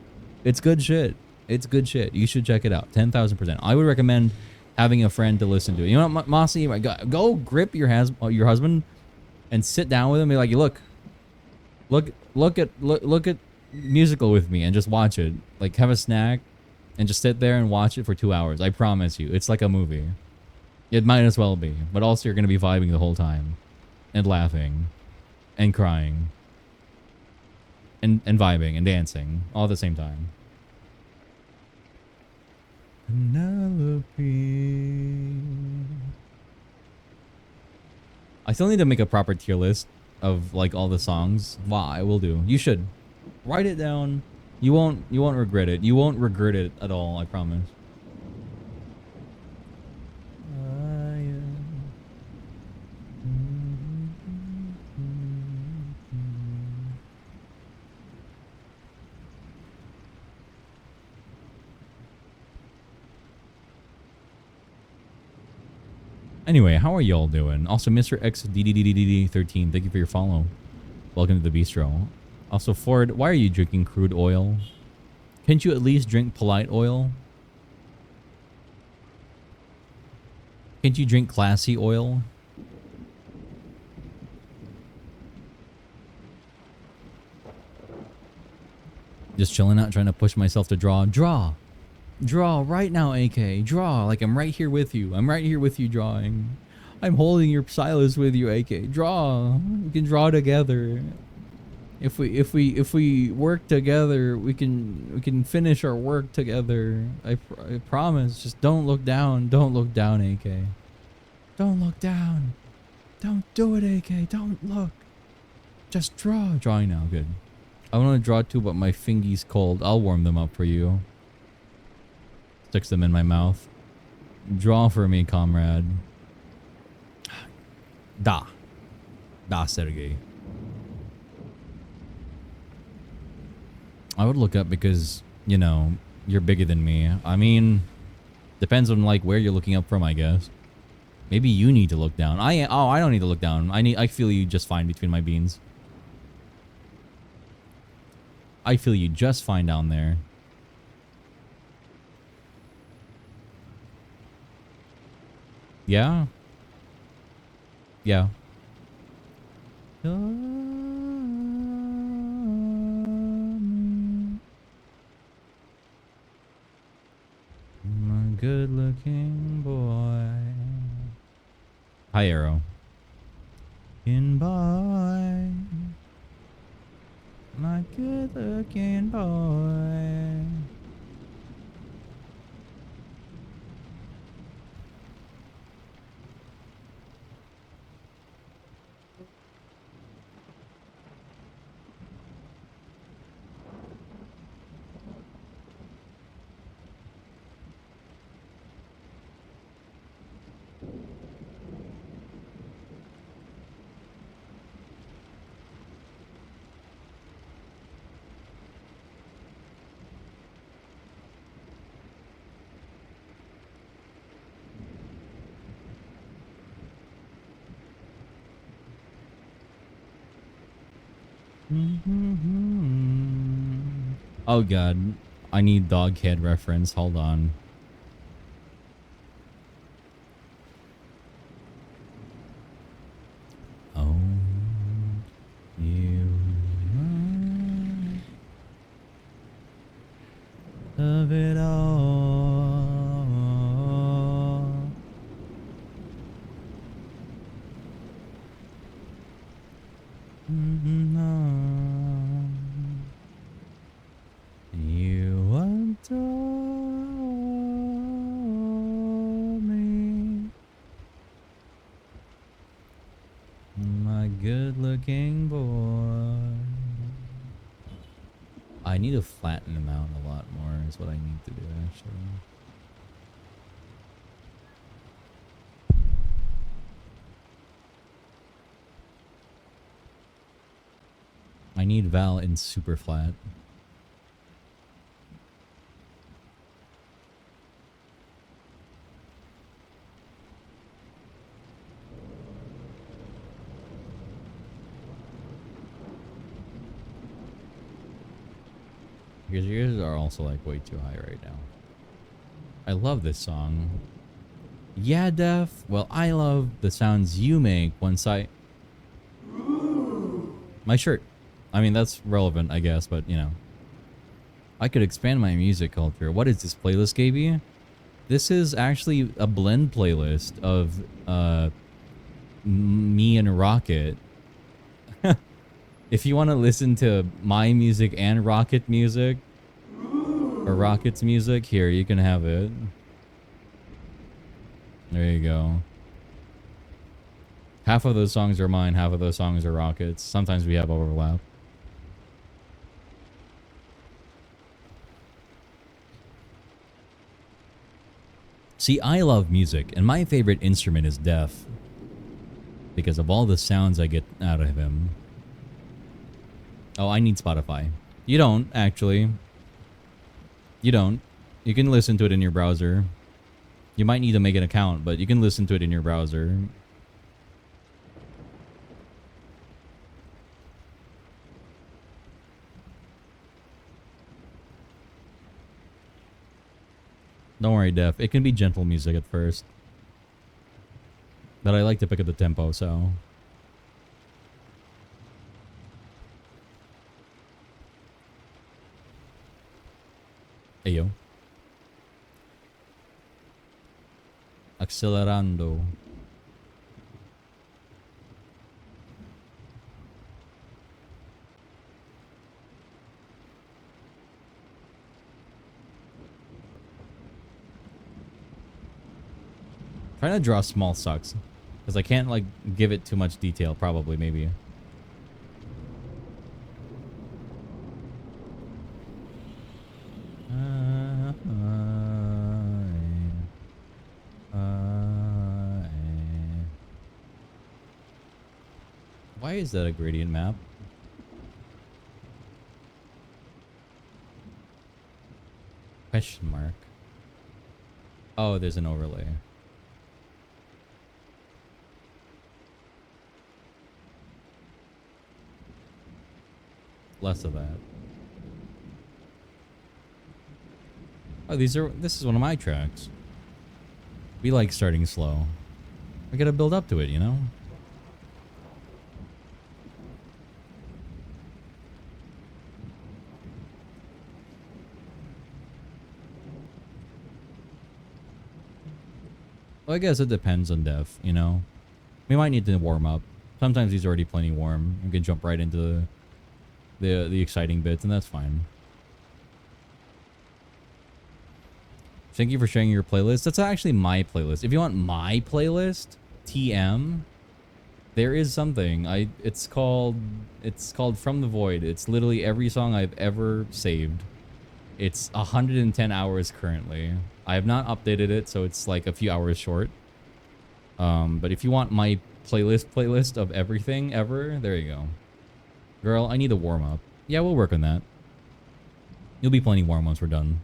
A: It's good shit. It's good shit. You should check it out. 10,000%. I would recommend having a friend to listen to it. You know what, Mossy? Go grip your husband and sit down with him and be like, look at musical with me and just watch it. Like, have a snack and just sit there and watch it for 2 hours. I promise you, it's like a movie. It might as well be, but also you're gonna be vibing the whole time, and laughing, and crying, and vibing and dancing all at the same time. Penelope. I still need to make a proper tier list of like all the songs. Wow, I will do. You should write it down. You won't regret it. You won't regret it at all, I promise. Anyway, how are y'all doing? Also, Mr. XDDDDD13, thank you for your follow. Welcome to the bistro. Also, Ford, why are you drinking crude oil? Can't you at least drink polite oil? Can't you drink classy oil? Just chilling out, trying to push myself to draw. Draw right now, AK. Draw like I'm right here with you. I'm right here with you drawing. I'm holding your stylus with you, AK. Draw. We can draw together. If we work together, we can finish our work together. I promise. Just don't look down. Don't look down, AK. Don't look down. Don't do it, AK. Don't look. Just draw. Drawing now. Good. I want to draw too, but my fingies cold. I'll warm them up for you. Sticks them in my mouth. Draw for me, comrade. Da, Sergey. I would look up because, you know, you're bigger than me. I mean, depends on like where you're looking up from, I guess. Maybe you need to look down. I don't need to look down. I feel you just fine between my beans. I feel you just fine down there. Yeah. Yeah. My good-looking boy. Hi, Arrow. In boy. My good-looking boy. Oh god, I need dog head reference. Hold on. Oh, you of it all. You adore good looking boy. I need to flatten him out a lot more is what I need to do actually. I need Val in super flat. Because yours are also like way too high right now. I love this song. Yeah, Def. Well, I love the sounds you make once I... My shirt. I mean, that's relevant, I guess, but you know. I could expand my music culture. What is this playlist, KB? This is actually a blend playlist of me and Rocket. If you want to listen to my music and Rocket music, or Rocket's music, here, you can have it. There you go. Half of those songs are mine, half of those songs are Rocket's. Sometimes we have overlap. See, I love music, and my favorite instrument is Def. Because of all the sounds I get out of him. Oh, I need Spotify. You don't, actually. You don't. You can listen to it in your browser. You might need to make an account, but you can listen to it in your browser. Don't worry, Def. It can be gentle music at first. But I like to pick up the tempo, so... Ayo. Accelerando. Trying to draw small sucks. Because I can't, like, give it too much detail, probably, maybe. Why is that a gradient map? Question mark. Oh, there's an overlay. Less of that. Oh, this is one of my tracks. We like starting slow. We gotta build up to it, you know? Well, I guess it depends on Def, you know? We might need to warm up. Sometimes he's already plenty warm. We can jump right into the exciting bits, and that's fine. Thank you for sharing your playlist. That's actually my playlist. If you want my playlist, TM, there is something. It's called From the Void. It's literally every song I've ever saved. It's 110 hours currently. I have not updated it, so it's like a few hours short. But if you want my playlist of everything ever, there you go. Girl, I need to warm up. Yeah, we'll work on that. You'll be plenty warm once we're done.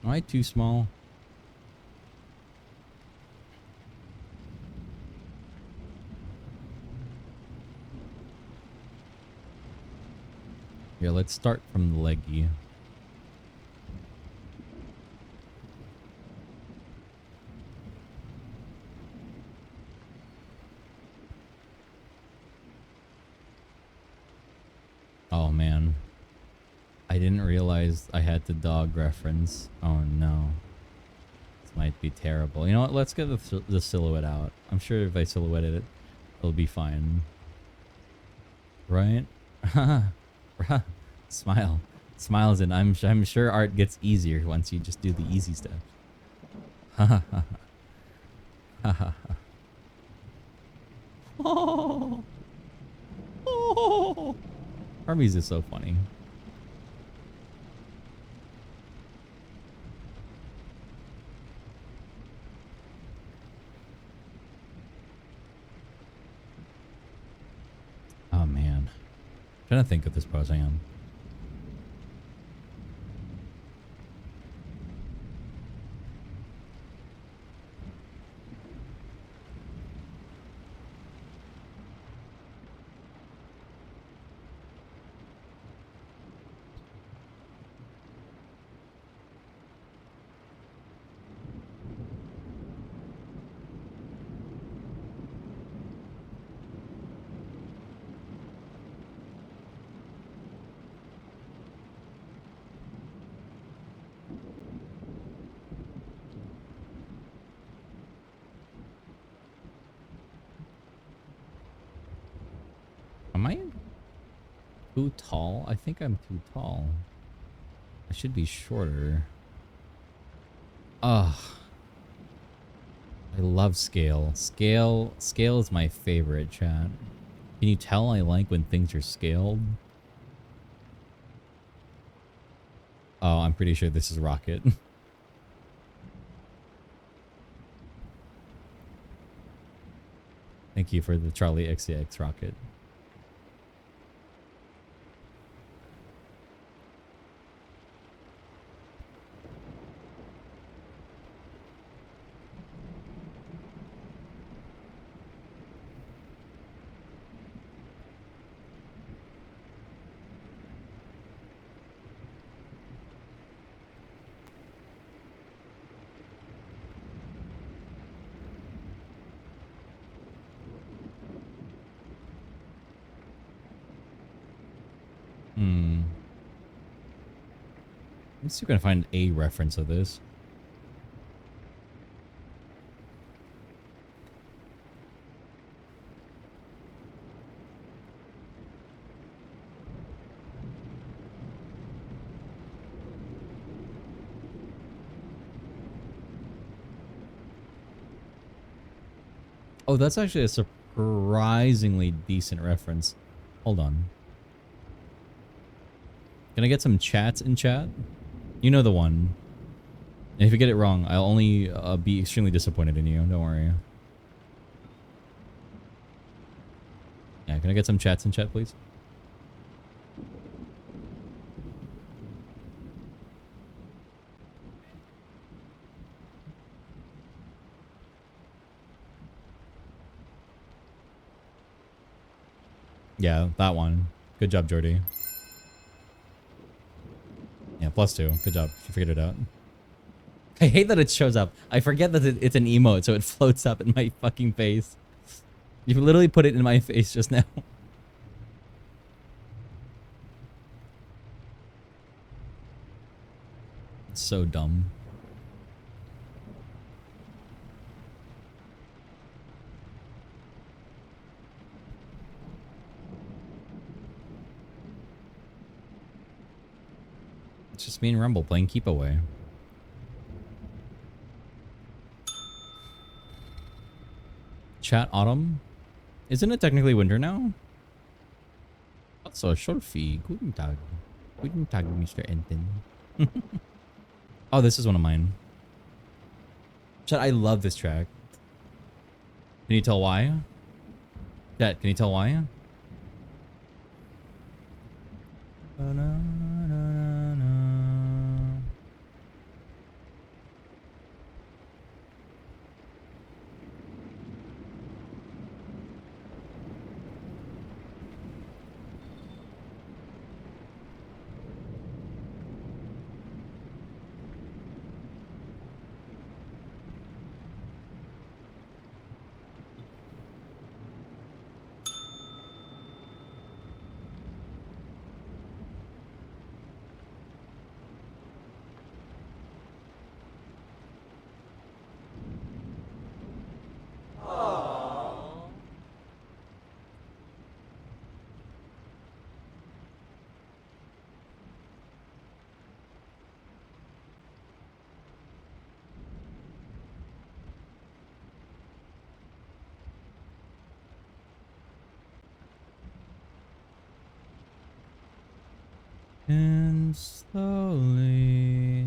A: Am I too small? Yeah, let's start from the leggy. Oh man. I didn't realize I had the dog reference. Oh no. This might be terrible. You know what? Let's get the silhouette out. I'm sure if I silhouetted it, it'll be fine. Right? Smile. Smiles, and I'm sure art gets easier once you just do the easy steps. Oh. Oh. Hermes is so funny. Oh man. Trying to think of this pose. Hang on. Am I too tall? I think I'm too tall. I should be shorter. Ugh. I love scale. Scale is my favorite, chat. Can you tell I like when things are scaled? Oh, I'm pretty sure this is Rocket. Thank you for the Charlie XCX Rocket. Let's see if we can find a reference of this. Oh, that's actually a surprisingly decent reference. Hold on. Can I get some chats in chat? You know the one. And if you get it wrong, I'll only be extremely disappointed in you. Don't worry. Yeah, can I get some chats in chat, please? Yeah, that one. Good job, Jordy. Yeah, +2. Good job. You figured it out. I hate that it shows up. I forget that it's an emote, so it floats up in my fucking face. You literally put it in my face just now. It's so dumb. It's just me and Rumble playing Keep Away. Chat autumn? Isn't it technically winter now? Also, Scholfi. Guten Tag. Guten Tag, Mr. Enten. Oh, this is one of mine. Chat, I love this track. Can you tell why? Chat, can you tell why? and slowly.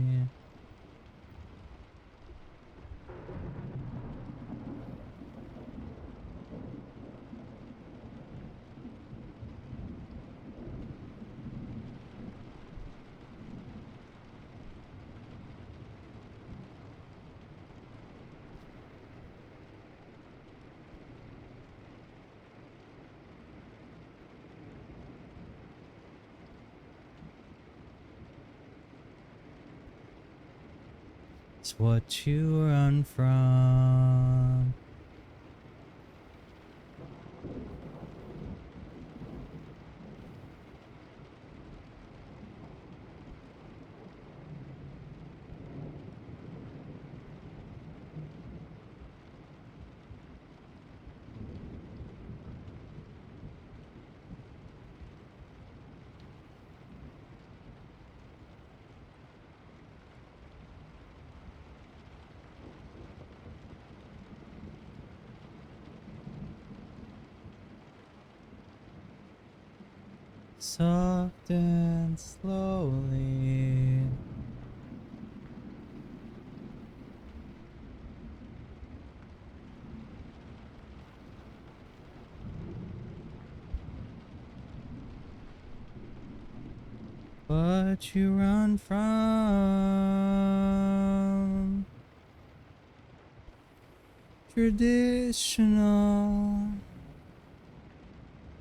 A: It's what you run from. Soft and slowly. What you run from. Traditional.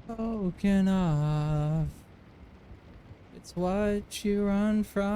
A: Spoken of. It's what you run from.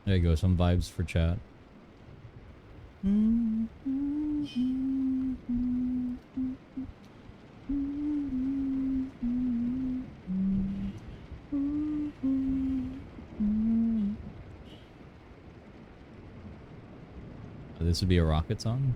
A: There you go, some vibes for chat. This would be a rocket song.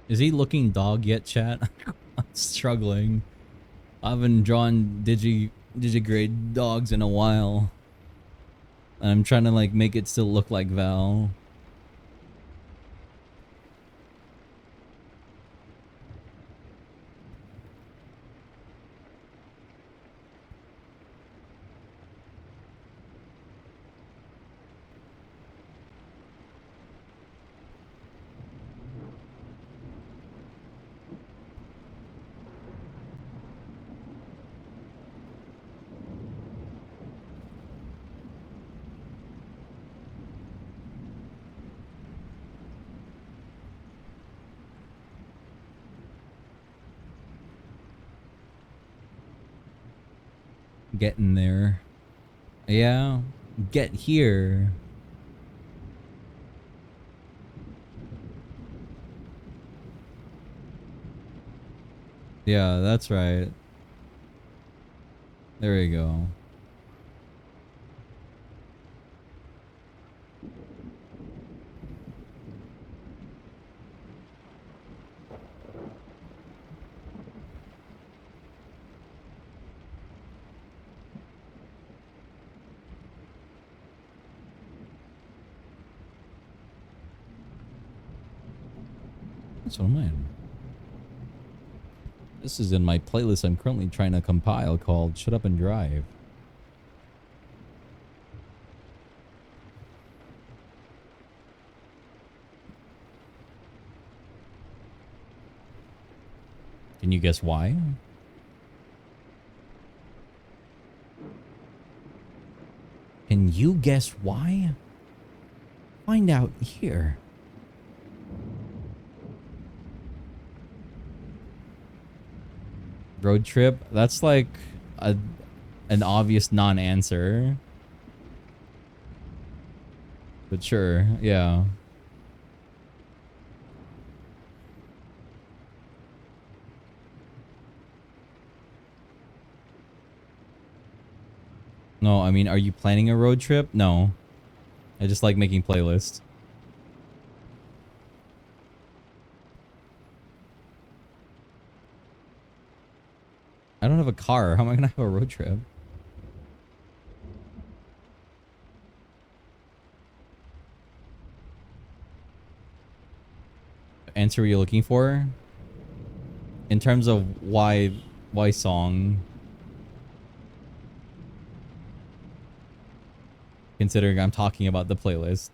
A: Is he looking dog yet, chat? I'm struggling. I haven't drawn digigrade dogs in a while. I'm trying to like make it still look like Val. Getting there. Yeah. Get here. Yeah, that's right. There we go. That's what I'm in. This is in my playlist I'm currently trying to compile called Shut Up and Drive. Can you guess why? Can you guess why? Find out here. Road trip? That's like an obvious non-answer. But sure, yeah. No, I mean, are you planning a road trip? No. I just like making playlists. I don't have a car. How am I gonna have a road trip? Answer you're looking for? In terms of why song? Considering I'm talking about the playlist.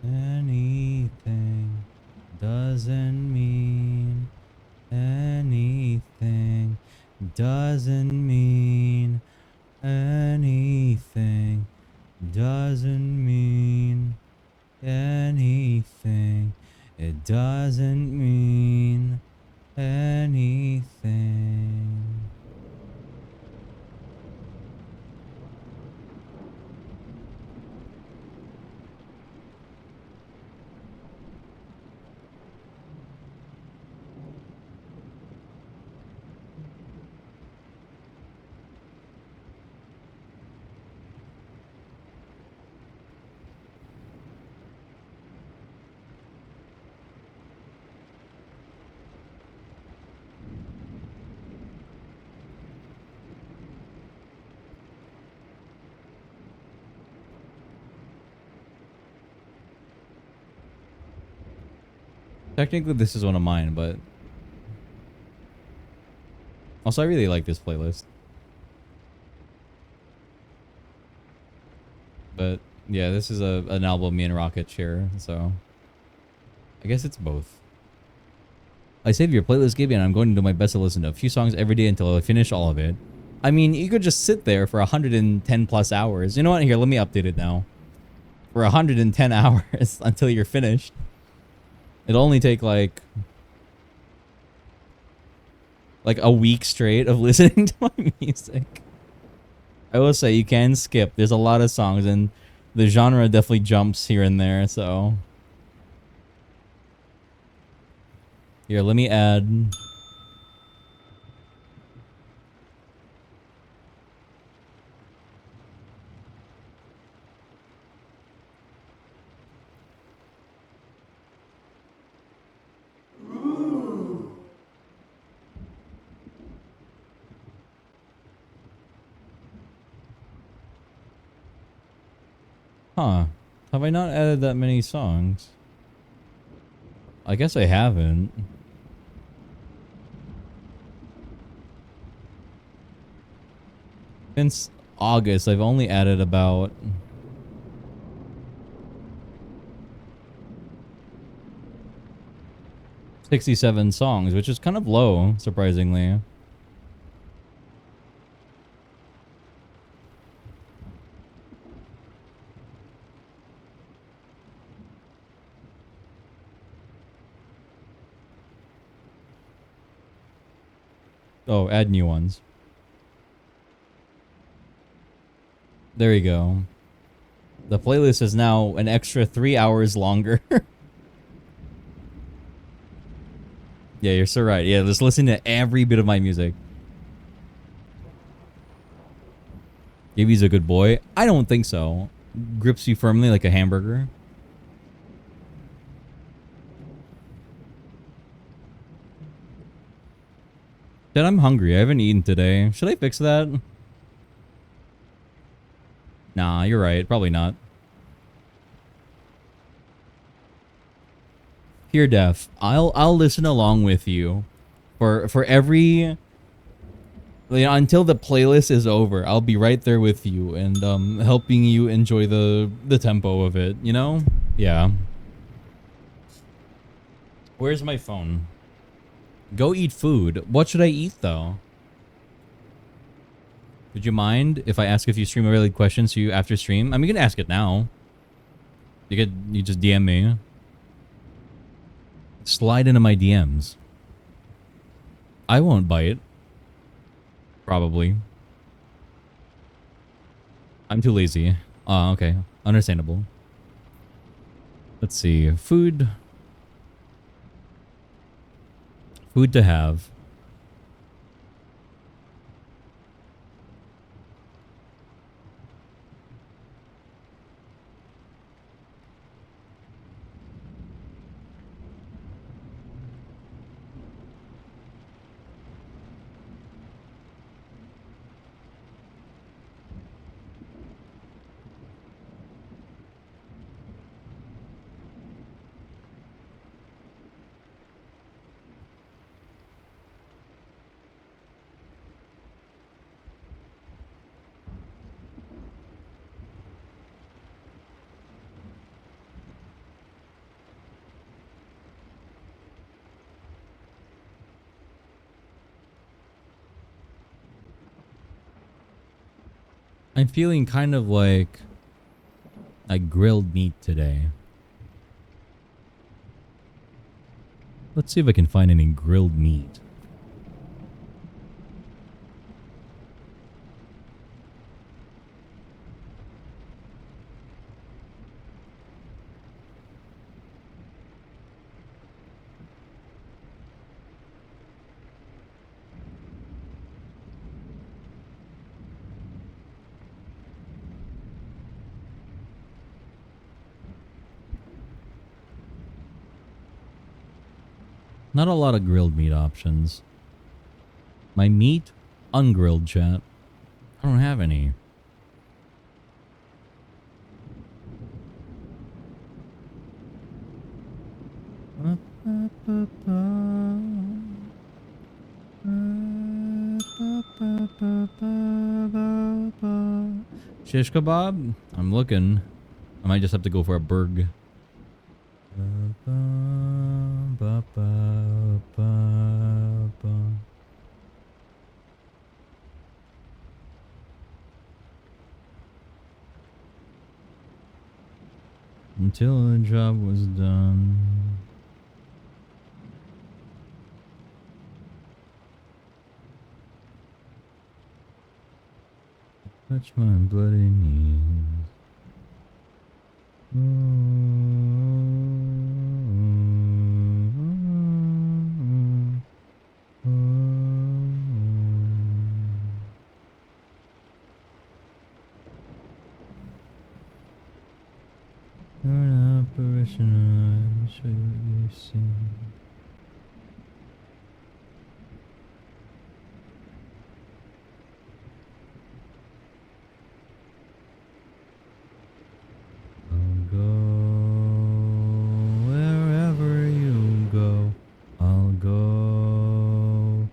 A: Anything doesn't mean anything. Doesn't mean anything. Doesn't mean anything. It doesn't mean anything. Technically, this is one of mine, but also I really like this playlist. But yeah, this is an album me and Rocket share, so I guess it's both. I saved your playlist, Gibby, and I'm going to do my best to listen to a few songs every day until I finish all of it. I mean, you could just sit there for 110 plus hours. You know what? Here, let me update it now. For 110 hours until you're finished. It'll only take like like a week straight of listening to my music. I will say you can skip. There's a lot of songs and the genre definitely jumps here and there, so. Here, let me add. Huh. Have I not added that many songs? I guess I haven't. Since August, I've only added about 67 songs, which is kind of low, surprisingly. Oh, add new ones. There you go. The playlist is now an extra 3 hours longer. Yeah, you're so right. Yeah, just listen to every bit of my music. Gibby's a good boy. I don't think so. Grips you firmly like a hamburger. Dad, I'm hungry. I haven't eaten today. Should I fix that? Nah, you're right. Probably not. Here, Def. I'll listen along with you for every, until the playlist is over. I'll be right there with you and helping you enjoy the tempo of it, you know? Yeah. Where's my phone? Go eat food. What should I eat though? Would you mind if I ask if you stream a related question to you after stream? I mean, you can ask it now. You just DM me. Slide into my DMs. I won't bite. Probably. I'm too lazy. Oh, okay. Understandable. Let's see. Food. Food to have. I'm feeling kind of like grilled meat today. Let's see if I can find any grilled meat. Not a lot of grilled meat options. My meat, ungrilled, chat. I don't have any. Shish kebab? I'm looking. I might just have to go for a burg. Until the job was done. touch my bloody knees. You're an apparition, and I show you what you see. I'll go wherever you go. I'll go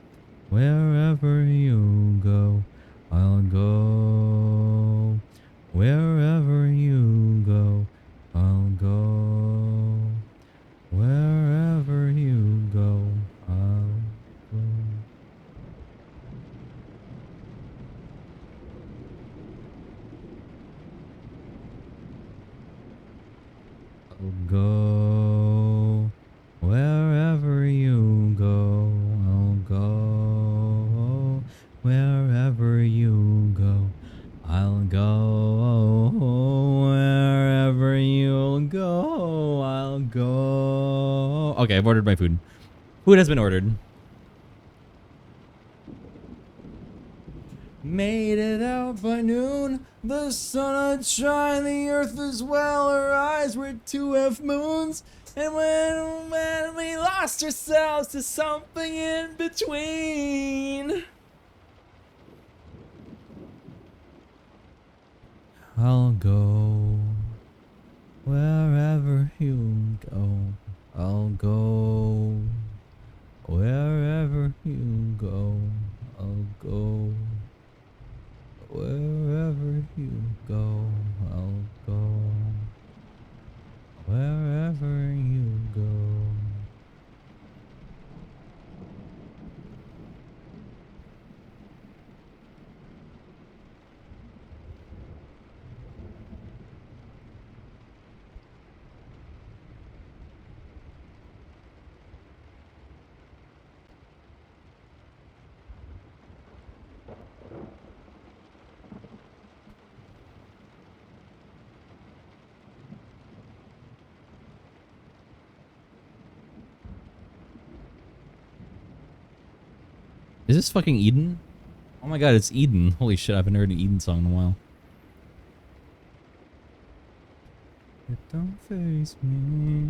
A: wherever you go. I'll go wherever you go. I'll go wherever you go. I'll go. I'll go wherever you go. I'll go wherever you go. I'll go wherever you'll go. I'll go. Okay, I've ordered my food. Food has been ordered. Made it out by noon. The sun had shine, the earth as well. Her eyes were two half moons. And when we lost ourselves to something in between. I'll go wherever you go. I'll go wherever you go. I'll go wherever you go. I'll go wherever you go. Is this fucking Eden? Oh my god, it's Eden. Holy shit, I haven't heard an Eden song in a while. It don't face me.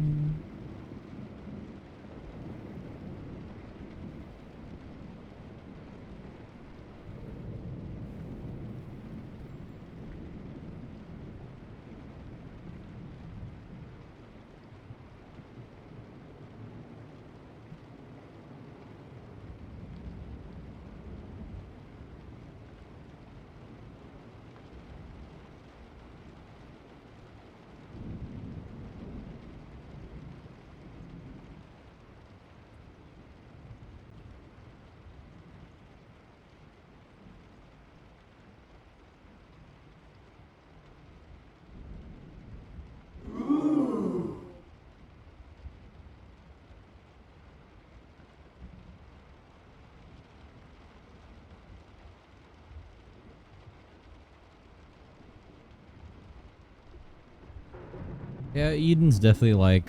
A: Yeah, Eden's definitely like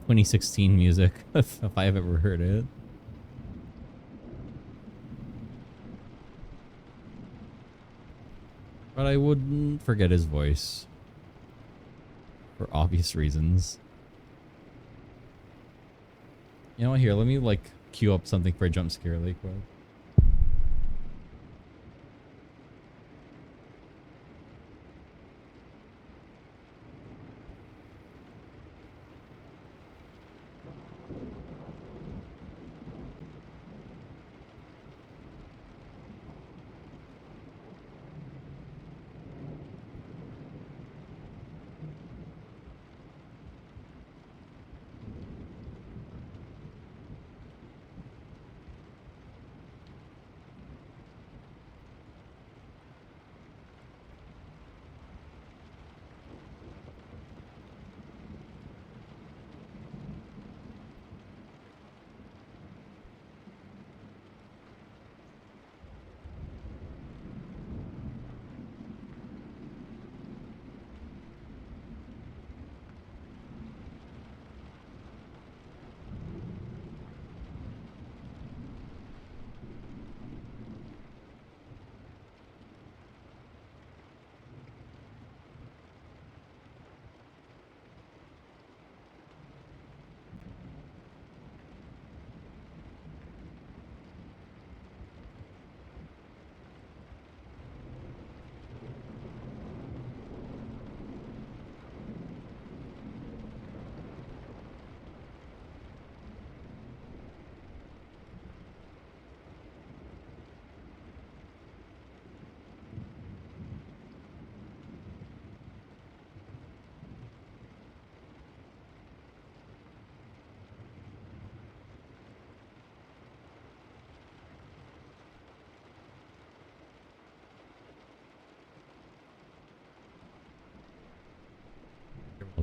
A: 2016 music, if I've ever heard it. But I wouldn't forget his voice. For obvious reasons. You know what, here, let me like queue up something for a jump scare really quick.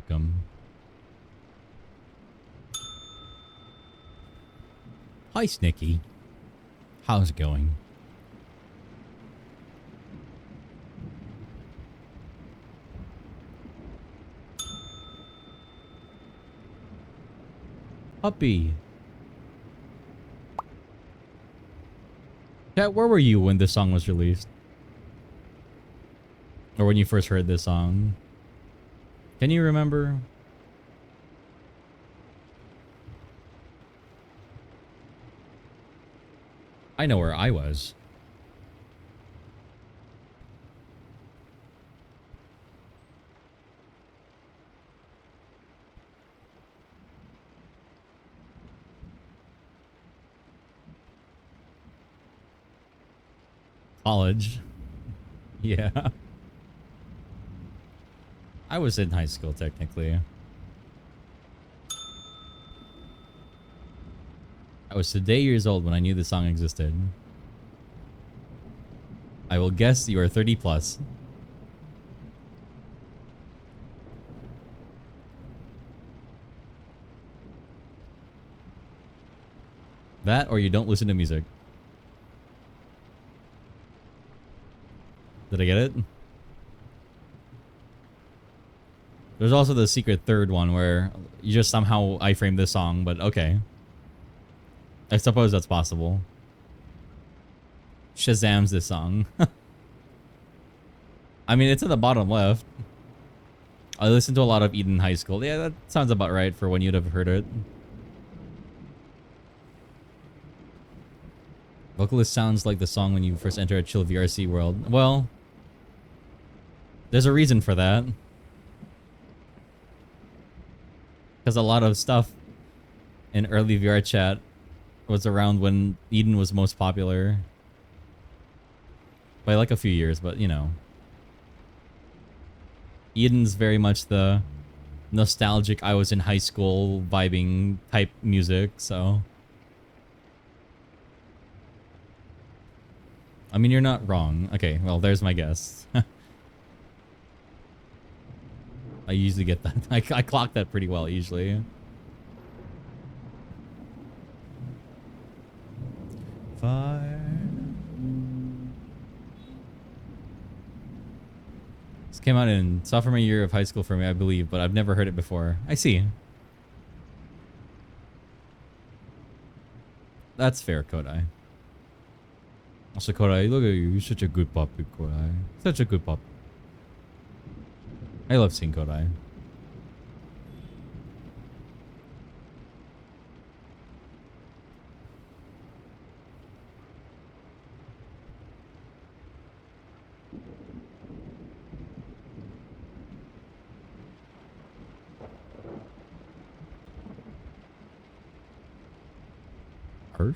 A: welcome. Hi, Snicky. How's it going? Puppy. Chat, where were you when this song was released? Or when you first heard this song? Can you remember? I know where I was. College. Yeah. I was in high school, technically. I was today years old when I knew the song existed. I will guess you are 30 plus. That or you don't listen to music. Did I get it? There's also the secret third one where you just somehow iframe this song, but okay. I suppose that's possible. Shazam's this song. I mean, it's in the bottom left. I listened to a lot of Eden High School. Yeah, that sounds about right for when you'd have heard it. Vocalist sounds like the song when you first enter a chill VRC world. Well, there's a reason for that. Because a lot of stuff in early VR chat was around when Eden was most popular. By like a few years, but you know. Eden's very much the nostalgic, I was in high school vibing type music, so. I mean, you're not wrong. Okay, well, there's my guess. I usually get that. I clock that pretty well, usually. Fire. This came out in sophomore year of high school for me, I believe, but I've never heard it before. I see. That's fair, Kodai. Also, Kodai, look at you. You're such a good puppy, Kodai. Such a good puppy. I love seeing Kodai. Perf?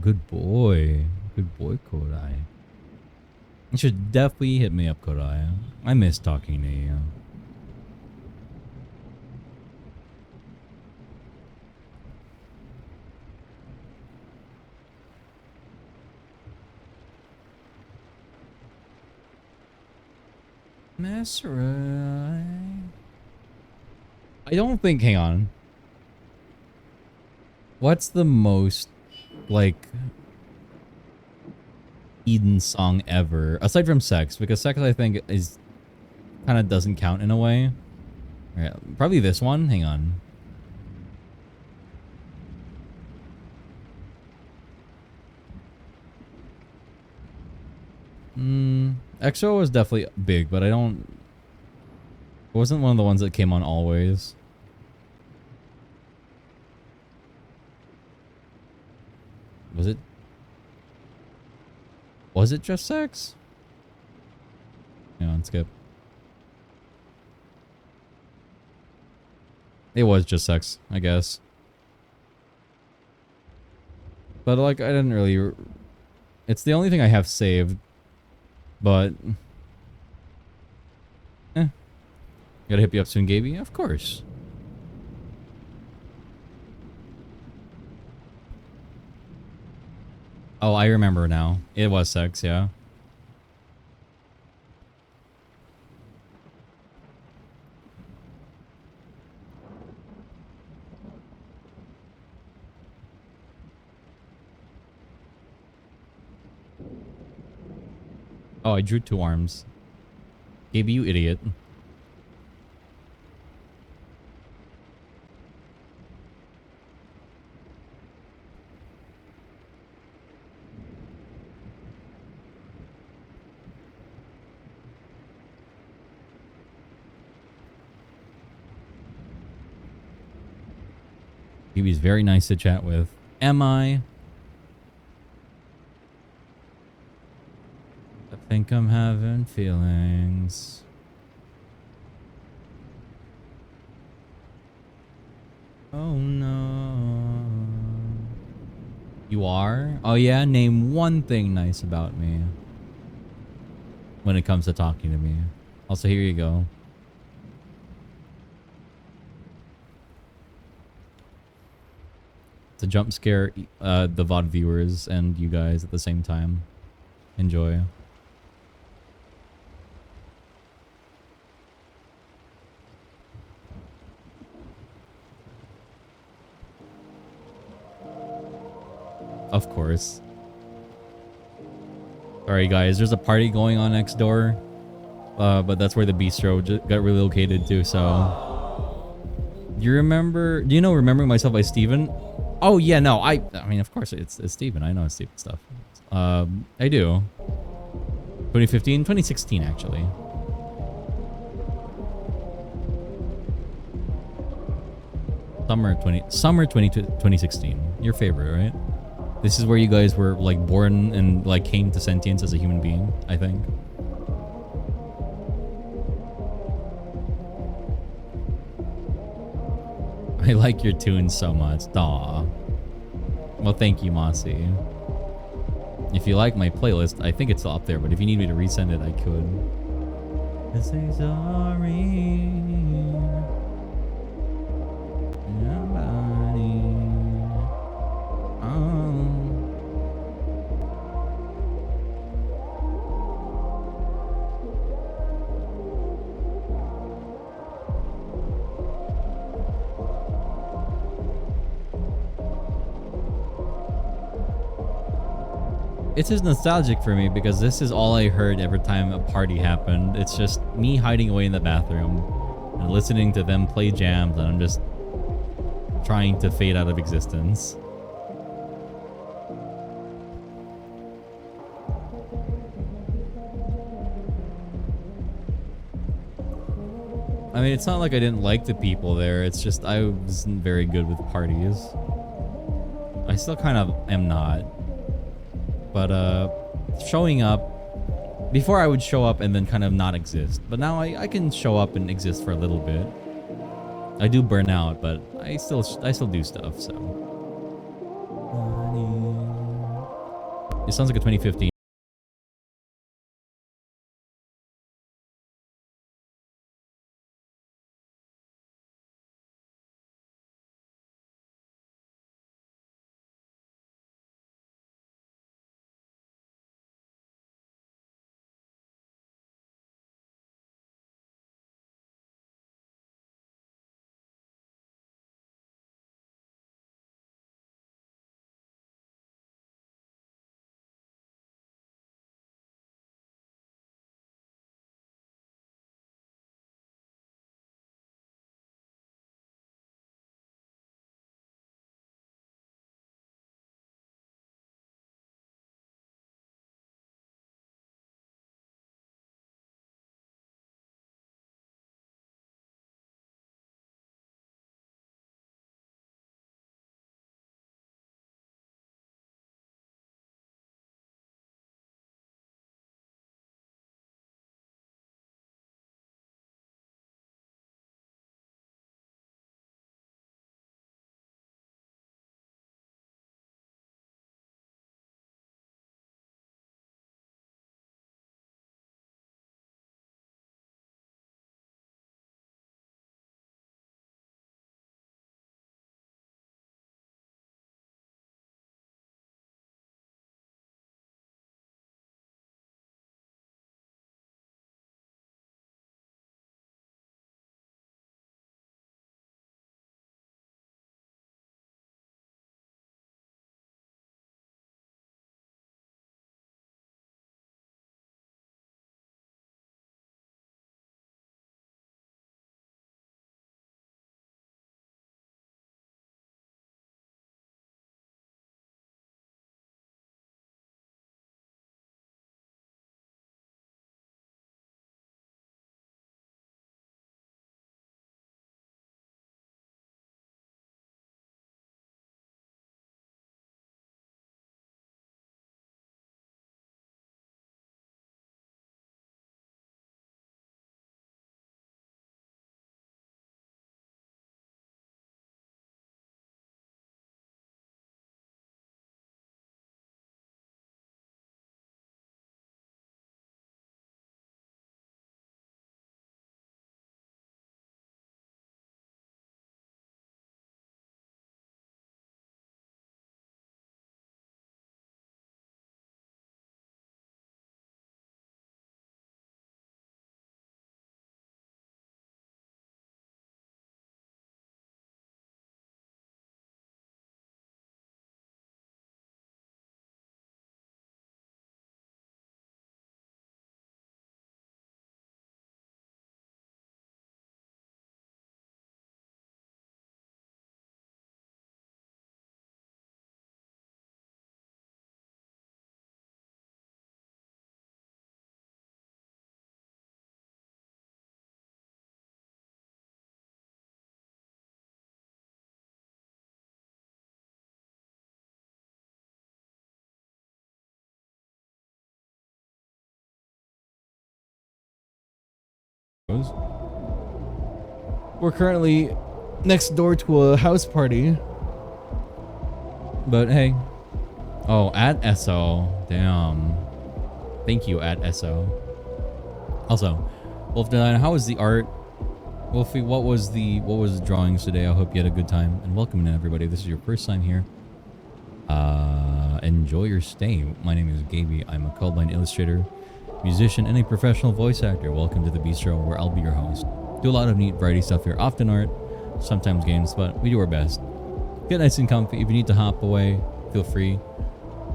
A: Good boy. Good boy, Kodai. You should definitely hit me up, Kodai. I miss talking to you. Mess right. I don't think, hang on. What's the most, like, Eden song ever? Aside from Sex, because Sex I think is kind of doesn't count in a way. Yeah, probably this one. Hang on. EXO was definitely big, but I don't. It wasn't one of the ones that came on always. Was it? Was it just Sex? Hang on, skip. It was just Sex, I guess. But like, I didn't really. It's the only thing I have saved. But. Gotta hit you up soon, Gaby? Of course. Oh, I remember now. It was Sex, yeah. Oh, I drew 2 arms. Gabe, you idiot. Gabe's very nice to chat with. Am I? I think I'm having feelings. Oh no. You are? Oh yeah? Name one thing nice about me. When it comes to talking to me. Also, here you go. To jump scare the VOD viewers and you guys at the same time. Enjoy. Of course. Sorry guys, there's a party going on next door. But that's where the bistro got relocated to, so... Do you know Remembering Myself by Steven? Oh yeah, no, I mean, of course it's Steven. I know it's Steven stuff. I do. 2015? 2016, actually. Summer 2016. Your favorite, right? This is where you guys were like born and like came to sentience as a human being, I think. I like your tunes so much. Aw. Well, thank you, Mossy. If you like my playlist, I think it's up there, but if you need me to resend it, I could. I say sorry. Nobody. Oh. It's just nostalgic for me because this is all I heard every time a party happened. It's just me hiding away in the bathroom and listening to them play jams, and I'm just trying to fade out of existence. I mean, it's not like I didn't like the people there. It's just I wasn't very good with parties. I still kind of am not. But showing up, before I would show up and then kind of not exist, but now I can show up and exist for a little bit. I do burn out, but I still do stuff. So it sounds like a 2015 We're currently next door to a house party. But hey. Oh, at SO. Damn. Thank you, at SO. Also, Wolf9, how was the art? Wolfie, what was the drawings today? I hope you had a good time. And welcome in, everybody. This is your first time here. Enjoy your stay. My name is Gaby. I'm a colorblind illustrator, musician, and a professional voice actor. Welcome to the Bistro, where I'll be your host. Do a lot of neat variety stuff here. Often art, sometimes games, but we do our best. Get nice and comfy. If you need to hop away, feel free.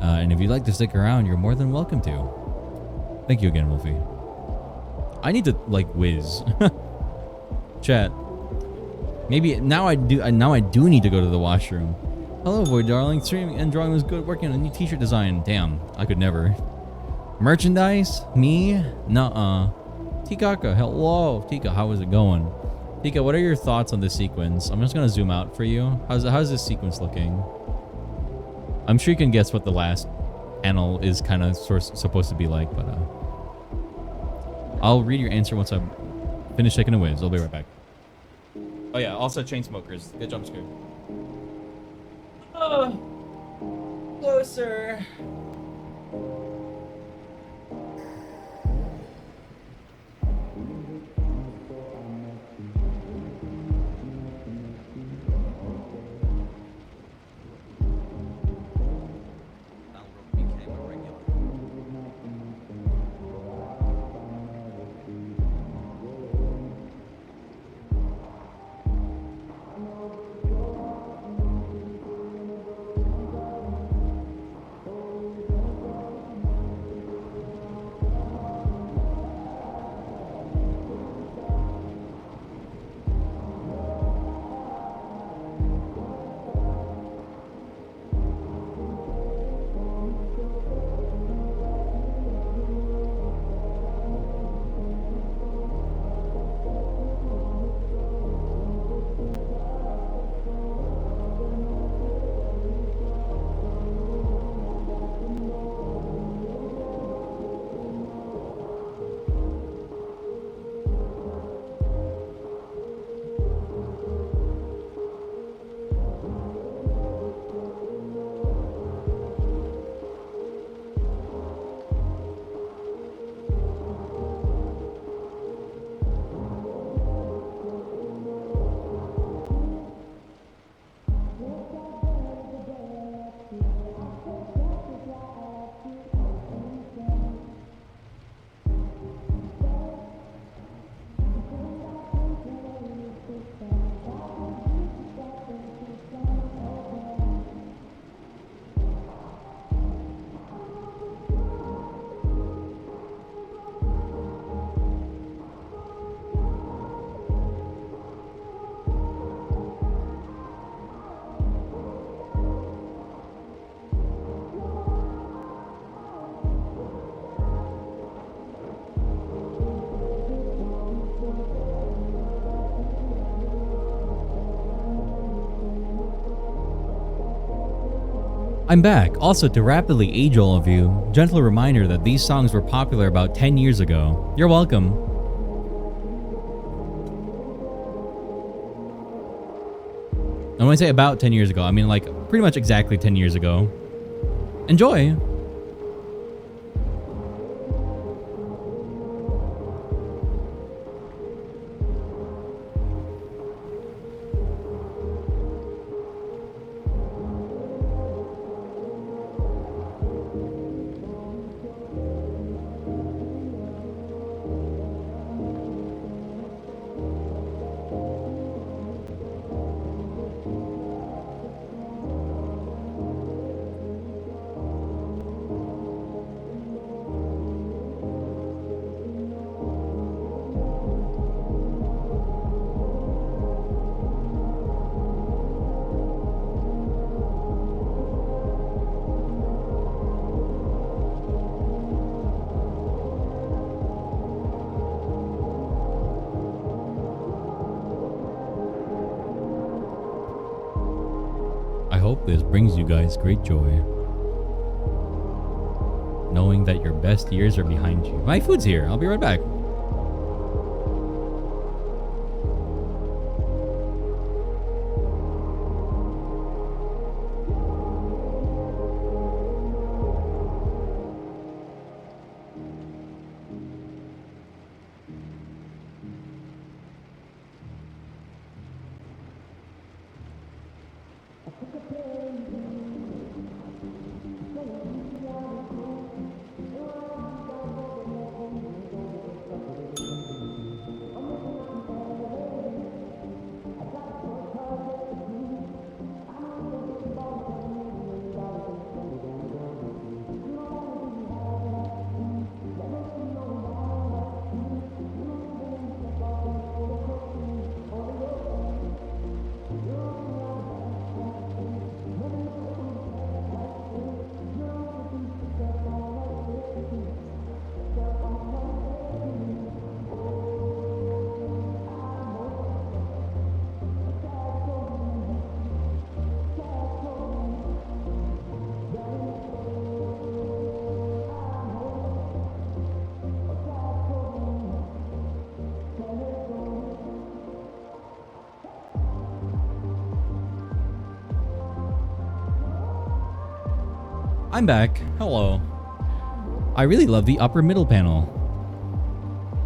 A: And if you'd like to stick around, you're more than welcome to. Thank you again, Wolfie. I need to like whiz. Chat. Maybe now I do need to go to the washroom. Hello, Void Darling. Streaming and drawing was good. Working on a new t-shirt design. Damn, I could never. Merchandise? Me? Nuh-uh. Tikaka, hello. Tika, how is it going? Tika, what are your thoughts on this sequence? I'm just gonna zoom out for you. How's this sequence looking? I'm sure you can guess what the last panel is kind of supposed to be like, but I'll read your answer once I finish taking a whiz. I'll be right back. Oh yeah, also Chainsmokers. Get jump scared. Closer.
B: Balrog became a regular.
A: I'm back. Also, to rapidly age all of you, gentle reminder that these songs were popular about 10 years ago. You're welcome. And when I say about 10 years ago, I mean like pretty much exactly 10 years ago. Enjoy! I hope this brings you guys great joy, knowing that your best years are behind you. My food's here. I'll be right back. I'm back. Hello. I really love the upper middle panel.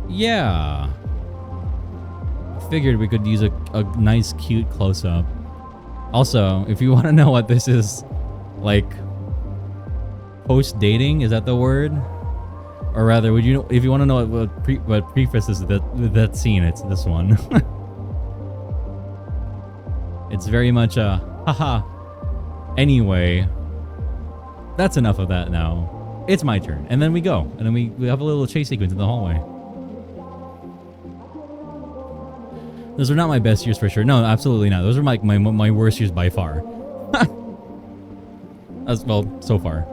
A: Yeah. Figured we could use a nice, cute close-up. Also, if you want to know what this is, like, post-dating, is that the word? Or rather, would you, if you want to know what prefaces that scene, it's this one. It's very much a haha. Anyway, that's enough of that now. It's my turn, and then we go, and then we have a little chase sequence in the hallway. Those are not my best years for sure. No, absolutely not. Those are my worst years by far. As well, so far.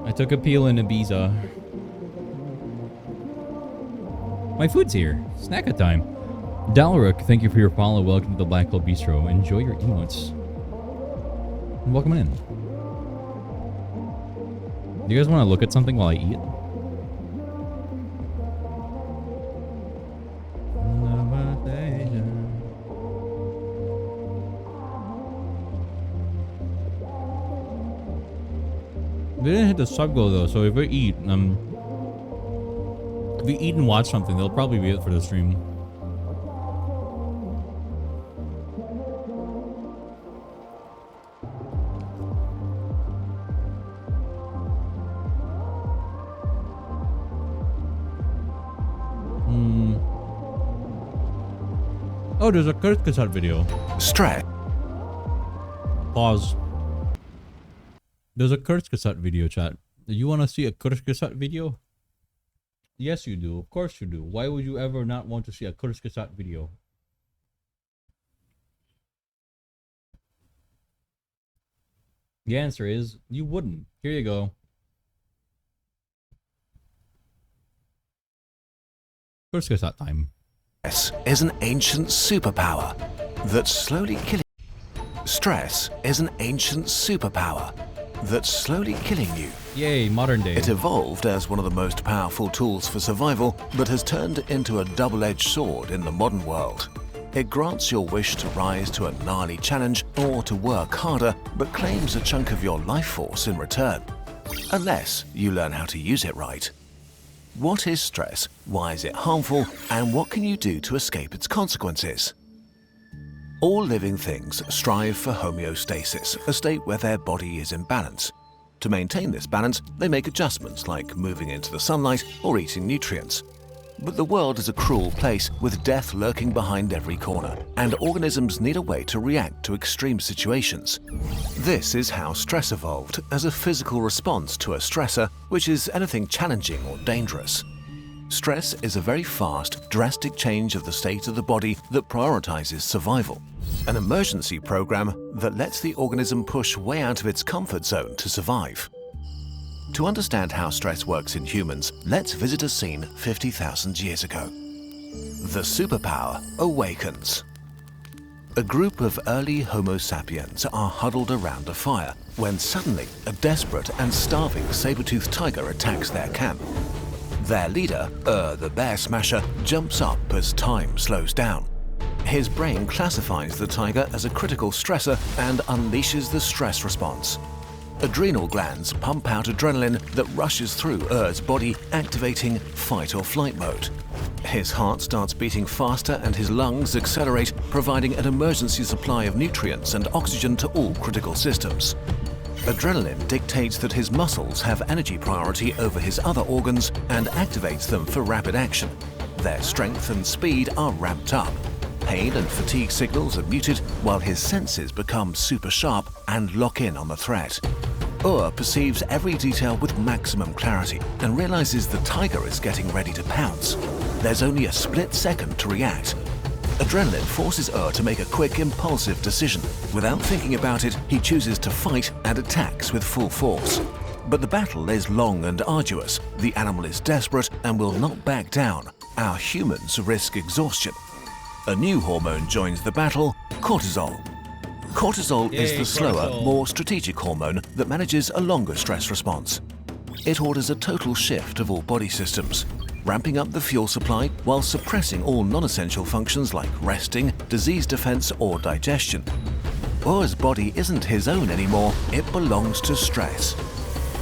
A: I took a peel in Ibiza. My food's here. Snack time. Dalrook, thank you for your follow. Welcome to the Black Hole Bistro. Enjoy your emotes. And welcome in. Do you guys want to look at something while I eat? They didn't hit the sub goal though, so if we eat, and watch something, they'll probably be it for the stream. Oh, there's a 𝚑𝚘𝚜𝚡 video.
D: Stress.
A: Pause. There's a 𝚑𝚘𝚜𝚡 video, chat. Do you want to see a 𝚑𝚘𝚜𝚡 video? Yes, you do. Of course you do. Why would you ever not want to see a 𝚑𝚘𝚜𝚡 video? The answer is you wouldn't. Here you go. 𝚑𝚘𝚜𝚡 time.
D: Stress is an ancient superpower that's slowly killing. Stress is an ancient superpower that's slowly killing you.
A: Yay, modern day.
D: It evolved as one of the most powerful tools for survival, but has turned into a double-edged sword in the modern world. It grants your wish to rise to a gnarly challenge or to work harder, but claims a chunk of your life force in return. Unless you learn how to use it right. What is stress? Why is it harmful? And what can you do to escape its consequences? All living things strive for homeostasis, a state where their body is in balance. To maintain this balance, they make adjustments like moving into the sunlight or eating nutrients. But the world is a cruel place with death lurking behind every corner, and organisms need a way to react to extreme situations. This is how stress evolved, as a physical response to a stressor, which is anything challenging or dangerous. Stress is a very fast, drastic change of the state of the body that prioritizes survival. An emergency program that lets the organism push way out of its comfort zone to survive. To understand how stress works in humans, let's visit a scene 50,000 years ago. The superpower awakens. A group of early Homo sapiens are huddled around a fire when suddenly a desperate and starving saber-toothed tiger attacks their camp. Their leader, the bear smasher, jumps up as time slows down. His brain classifies the tiger as a critical stressor and unleashes the stress response. adrenal glands pump out adrenaline that rushes through 𝚑𝚜's body, activating fight or flight mode. His heart starts beating faster and his lungs accelerate, providing an emergency supply of nutrients and oxygen to all critical systems. Adrenaline dictates that his muscles have energy priority over his other organs and activates them for rapid action. Their strength and speed are ramped up. Pain and fatigue signals are muted while his senses become super sharp and lock in on the threat. 𝚑𝚜 perceives every detail with maximum clarity and realizes the tiger is getting ready to pounce. There's only a split second to react. Adrenaline forces 𝚑𝚜 to make a quick, impulsive decision. Without thinking about it, he chooses to fight and attacks with full force. But the battle is long and arduous. The animal is desperate and will not back down. Our humans risk exhaustion. A new hormone joins the battle, cortisol. Cortisol is the slower, more strategic hormone that manages a longer stress response. It orders a total shift of all body systems, ramping up the fuel supply while suppressing all non-essential functions like resting, disease defense, or digestion. 𝚑𝚜's body isn't his own anymore, it belongs to stress.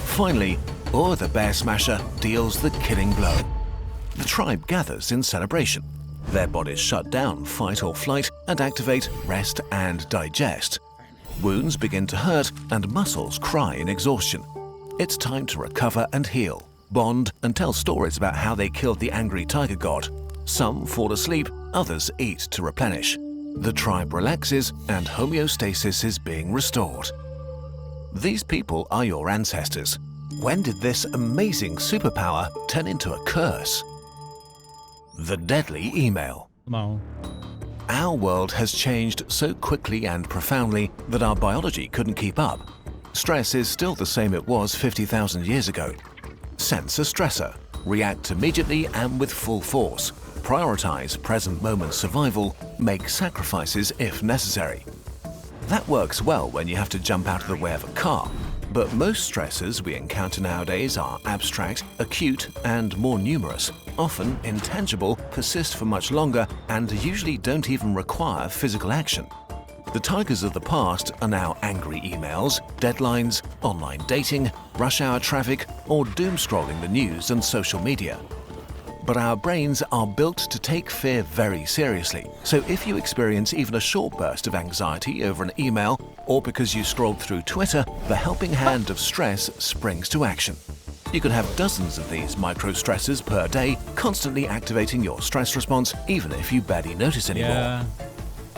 D: Finally, 𝚑𝚜 the bear smasher deals the killing blow. The tribe gathers in celebration. Their bodies shut down fight or flight and activate rest and digest. Wounds begin to hurt and muscles cry in exhaustion. It's time to recover and heal, bond and tell stories about how they killed the angry tiger god. Some fall asleep, others eat to replenish. The tribe relaxes and homeostasis is being restored. These people are your ancestors. When did this amazing superpower turn into a curse? The deadly email.
A: Come on.
D: Our world has changed so quickly and profoundly that our biology couldn't keep up. Stress is still the same it was 50,000 years ago. Sense a stressor, react immediately and with full force, prioritize present moment survival, make sacrifices if necessary. That works well when you have to jump out of the way of a car, but most stressors we encounter nowadays are abstract, acute, and more numerous, often intangible, persist for much longer, and usually don't even require physical action. The tigers of the past are now angry emails, deadlines, online dating, rush hour traffic, or doom scrolling the news and social media. But our brains are built to take fear very seriously, so if you experience even a short burst of anxiety over an email, or because you scrolled through Twitter, the helping hand of stress springs to action. You can have dozens of these micro-stressors per day, constantly activating your stress response, even if you barely notice anymore.
A: Yeah.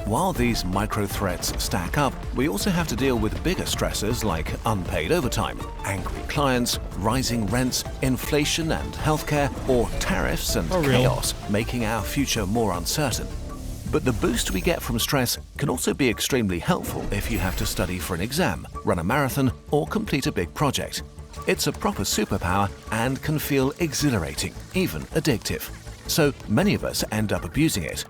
D: While these micro-threats stack up, we also have to deal with bigger stressors like unpaid overtime, angry clients, rising rents, inflation and healthcare, or tariffs and chaos, making our future more uncertain. But the boost we get from stress can also be extremely helpful if you have to study for an exam, run a marathon, or complete a big project. It's a proper superpower and can feel exhilarating, even addictive. So many of us end up abusing it.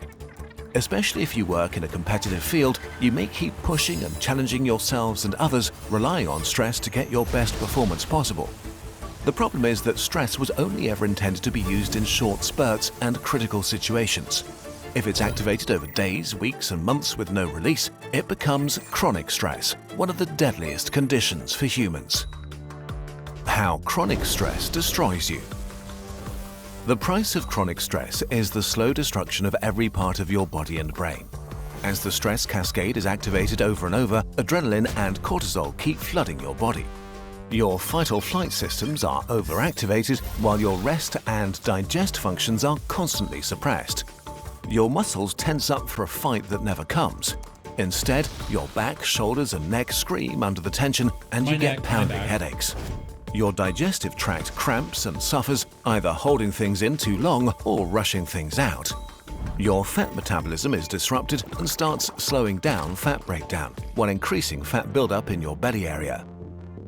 D: Especially if you work in a competitive field, you may keep pushing and challenging yourselves and others, relying on stress to get your best performance possible. The problem is that stress was only ever intended to be used in short spurts and critical situations. If it's activated over days, weeks, and months with no release, it becomes chronic stress, one of the deadliest conditions for humans. How chronic stress destroys you. The price of chronic stress is the slow destruction of every part of your body and brain. As the stress cascade is activated over and over, adrenaline and cortisol keep flooding your body. Your fight or flight systems are overactivated while your rest and digest functions are constantly suppressed. Your muscles tense up for a fight that never comes. Instead, your back, shoulders, and neck scream under the tension and you get pounding headaches. Your digestive tract cramps and suffers, either holding things in too long or rushing things out. Your fat metabolism is disrupted and starts slowing down fat breakdown, while increasing fat buildup in your belly area.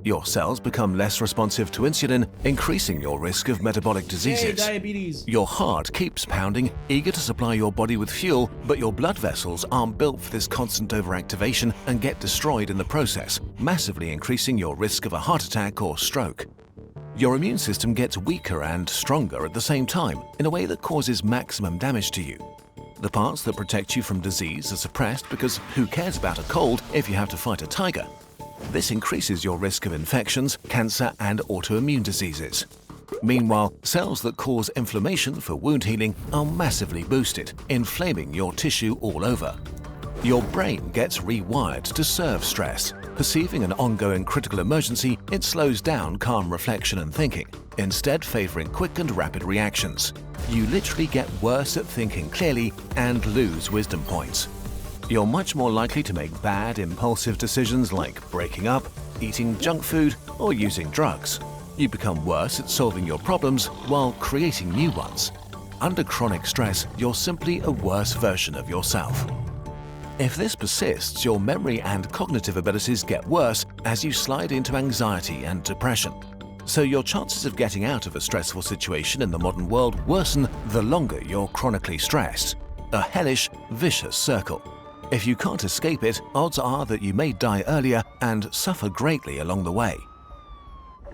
D: Your cells become less responsive to insulin, increasing your risk of metabolic diseases.
A: Diabetes.
D: Your heart keeps pounding, eager to supply your body with fuel, but your blood vessels aren't built for this constant overactivation and get destroyed in the process, massively increasing your risk of a heart attack or stroke. Your immune system gets weaker and stronger at the same time, in a way that causes maximum damage to you. The parts that protect you from disease are suppressed because who cares about a cold if you have to fight a tiger? This increases your risk of infections, cancer, and autoimmune diseases. Meanwhile, cells that cause inflammation for wound healing are massively boosted, inflaming your tissue all over. Your brain gets rewired to serve stress. Perceiving an ongoing critical emergency, it slows down calm reflection and thinking, instead favoring quick and rapid reactions. You literally get worse at thinking clearly and lose wisdom points. You're much more likely to make bad, impulsive decisions like breaking up, eating junk food, or using drugs. You become worse at solving your problems while creating new ones. Under chronic stress, you're simply a worse version of yourself. If this persists, your memory and cognitive abilities get worse as you slide into anxiety and depression. So your chances of getting out of a stressful situation in the modern world worsen the longer you're chronically stressed. A hellish, vicious circle. If you can't escape it, odds are that you may die earlier and suffer greatly along the way.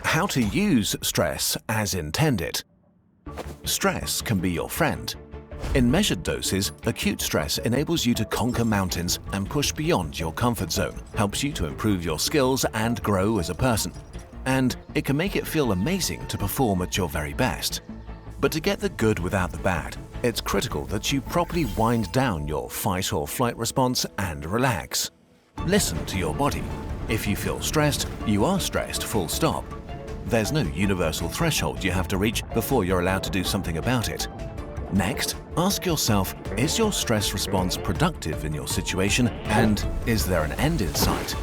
D: How to use stress as intended. Stress can be your friend. In measured doses, acute stress enables you to conquer mountains and push beyond your comfort zone, helps you to improve your skills and grow as a person. And it can make it feel amazing to perform at your very best. But to get the good without the bad, it's critical that you properly wind down your fight or flight response and relax. Listen to your body. If you feel stressed, you are stressed, full stop. There's no universal threshold you have to reach before you're allowed to do something about it. Next, ask yourself, is your stress response productive in your situation, and is there an end in sight?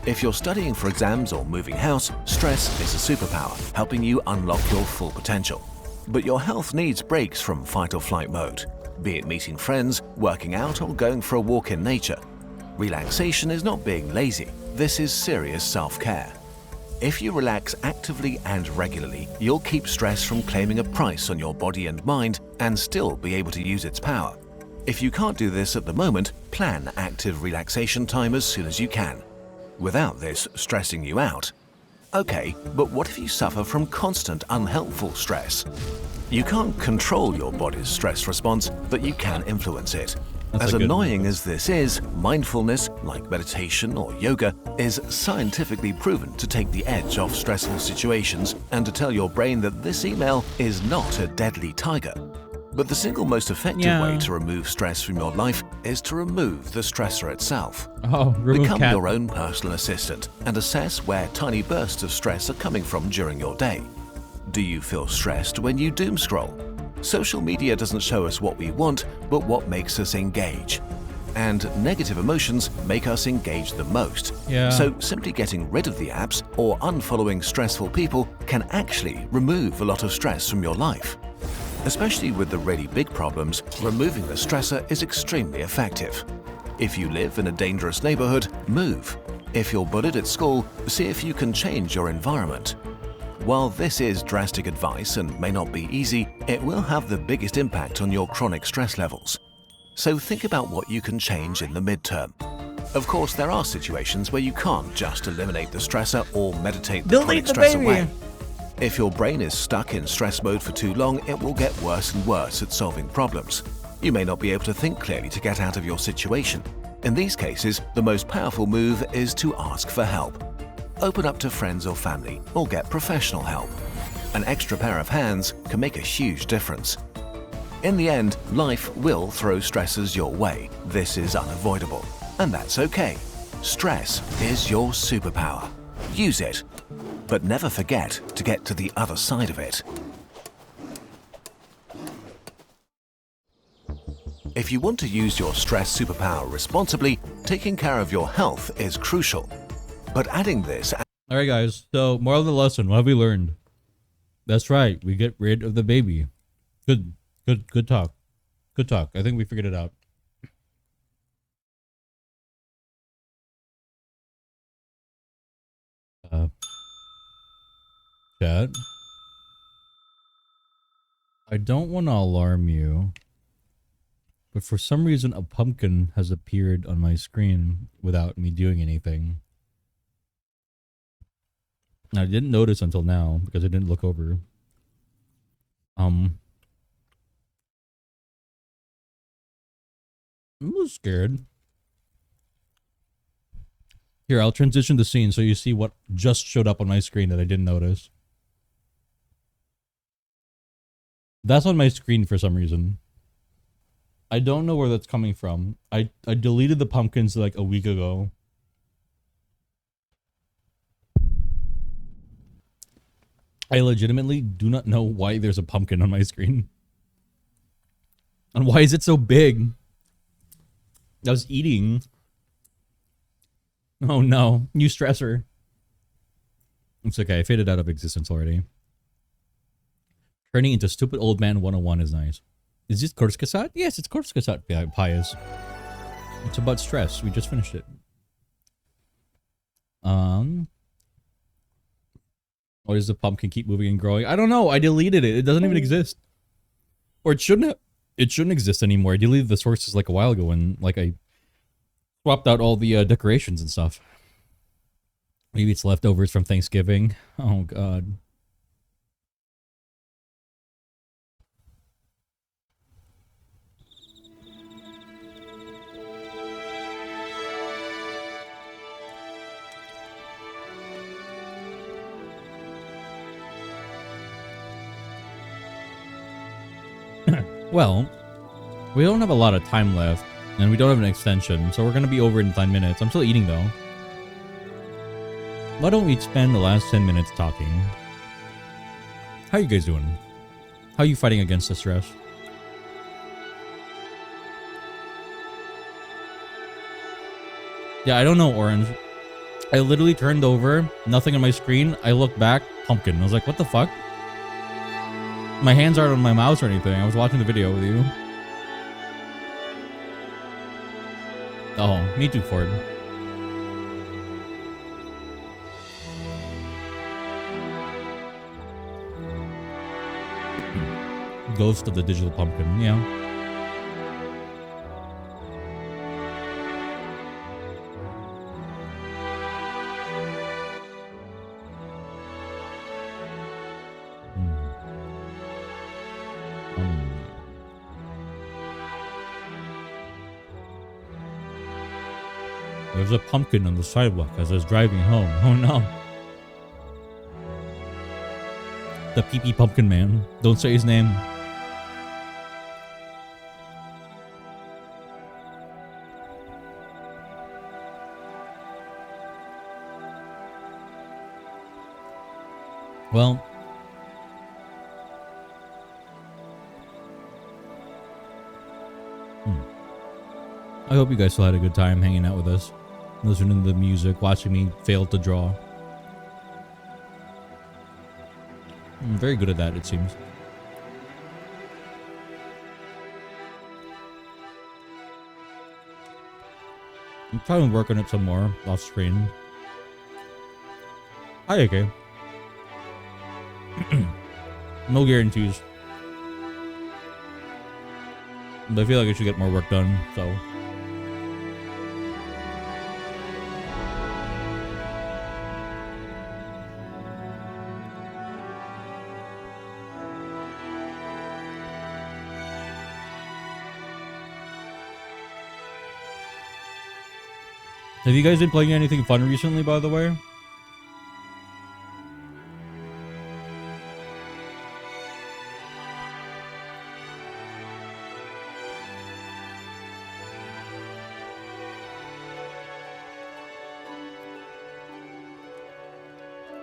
D: If you're studying for exams or moving house, stress is a superpower, helping you unlock your full potential. But your health needs breaks from fight or flight mode, be it meeting friends, working out, or going for a walk in nature. Relaxation is not being lazy, this is serious self-care. If you relax actively and regularly, you'll keep stress from claiming a price on your body and mind and still be able to use its power. If you can't do this at the moment, plan active relaxation time as soon as you can, without this stressing you out. Okay, but what if you suffer from constant unhelpful stress? You can't control your body's stress response, but you can influence it. As annoying as this is, mindfulness, like meditation or yoga, is scientifically proven to take the edge off stressful situations and to tell your brain that this email is not a deadly tiger. But the single most effective way to remove stress from your life is to remove the stressor itself. Become your own personal assistant and assess where tiny bursts of stress are coming from during your day. Do you feel stressed when you doom scroll? Social media doesn't show us what we want, but what makes us engage. And negative emotions make us engage the most. So simply getting rid of the apps or unfollowing stressful people can actually remove a lot of stress from your life. Especially with the really big problems, removing the stressor is extremely effective. If you live in a dangerous neighborhood, move. If you're bullied at school, see if you can change your environment. While this is drastic advice and may not be easy, it will have the biggest impact on your chronic stress levels. So think about what you can change in the midterm. Of course, there are situations where you can't just eliminate the stressor or meditate the chronic stress away. If your brain is stuck in stress mode for too long, it will get worse and worse at solving problems. You may not be able to think clearly to get out of your situation. In these cases, the most powerful move is to ask for help. Open up to friends or family, or get professional help. An extra pair of hands can make a huge difference. In the end, life will throw stressors your way. This is unavoidable, and that's okay. Stress is your superpower. Use it, but never forget to get to the other side of it. If you want to use your stress superpower responsibly, taking care of your health is crucial. But adding this...
A: Alright guys, so moral of the lesson, what have we learned? That's right, we get rid of the baby. Good talk. Good talk. I think we figured it out. Chat. I don't want to alarm you, but for some reason a pumpkin has appeared on my screen without me doing anything. I didn't notice until now because I didn't look over. I'm a little scared. Here, I'll transition the scene so you see what just showed up on my screen that I didn't notice. That's on my screen for some reason. I don't know where that's coming from. I deleted the pumpkins like a week ago. I legitimately do not know why there's a pumpkin on my screen. And why is it so big? I was eating. Oh no, new stressor. It's okay, I faded out of existence already. Turning into stupid old man 101 is nice. Is this 𝚑𝚜𝚜𝚜𝚜? Yes, it's 𝚑𝚜𝚜𝚜𝚜 pious. It's about stress. We just finished it. Or does the pumpkin keep moving and growing? I don't know. I deleted it. It doesn't even exist. Or it shouldn't exist anymore. I deleted the sources like a while ago and like I swapped out all the decorations and stuff. Maybe it's leftovers from Thanksgiving. Oh god. Well, we don't have a lot of time left, and we don't have an extension, so we're gonna be over in 9 minutes. I'm still eating though. Why don't we spend the last 10 minutes talking? How you guys doing? How are you fighting against the stress? Yeah, I don't know, Orange. I literally turned over, nothing on my screen. I looked back, pumpkin. I was like, what the fuck? My hands aren't on my mouse or anything. I was watching the video with you. Oh, me too, Ford. Ghost of the digital pumpkin, yeah. There's a pumpkin on the sidewalk as I was driving home. Oh no. The 𝚑𝚘𝚜𝚜 pumpkin man. Don't say his name. Well, I hope you guys still had a good time hanging out with us, listening to the music, watching me fail to draw. I'm very good at that, it seems. I'm trying to work on it some more off screen. Hi, okay. No guarantees. But I feel like I should get more work done, so. Have you guys been playing anything fun recently, by the way?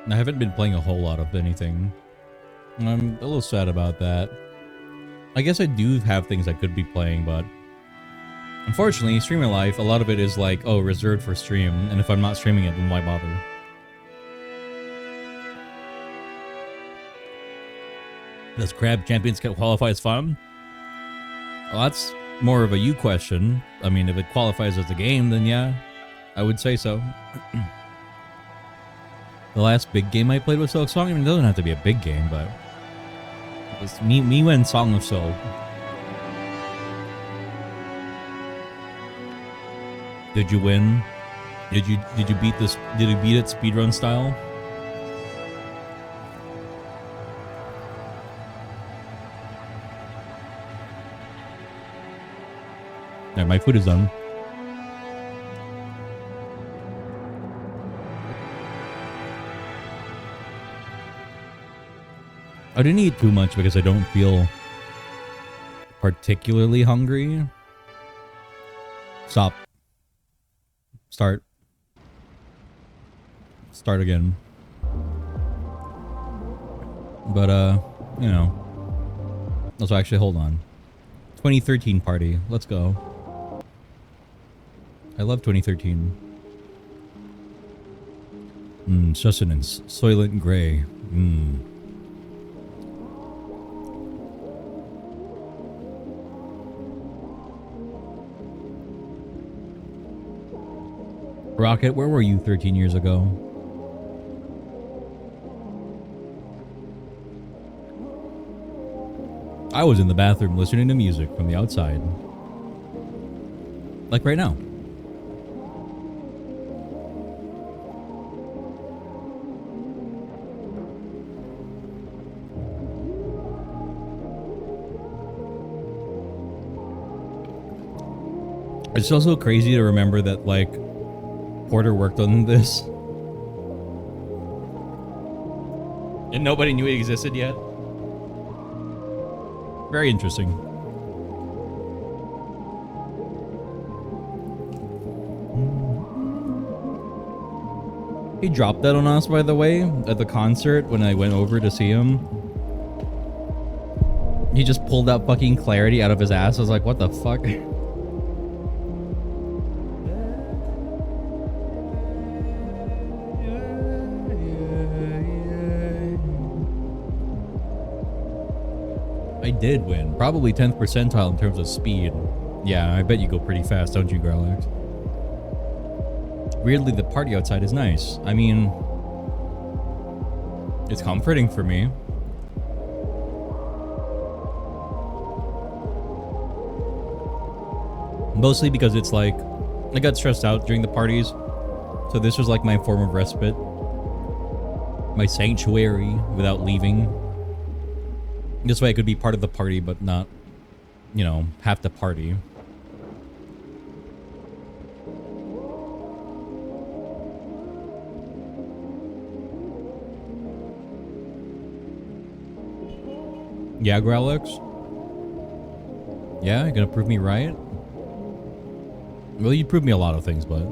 A: I haven't been playing a whole lot of anything. I'm a little sad about that. I guess I do have things I could be playing, but unfortunately, streaming life, a lot of it is like, oh, reserved for stream, and if I'm not streaming it, then why bother? Does Crab Champions qualify as fun? Well, that's more of a you question. I mean, if it qualifies as a game, then yeah, I would say so. The last big game I played was 𝚘𝚘𝚜𝚢. I mean, it doesn't have to be a big game, but it was me when Song of Soul. Did you win? Did you beat this? Did you beat it speedrun style? Yeah, my food is done. I didn't eat too much because I don't feel particularly hungry. Stop. Start. Start again. But, you know. Also, actually, hold on. 2013 party. Let's go. I love 2013. Sustenance. Soylent Grey. Rocket, where were you 13 years ago? I was in the bathroom listening to music from the outside. Like right now. It's also crazy to remember that, like, Porter worked on this. And nobody knew it existed yet. Very interesting. He dropped that on us, by the way, at the concert when I went over to see him. He just pulled that fucking clarity out of his ass. I was like, what the fuck? I did win. Probably 10th percentile in terms of speed. Yeah, I bet you go pretty fast, don't you, Garlex? Weirdly, the party outside is nice. I mean, it's comforting for me. Mostly because it's like, I got stressed out during the parties. So this was like my form of respite. My sanctuary without leaving. This way I could be part of the party, but not, you know, half the party. Yeah, Growlix? Yeah, you're gonna prove me right? Well, you proved me a lot of things, but...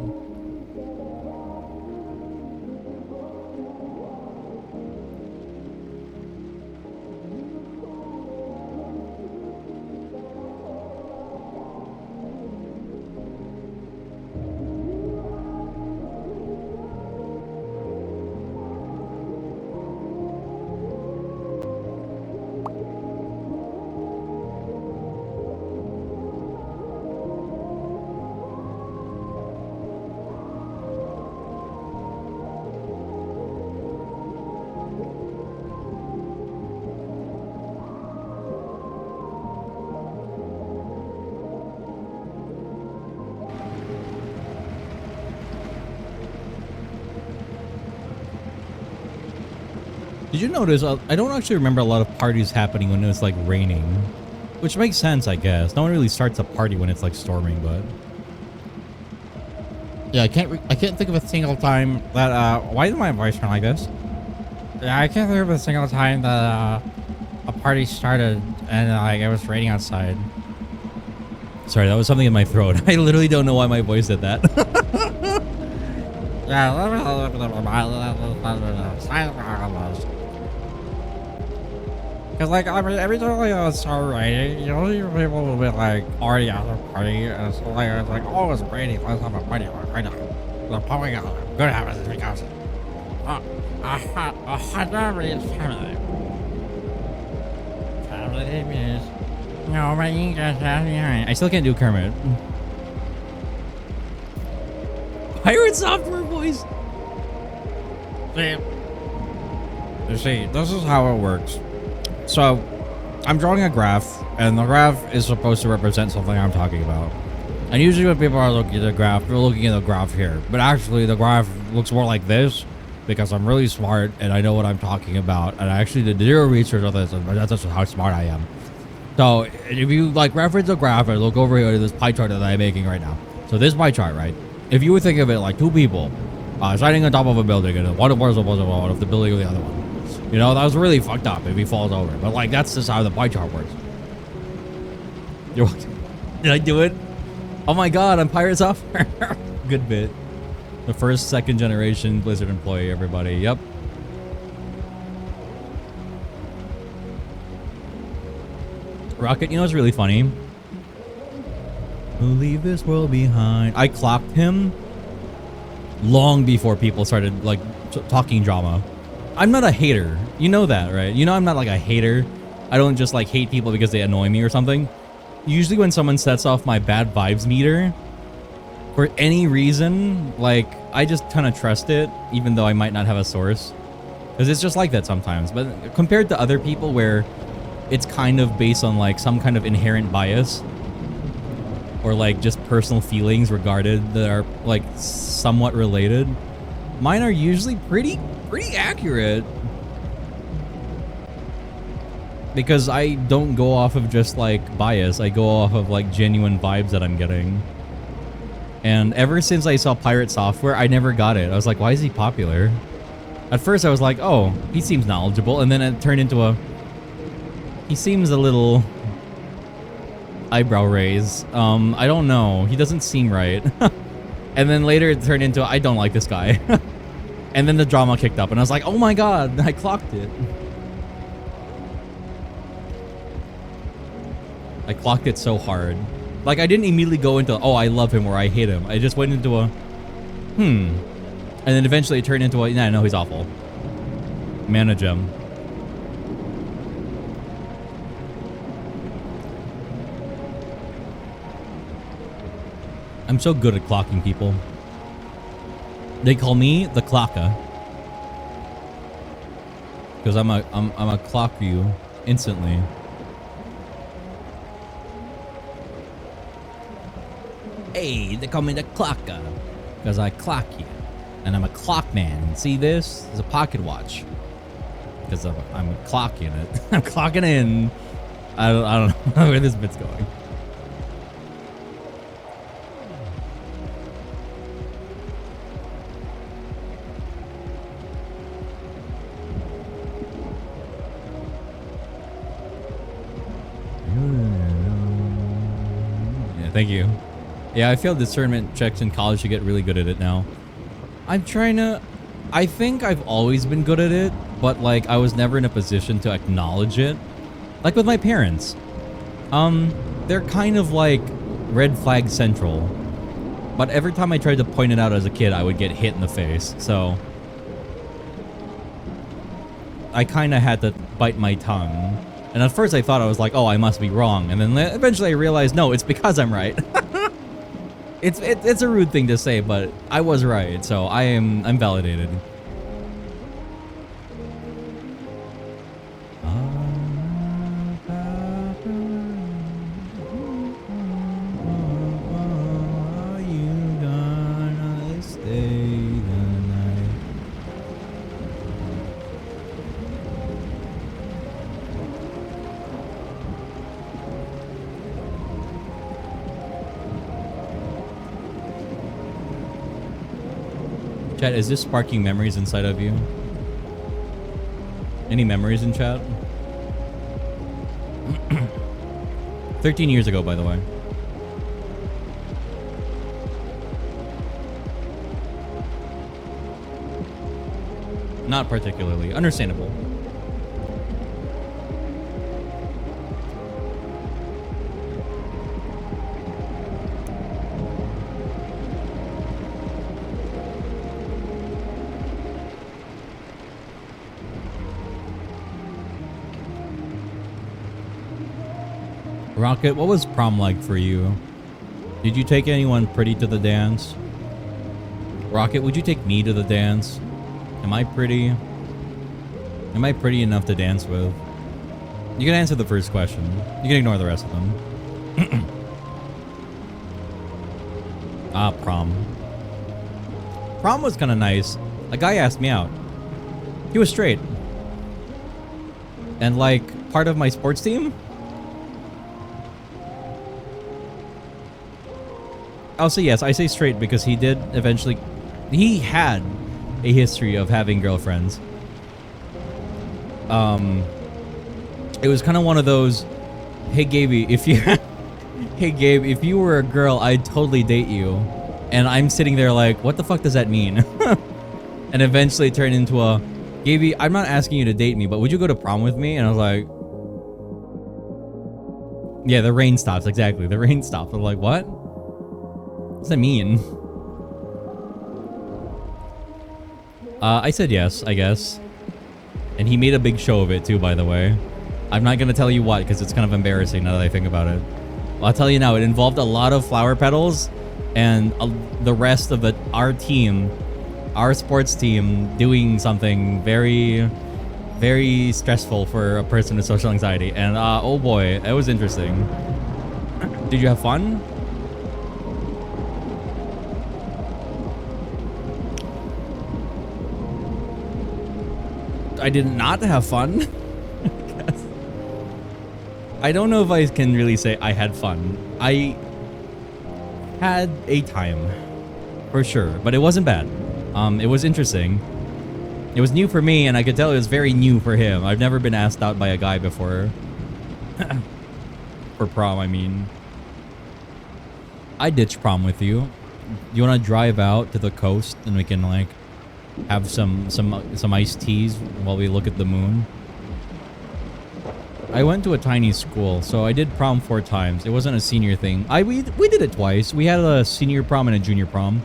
A: Did you notice, I don't actually remember a lot of parties happening when it's like raining. Which makes sense, I guess. No one really starts a party when it's like storming, but... Yeah, I can't think of a single time that, why is my voice sound like this? Yeah, I can't think of a single time that, a party started and, like, it was raining outside. Sorry, that was something in my throat. I literally don't know why my voice did that. Cause like every time like it started raining, usually people will be like already at the party, and so like it's like, oh, it's raining, let's have a party right now. We're pouring out. Good happens this week outside. A hot memories family. Family means no, my English behind. I still can't do Kermit. Pirate software voice. You see, this is how it works. So, I'm drawing a graph, and the graph is supposed to represent something I'm talking about. And usually when people are looking at the graph, they're looking at the graph here. But actually, the graph looks more like this, because I'm really smart, and I know what I'm talking about. And I actually did zero research on this, and that's just how smart I am. So, if you, like, reference a graph, and look over here to this pie chart that I'm making right now. So this pie chart, right? If you would think of it like two people standing on top of a building, and one of the building of the other one. You know, that was really fucked up if he falls over. But like, that's just how the pie chart works. You're welcome. Did I do it? Oh my god, I'm pirate software. Good bit. The first, second generation Blizzard employee, everybody. Yep. Rocket, you know what's really funny? We'll leave this world behind. I clocked him long before people started like talking drama. I'm not a hater. You know that, right? You know I'm not like a hater. I don't just like hate people because they annoy me or something. Usually when someone sets off my bad vibes meter, for any reason, like, I just kind of trust it, even though I might not have a source. Because it's just like that sometimes. But compared to other people where it's kind of based on like some kind of inherent bias, or like just personal feelings regarded that are like somewhat related, mine are usually pretty accurate. Because I don't go off of just like bias, I go off of like genuine vibes that I'm getting. And ever since I saw Pirate Software, I never got it. I was like, why is he popular? At first I was like, oh, he seems knowledgeable, and then it turned into a, he seems a little eyebrow raise. I don't know, he doesn't seem right. And then later it turned into, I don't like this guy. And then the drama kicked up and I was like, oh my god, I clocked it. I clocked it so hard. Like, I didn't immediately go into, oh, I love him or I hate him. I just went into a, And then eventually it turned into a, nah, no, he's awful. Manage him. I'm so good at clocking people. They call me the clocker. Because I'm a clock you instantly. Hey, they call me the clocker because I clock you, and I'm a clock man. See this? It's a pocket watch because I'm clocking it. I'm clocking in. I don't know where this bit's going. Yeah, thank you. Yeah, I failed discernment checks in college to get really good at it now. I'm trying to... I think I've always been good at it, but like I was never in a position to acknowledge it. Like with my parents. They're kind of like red flag central. But every time I tried to point it out as a kid, I would get hit in the face, so... I kind of had to bite my tongue. And at first I thought I was like, oh, I must be wrong. And then eventually I realized, no, it's because I'm right. It's a rude thing to say, but I was right, so I'm validated. Are you gonna stay the night? Chat, is this sparking memories inside of you? Any memories in chat? 13 years ago, by the way. Not particularly. Understandable. Rocket, what was prom like for you? Did you take anyone pretty to the dance? Rocket, would you take me to the dance? Am I pretty? Am I pretty enough to dance with? You can answer the first question. You can ignore the rest of them. Prom. Prom was kind of nice. A guy asked me out. He was straight. And like, part of my sports team? I'll say yes, I say straight because he did eventually... He had a history of having girlfriends. it was kind of one of those, hey Gaby, if you hey Gabe, if you were a girl, I'd totally date you. And I'm sitting there like, what the fuck does that mean? And eventually it turned into a, Gaby, I'm not asking you to date me, but would you go to prom with me? And I was like, yeah, the rain stops, exactly. The rain stops. I'm like, what? What does that mean? I said yes, I guess. And he made a big show of it too, by the way. I'm not gonna tell you what, because it's kind of embarrassing now that I think about it. Well, I'll tell you now, it involved a lot of flower petals and the rest of our team, our sports team, doing something very, very stressful for a person with social anxiety. And oh boy, it was interesting. Did you have fun? I did not have fun. I don't know if I can really say I had fun. I had a time, for sure, but it wasn't bad. It was interesting. It was new for me, and I could tell it was very new for him. I've never been asked out by a guy before. For prom, I mean. I ditched prom with you. You want to drive out to the coast and we can like have some iced teas while we look at the moon? I went to a tiny school, so I did prom 4 times. It wasn't a senior thing. We did it twice. We had a senior prom and a junior prom.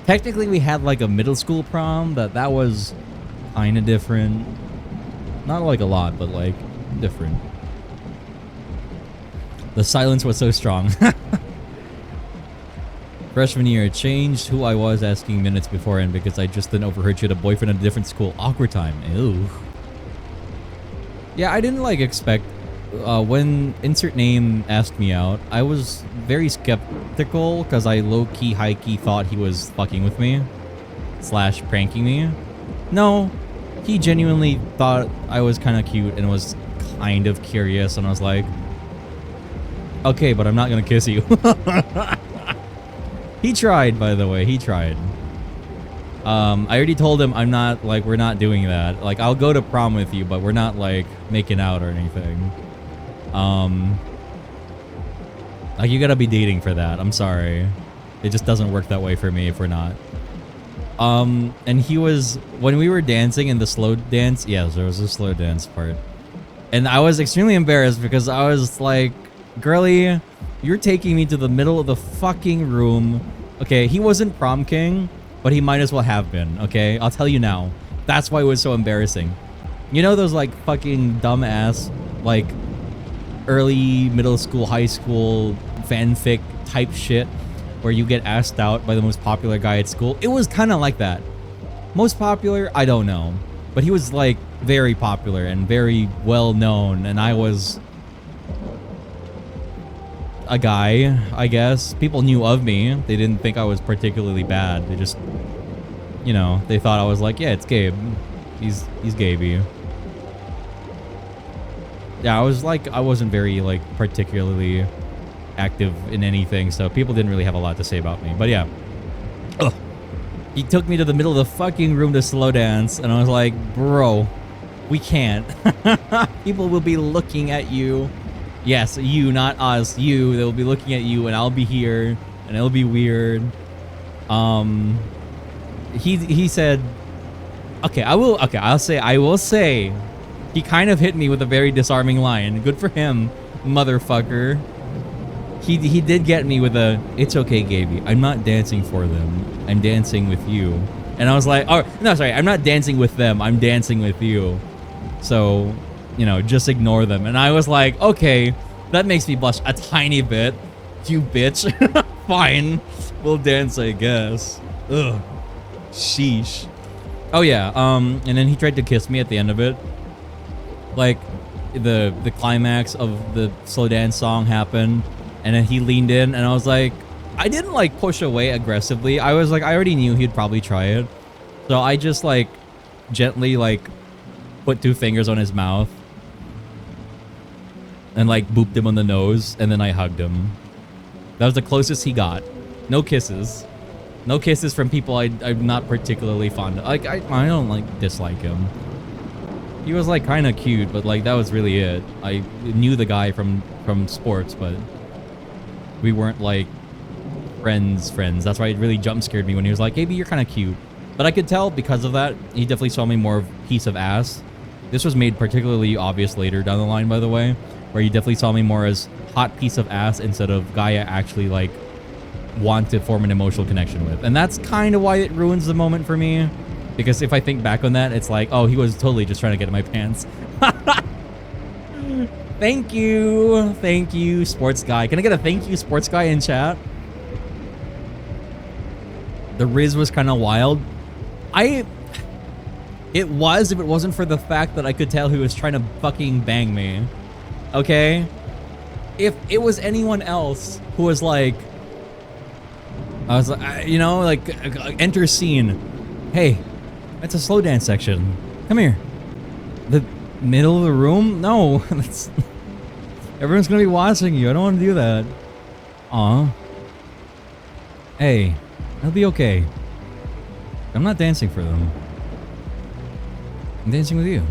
A: Technically, we had like a middle school prom, but that was kind of different. Not like a lot, but like different. The silence was so strong. Freshman year, changed who I was asking minutes beforehand because I just then overheard she had a boyfriend at a different school. Awkward time. Ew. Yeah, I didn't like expect when insert name asked me out. I was very skeptical because I low-key, high-key thought he was fucking with me / pranking me. No, he genuinely thought I was kind of cute and was kind of curious, and I was like, okay, but I'm not gonna kiss you. He tried, by the way. He tried. I already told him I'm not, like, we're not doing that. Like, I'll go to prom with you, but we're not, like, making out or anything. Like, you gotta be dating for that. I'm sorry. It just doesn't work that way for me if we're not. And he was, when we were dancing in the slow dance, yes, there was a slow dance part. And I was extremely embarrassed because I was like, girly, you're taking me to the middle of the fucking room. Okay, he wasn't prom king, but he might as well have been, okay? I'll tell you now. That's why it was so embarrassing. You know those, like, fucking dumbass, like, early middle school, high school fanfic type shit where you get asked out by the most popular guy at school? It was kind of like that. Most popular? I don't know. But he was, like, very popular and very well known, and I was a guy, I guess. People knew of me. They didn't think I was particularly bad. They just, you know, they thought I was like, yeah, it's Gabe. He's Gaby. Yeah, I was like, I wasn't very, like, particularly active in anything, so people didn't really have a lot to say about me. But yeah. Ugh. He took me to the middle of the fucking room to slow dance, and I was like, bro, we can't. People will be looking at you. Yes, you, not us. You. They'll be looking at you, and I'll be here, and it'll be weird. He said, okay, I will say, he kind of hit me with a very disarming line. Good for him, motherfucker. He did get me with a, it's okay, Gaby. I'm not dancing for them. I'm dancing with you. And I was like, oh, no, sorry. I'm not dancing with them. I'm dancing with you. So, you know, just ignore them. And I was like, okay, that makes me blush a tiny bit. You bitch. Fine. We'll dance, I guess. Ugh. Sheesh. Oh, yeah. And then he tried to kiss me at the end of it. Like, the climax of the slow dance song happened. And then he leaned in, and I was like, I didn't, like, push away aggressively. I was like, I already knew he'd probably try it. So I just, like, gently, like, put 2 fingers on his mouth. And, like, booped him on the nose, and then I hugged him. That was the closest he got. No kisses. No kisses from people I'm not particularly fond of. Like, I don't, like, dislike him. He was like kind of cute, but like that was really it. I knew the guy from sports, but we weren't like friends. That's why it really jump scared me when he was like, "Hey, you're kind of cute." But I could tell because of that, he definitely saw me more of a piece of ass. This was made particularly obvious later down the line, by the way, where he definitely saw me more as hot piece of ass instead of guy I actually like want to form an emotional connection with. And that's kind of why it ruins the moment for me. Because if I think back on that, it's like, oh, he was totally just trying to get in my pants. Thank you, sports guy. Can I get a thank you, sports guy, in chat? The Riz was kind of wild. It was if it wasn't for the fact that I could tell he was trying to fucking bang me. Okay? If it was anyone else who was like, I was like, you know, like, enter scene. Hey, it's a slow dance section. Come here. The middle of the room? No, that's... Everyone's gonna be watching you. I don't want to do that. Aw. Hey, it'll be okay. I'm not dancing for them. I'm dancing with you.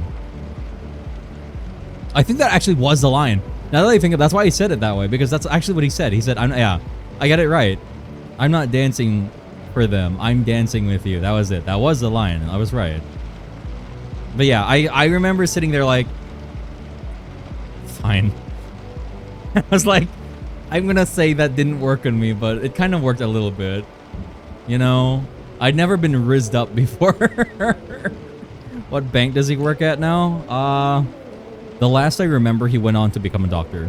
A: I think that actually was the line. Now that I think of it, that's why he said it that way, because that's actually what he said. He said, yeah, I got it right. I'm not dancing for them. I'm dancing with you. That was it. That was the line. I was right. But yeah, I remember sitting there like, fine. I was like, I'm gonna say that didn't work on me, but it kind of worked a little bit. You know? I'd never been rizzed up before. What bank does he work at now? The last I remember, he went on to become a doctor.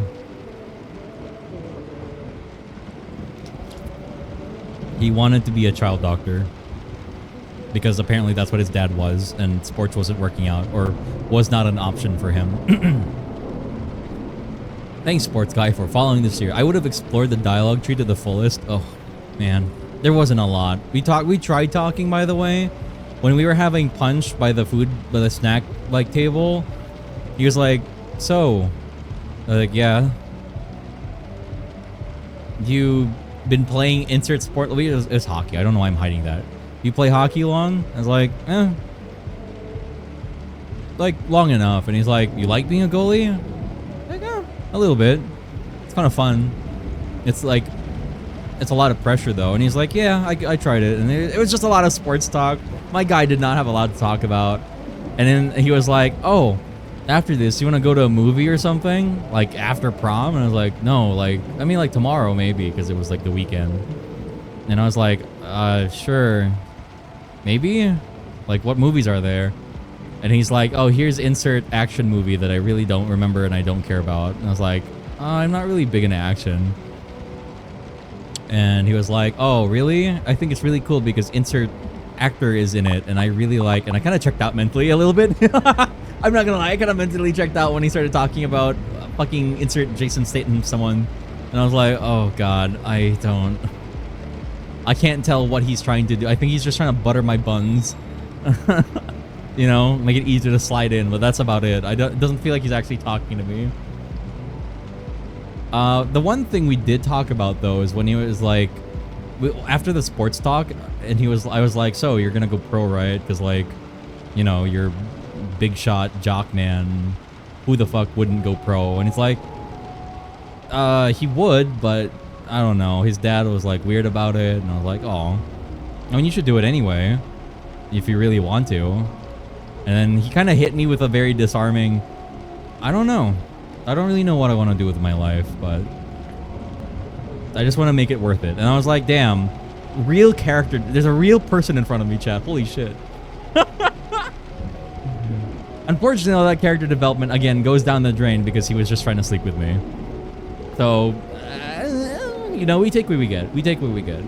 A: He wanted to be a child doctor. Because apparently that's what his dad was, and sports wasn't working out, or was not an option for him. Thanks, sports guy, for following this year. I would have explored the dialogue tree to the fullest. Oh, man. There wasn't a lot. We tried talking, by the way. When we were having punch by the snack like table, he was like, so, like, yeah. You been playing insert sport? It was hockey. I don't know why I'm hiding that. You play hockey long? I was like, like long enough. And he's like, you like being a goalie? Like, a little bit. It's kind of fun. It's like, it's a lot of pressure though. And he's like, yeah, I tried it. And it was just a lot of sports talk. My guy did not have a lot to talk about. And then he was like, oh, after this, you want to go to a movie or something? Like after prom? And I was like, no, like, I mean like tomorrow maybe, because it was like the weekend. And I was like, sure. Maybe? Like, what movies are there? And he's like, oh, here's insert action movie that I really don't remember and I don't care about. And I was like, I'm not really big into action. And he was like, oh, really? I think it's really cool because insert actor is in it and I really like, and I kind of checked out mentally a little bit. I'm not gonna lie, I kind of mentally checked out when he started talking about fucking insert Jason Statham someone. And I was like, oh god, I can't tell what he's trying to do. I think he's just trying to butter my buns. You know, make it easier to slide in, but that's about it. It doesn't feel like he's actually talking to me. The one thing we did talk about though is when he was like, after the sports talk, and I was like, so you're gonna go pro, right? Because like, you know, you're big shot jock man. Who the fuck wouldn't go pro? And it's like, he would, but I don't know. His dad was like weird about it, and I was like, oh, I mean, you should do it anyway, if you really want to. And then he kind of hit me with a very disarming, I don't know. I don't really know what I want to do with my life, but I just want to make it worth it. And I was like, damn, real character. There's a real person in front of me, chat. Holy shit. Unfortunately, that character development, again, goes down the drain because he was just trying to sleep with me. So, you know, we take what we get. We take what we get.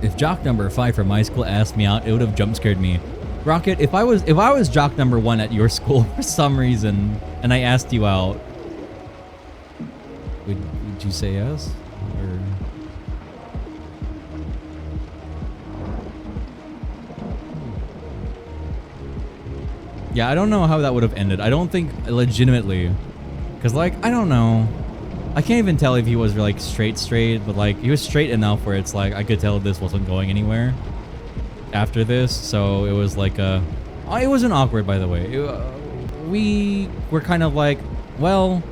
A: If jock number 5 from my school asked me out, it would have jump scared me. Rocket, if I was jock number 1 at your school for some reason, and I asked you out, would you say yes? Or... Yeah, I don't know how that would have ended. I don't think legitimately, because like, I don't know. I can't even tell if he was like straight, but like he was straight enough where it's like I could tell this wasn't going anywhere. after this, so it was like a... Oh, it wasn't awkward, by the way. We were kind of like, well...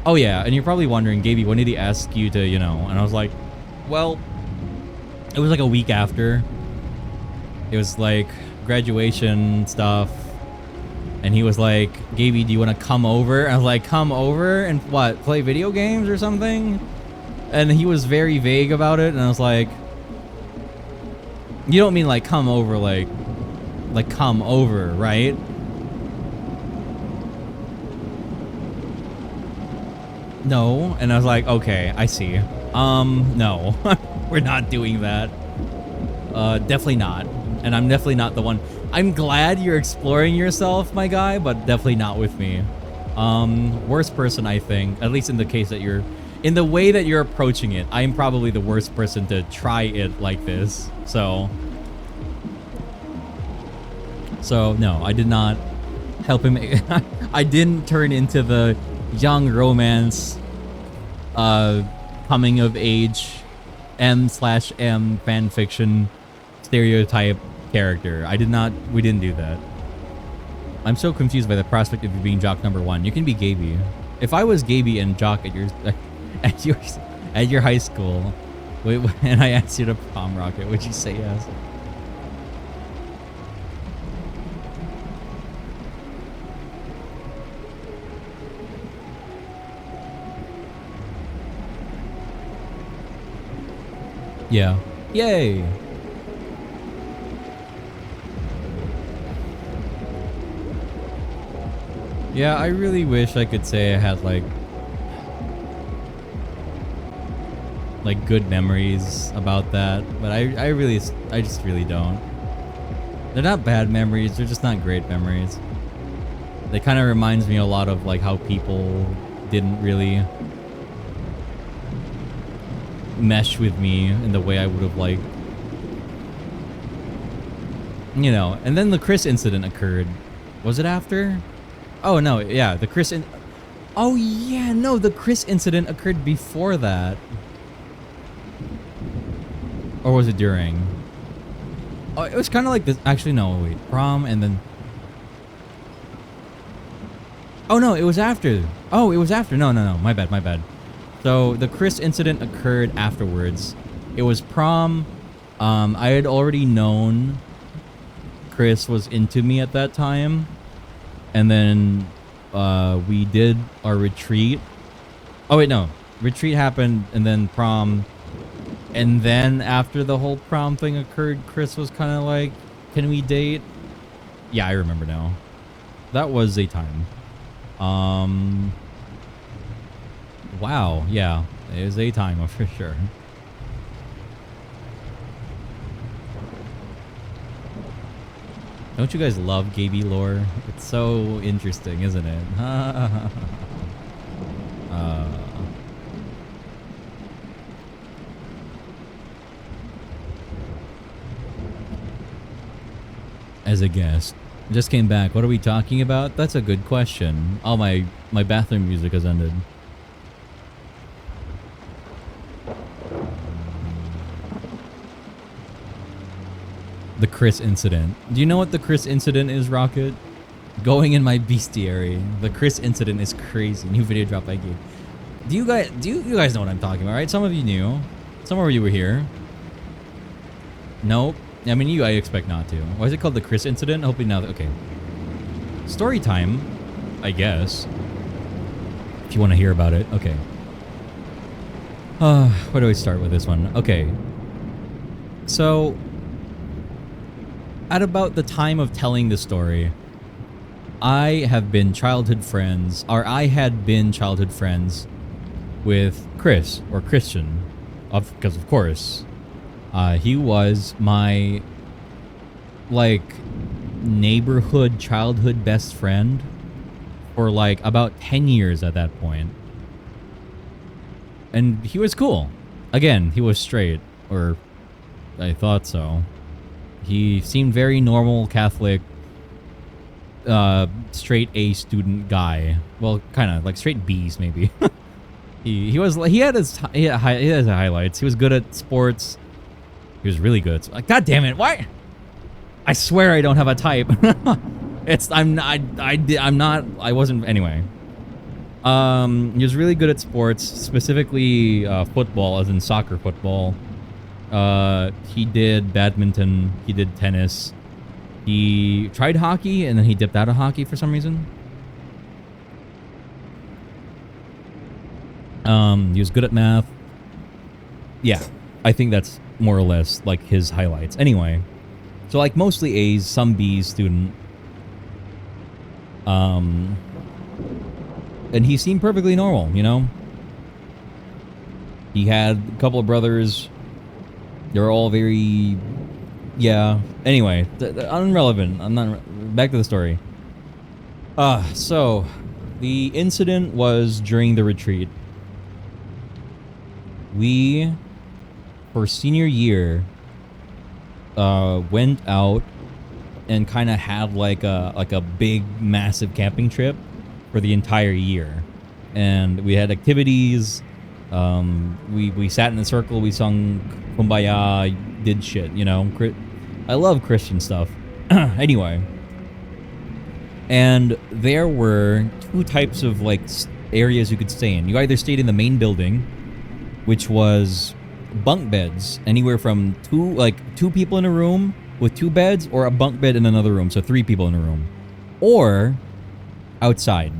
A: Oh yeah, and you're probably wondering, Gaby, when did he ask you to, you know? And I was like, well, it was like a week after. It was like graduation stuff. And he was like, Gaby, do you want to come over? And I was like, come over and what, play video games or something? And he was very vague about it, and I was like, you don't mean like come over, like come over, right? No. And I was like, okay, I see. No. We're not doing that. Definitely not. And I'm definitely not the one. I'm glad you're exploring yourself, my guy, but definitely not with me. Worst person, I think, at least in the case that you're, in the way that you're approaching it, I'm probably the worst person to try it like this. So no, I did not help him. I didn't turn into the young romance, coming of age, M/M fanfiction stereotype character. I did not. We didn't do that. I'm so confused by the prospect of you being jock number 1. You can be Gaby. If I was Gaby and jock at your high school, and I asked you to prom rocket, would you say yes? Yeah. Yay. Yeah, I really wish I could say I had like good memories about that, but I just really don't. They're not bad memories, they're just not great memories. They kind of reminds me a lot of like how people didn't really mesh with me in the way I would have liked. You know, and then the Chris incident occurred. Was it after? Oh no, yeah, the Chris oh yeah, no, the Chris incident occurred before that. Or was it during? Oh, it was kind of like this. Actually, no, wait. Prom and then... Oh no, it was after. Oh, it was after. No, my bad. So the Chris incident occurred afterwards. It was prom. I had already known Chris was into me at that time. And then we did our retreat. Oh wait, no. Retreat happened and then prom. And then after the whole prom thing occurred, Chris was kind of like, can we date? Yeah, I remember now. That was a time. Wow, yeah. It was a time for sure. Don't you guys love Gaby lore? It's so interesting, isn't it? As a guest. Just came back. What are we talking about? That's a good question. Oh, my bathroom music has ended. The Chris incident. Do you know what the Chris incident is, Rocket? Going in my bestiary. The Chris incident is crazy. New video drop I gave. Do you guys know what I'm talking about, right? Some of you knew. Some of you were here. Nope. I mean, I expect not to. Why is it called the Chris incident? Hopefully now. Okay. Story time, I guess. If you want to hear about it. Okay. Where do I start with this one? Okay. So, at about the time of telling the story, I had been childhood friends with Chris, or Christian, because of course, he was my, like, neighborhood childhood best friend for like about 10 years at that point. And he was cool. Again, he was straight, or I thought so. He seemed very normal Catholic, straight A student guy. Well, kind of like straight B's maybe. he had his highlights. He was good at sports. He was really good. God damn it! Why? I swear I don't have a type. I wasn't, anyway. He was really good at sports, specifically football, as in soccer football. He did badminton, he did tennis. He tried hockey, and then he dipped out of hockey for some reason. He was good at math. Yeah, I think that's more or less like his highlights. Anyway, so like mostly A's, some B's student. And he seemed perfectly normal, you know? He had a couple of brothers. They're all very... Yeah. Anyway, irrelevant. I'm not... Back to the story. So, the incident was during the retreat. We, for senior year, went out and kind of had like a big, massive camping trip for the entire year. And we had activities. We sat in a circle. We sung Kumbaya, did shit, you know. I love Christian stuff. Anyway. And there were two types of like areas you could stay in. You either stayed in the main building, which was bunk beds, anywhere from two people in a room with 2 beds, or a bunk bed in another room, so 3 people in a room, or outside.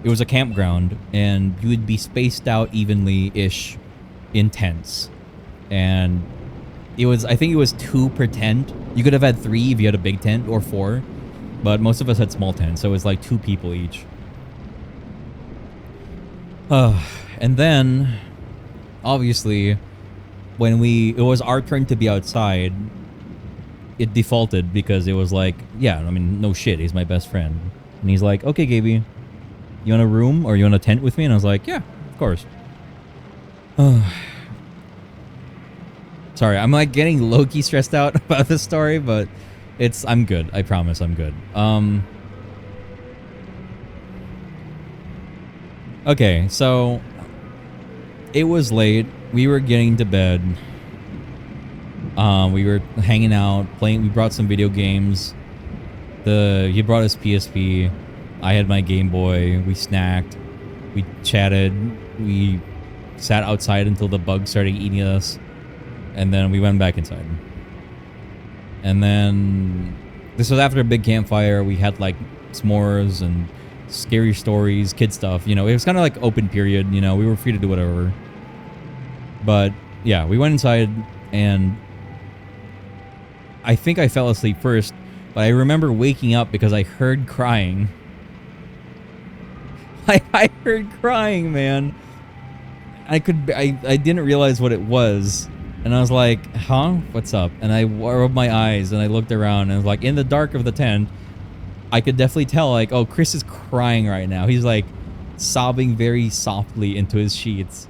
A: It was a campground, and you would be spaced out evenly-ish in tents. And it was, I think it was 2 per tent. You could have had 3 if you had a big tent, or 4. But most of us had small tents, so it was like 2 people each. And then, obviously, when it was our turn to be outside, it defaulted because it was like, yeah, I mean, no shit, he's my best friend. And he's like, okay, Gaby, you want a room or you want a tent with me? And I was like, yeah, of course. Sorry, I'm like getting low-key stressed out about this story, but I'm good. I promise I'm good. Okay, so it was late. We were getting to bed. We were hanging out, playing. We brought some video games. He brought his PSP. I had my Game Boy. We snacked. We chatted. We sat outside until the bugs started eating us. And then we went back inside. And then this was after a big campfire. We had like s'mores and scary stories, kid stuff. You know, it was kind of like open period. You know, we were free to do whatever. But yeah, we went inside, and I think I fell asleep first, but I remember waking up because I heard crying. I heard crying, man. I didn't realize what it was. And I was like, huh? What's up? And I rubbed my eyes and I looked around, and I was like, in the dark of the tent, I could definitely tell, like, oh, Chris is crying right now. He's like sobbing very softly into his sheets.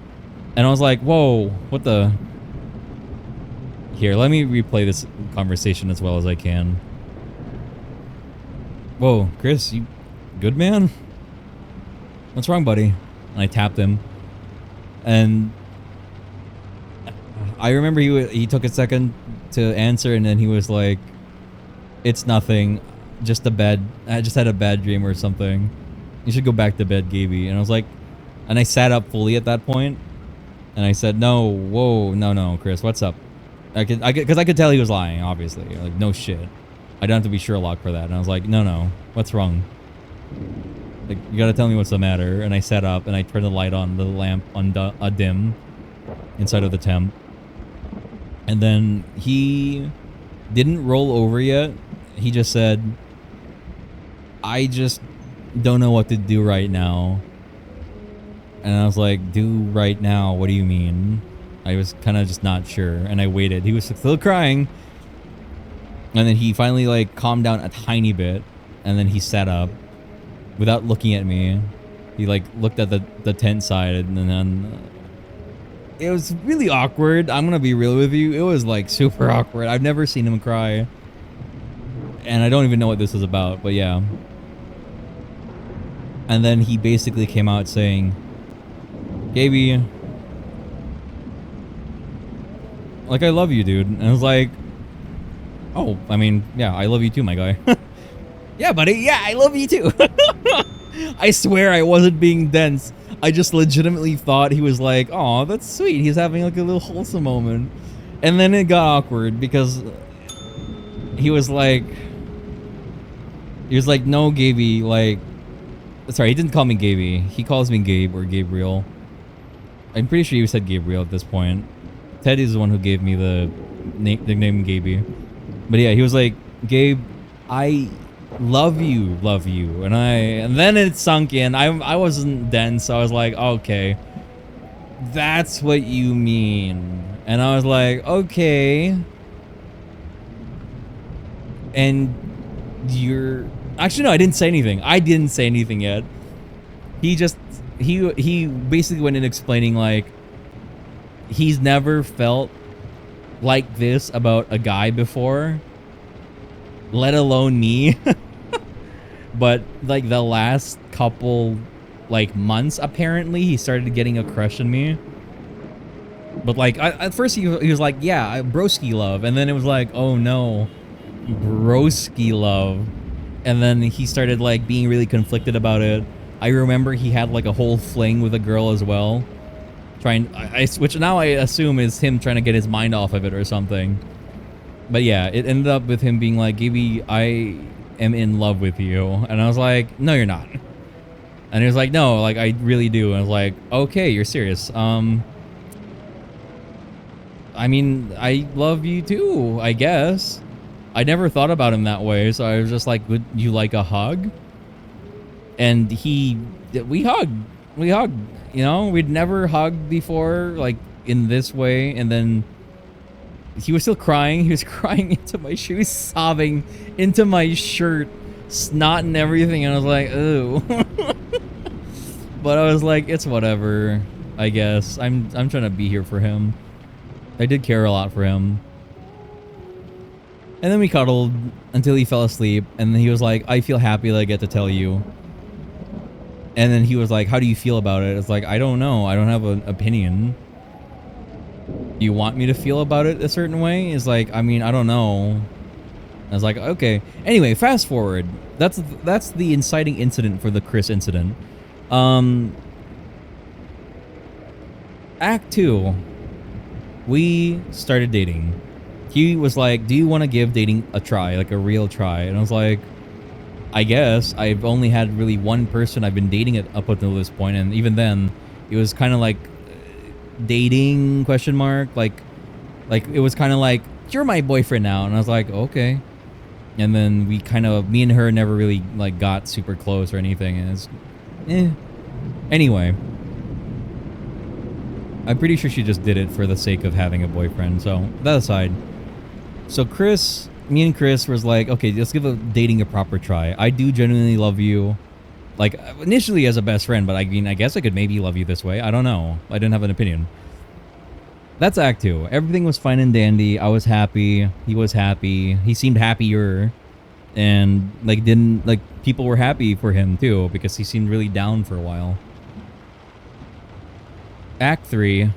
A: And I was like, whoa, what the? Here, let me replay this conversation as well as I can. Whoa, Chris, you good, man? What's wrong, buddy? And I tapped him. And I remember he took a second to answer, and then he was like, it's nothing. Just a bad, I just had a bad dream or something. You should go back to bed, Gaby. And I was like, and I sat up fully at that point. And I said, no, whoa, no, Chris, what's up? Because I could tell he was lying, obviously. Like, no shit. I don't have to be Sherlock for that. And I was like, no, what's wrong? Like, you gotta tell me what's the matter. And I sat up and I turned the light on, the lamp on dim inside of the tent. And then he didn't roll over yet. He just said, I just don't know what to do right now. And I was like, do right now? What do you mean? I was kind of just not sure. And I waited. He was still crying. And then he finally like calmed down a tiny bit. And then he sat up without looking at me. He like looked at the tent side, and then it was really awkward. I'm gonna be real with you. It was like super awkward. I've never seen him cry. And I don't even know what this is about, but yeah. And then he basically came out saying, Gaby, like, I love you, dude. And I was like, Oh, I mean, yeah, I love you too, my guy. Yeah, buddy. Yeah, I love you too. I swear I wasn't being dense. I just legitimately thought he was like, oh, that's sweet. He's having like a little wholesome moment. And then it got awkward because he was like, no, Gaby, like, sorry, he didn't call me Gaby. He calls me Gabe or Gabriel. I'm pretty sure he said Gabriel at this point. Ted is the one who gave me the nickname Gaby. But yeah, he was like, Gabe, I love you. And then it sunk in. I wasn't dense, so I was like, okay, that's what you mean. And I was like, okay. And you're actually, no, I didn't say anything. I didn't say anything yet. He basically went in explaining like he's never felt like this about a guy before, let alone me. But like the last couple like months, apparently he started getting a crush on me. But like at first he was like, yeah, broski love, and then it was like, oh no, broski love. And then he started like being really conflicted about it. I remember he had like a whole fling with a girl as well, which now I assume is him trying to get his mind off of it or something. But yeah, it ended up with him being like, Gaby, I am in love with you. And I was like, no, you're not. And he was like, no, like I really do. And I was like, okay, you're serious. I mean, I love you too, I guess. I never thought about him that way, so I was just like, would you like a hug? And we hugged, you know? We'd never hugged before, like, in this way, and then he was still crying. He was crying into my shoes, sobbing into my shirt, snot and everything, and I was like, ooh. But I was like, it's whatever, I guess. I'm trying to be here for him. I did care a lot for him. And then we cuddled until he fell asleep, and then he was like, I feel happy that I get to tell you. And then he was like, how do you feel about it? It's like, I don't know. I don't have an opinion. Do you want me to feel about it a certain way? It's like, I mean, I don't know. I was like, okay. Anyway, fast forward. That's the inciting incident for the Chris incident. Act 2. We started dating. He was like, do you want to give dating a try, like a real try? And I was like, I guess. I've only had really one person I've been dating up until this point, and even then, it was kind of like dating question mark. Like it was kind of like, you're my boyfriend now, and I was like, okay. And then we kind of, me and her never really like got super close or anything, and it's, Anyway, I'm pretty sure she just did it for the sake of having a boyfriend. So that aside. So me and Chris was like, okay, let's give dating a proper try. I do genuinely love you, like initially as a best friend, but I mean, I guess I could maybe love you this way. I don't know. I didn't have an opinion. That's Act 2. Everything was fine and dandy. I was happy. He was happy. He seemed happier, and people were happy for him too because he seemed really down for a while. Act 3.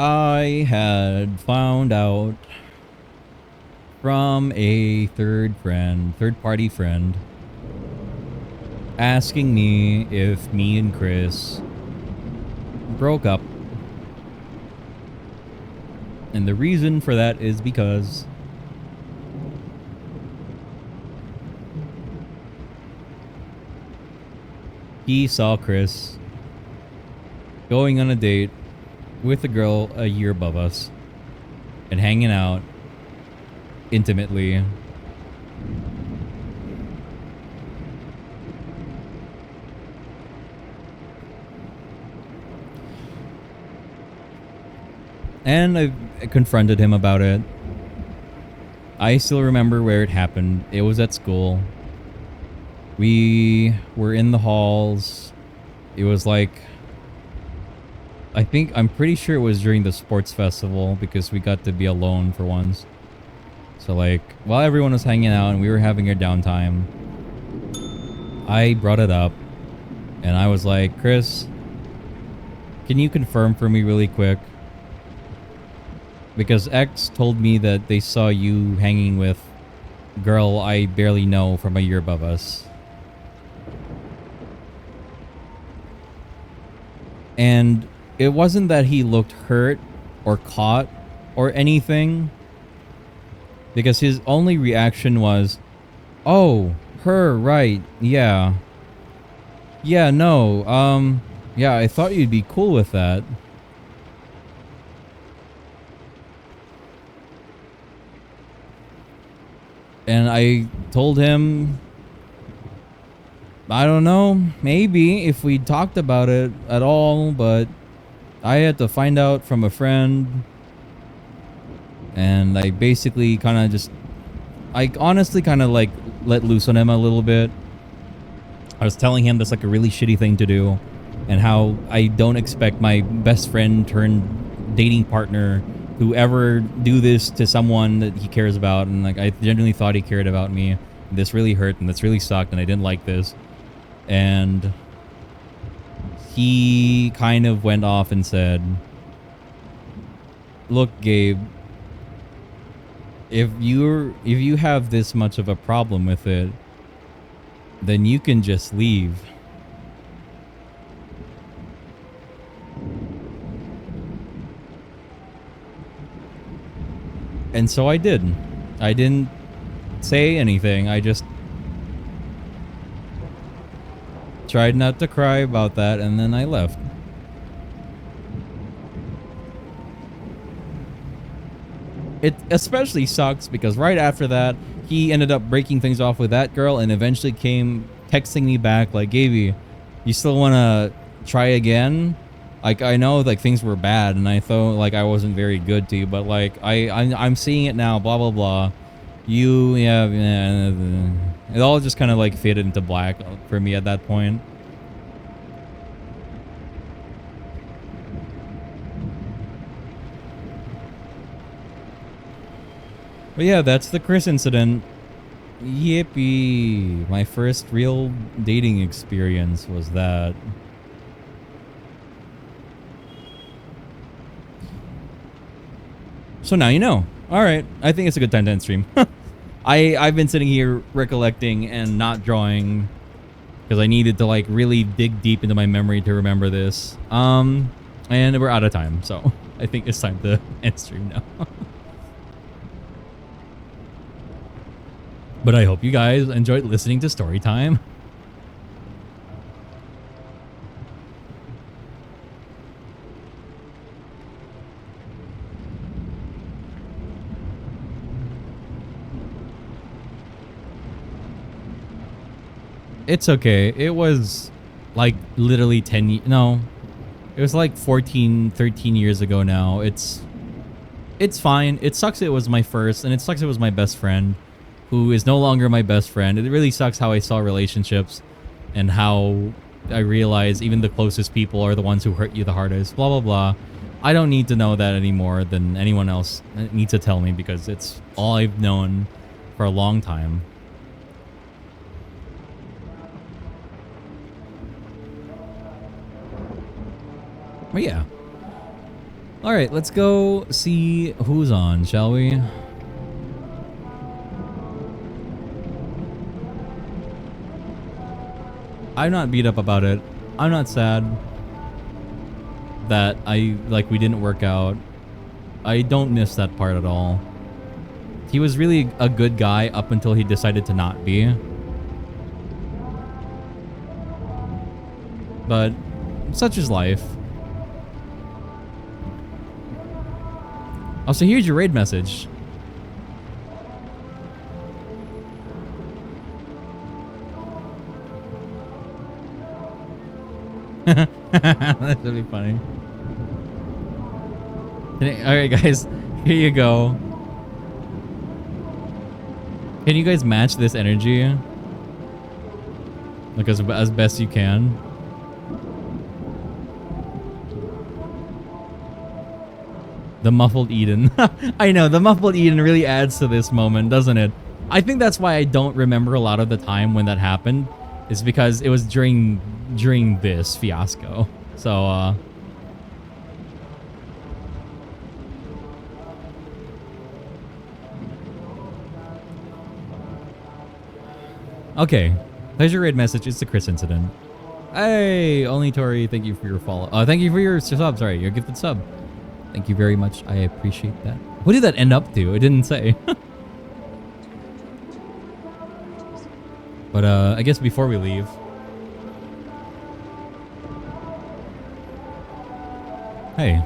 A: I had found out from a third-party friend, asking me if me and Chris broke up. And the reason for that is because he saw Chris going on a date with a girl a year above us and hanging out intimately. And I confronted him about it. I still remember where it happened. It was at school. We were in the halls. It was like, I'm pretty sure it was during the sports festival because we got to be alone for once. So like, while everyone was hanging out and we were having our downtime, I brought it up And I was like, Chris, can you confirm for me really quick? Because X told me that they saw you hanging with a girl I barely know from a year above us. And it wasn't that he looked hurt or caught or anything. Because his only reaction was, oh, her, right, yeah. Yeah, no, yeah, I thought you'd be cool with that. And I told him, I don't know, maybe if we talked about it at all, but I had to find out from a friend. And I basically kind of just, I honestly kind of like let loose on him a little bit. I was telling him that's like a really shitty thing to do, and how I don't expect my best friend turned dating partner to ever do this to someone that he cares about. And like, I genuinely thought he cared about me. This really hurt, and this really sucked, and I didn't like this. And he kind of went off and said, look, Gabe, if you have this much of a problem with it, then you can just leave. And so I did. I didn't say anything. I just tried not to cry about that, and then I left. It especially sucks because right after that, he ended up breaking things off with that girl and eventually came texting me back like, Gaby, you still want to try again? Like, I know like things were bad and I thought like I wasn't very good to you, but like I'm seeing it now, blah blah blah. Yeah, it all just kind of like faded into black for me at that point. But yeah, that's the Chris incident. Yippee. My first real dating experience was that. So now you know. Alright, I think it's a good time to end stream. I've been sitting here recollecting and not drawing because I needed to like really dig deep into my memory to remember this. And we're out of time, so I think it's time to end stream now. But I hope you guys enjoyed listening to story time. It's okay. It was like literally 10 no. It was like 14, 13 years ago now. It's fine. It sucks it was my first, and it sucks it was my best friend, who is no longer my best friend. It really sucks how I saw relationships and how I realize even the closest people are the ones who hurt you the hardest, blah, blah, blah. I don't need to know that anymore than anyone else needs to tell me because it's all I've known for a long time. But yeah. All right, let's go see who's on, shall we? I'm not beat up about it. I'm not sad that we didn't work out. I don't miss that part at all. He was really a good guy up until he decided to not be. But such is life. Oh, so here's your raid message. That should be funny. Alright guys, here you go. Can you guys match this energy? Like as best you can. The muffled Eden. I know, the muffled Eden really adds to this moment, doesn't it? I think that's why I don't remember a lot of the time when that happened. is because it was during this fiasco. So okay. Pleasure raid message. It's the Chris incident. Hey, only Tori, thank you for your follow. Thank you for your sub. Sorry, your gifted sub. Thank you very much. I appreciate that. What did that end up to? It didn't say. But I guess before we leave, hey,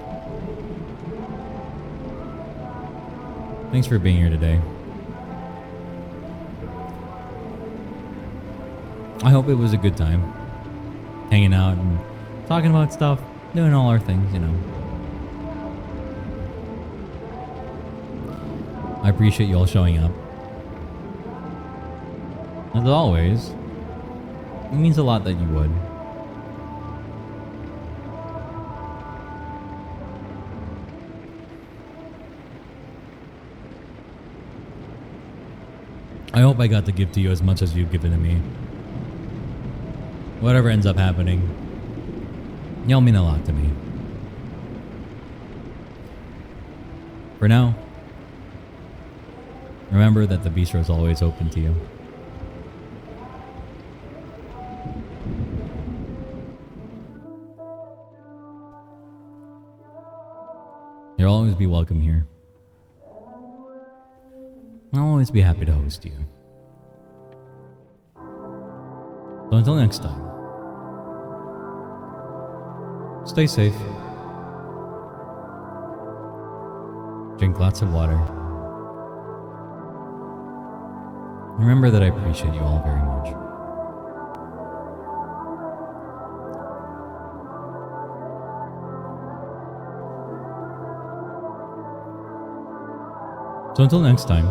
A: thanks for being here today. I hope it was a good time hanging out and talking about stuff, doing all our things, you know. I appreciate you all showing up. As always, it means a lot that you would. I hope I got to give to you as much as you've given to me. Whatever ends up happening, y'all mean a lot to me. For now, remember that the bistro is always open to you. You'll always be welcome here. I'll always be happy to host you. So until next time, stay safe. Drink lots of water. Remember that I appreciate you all very much. So until next time,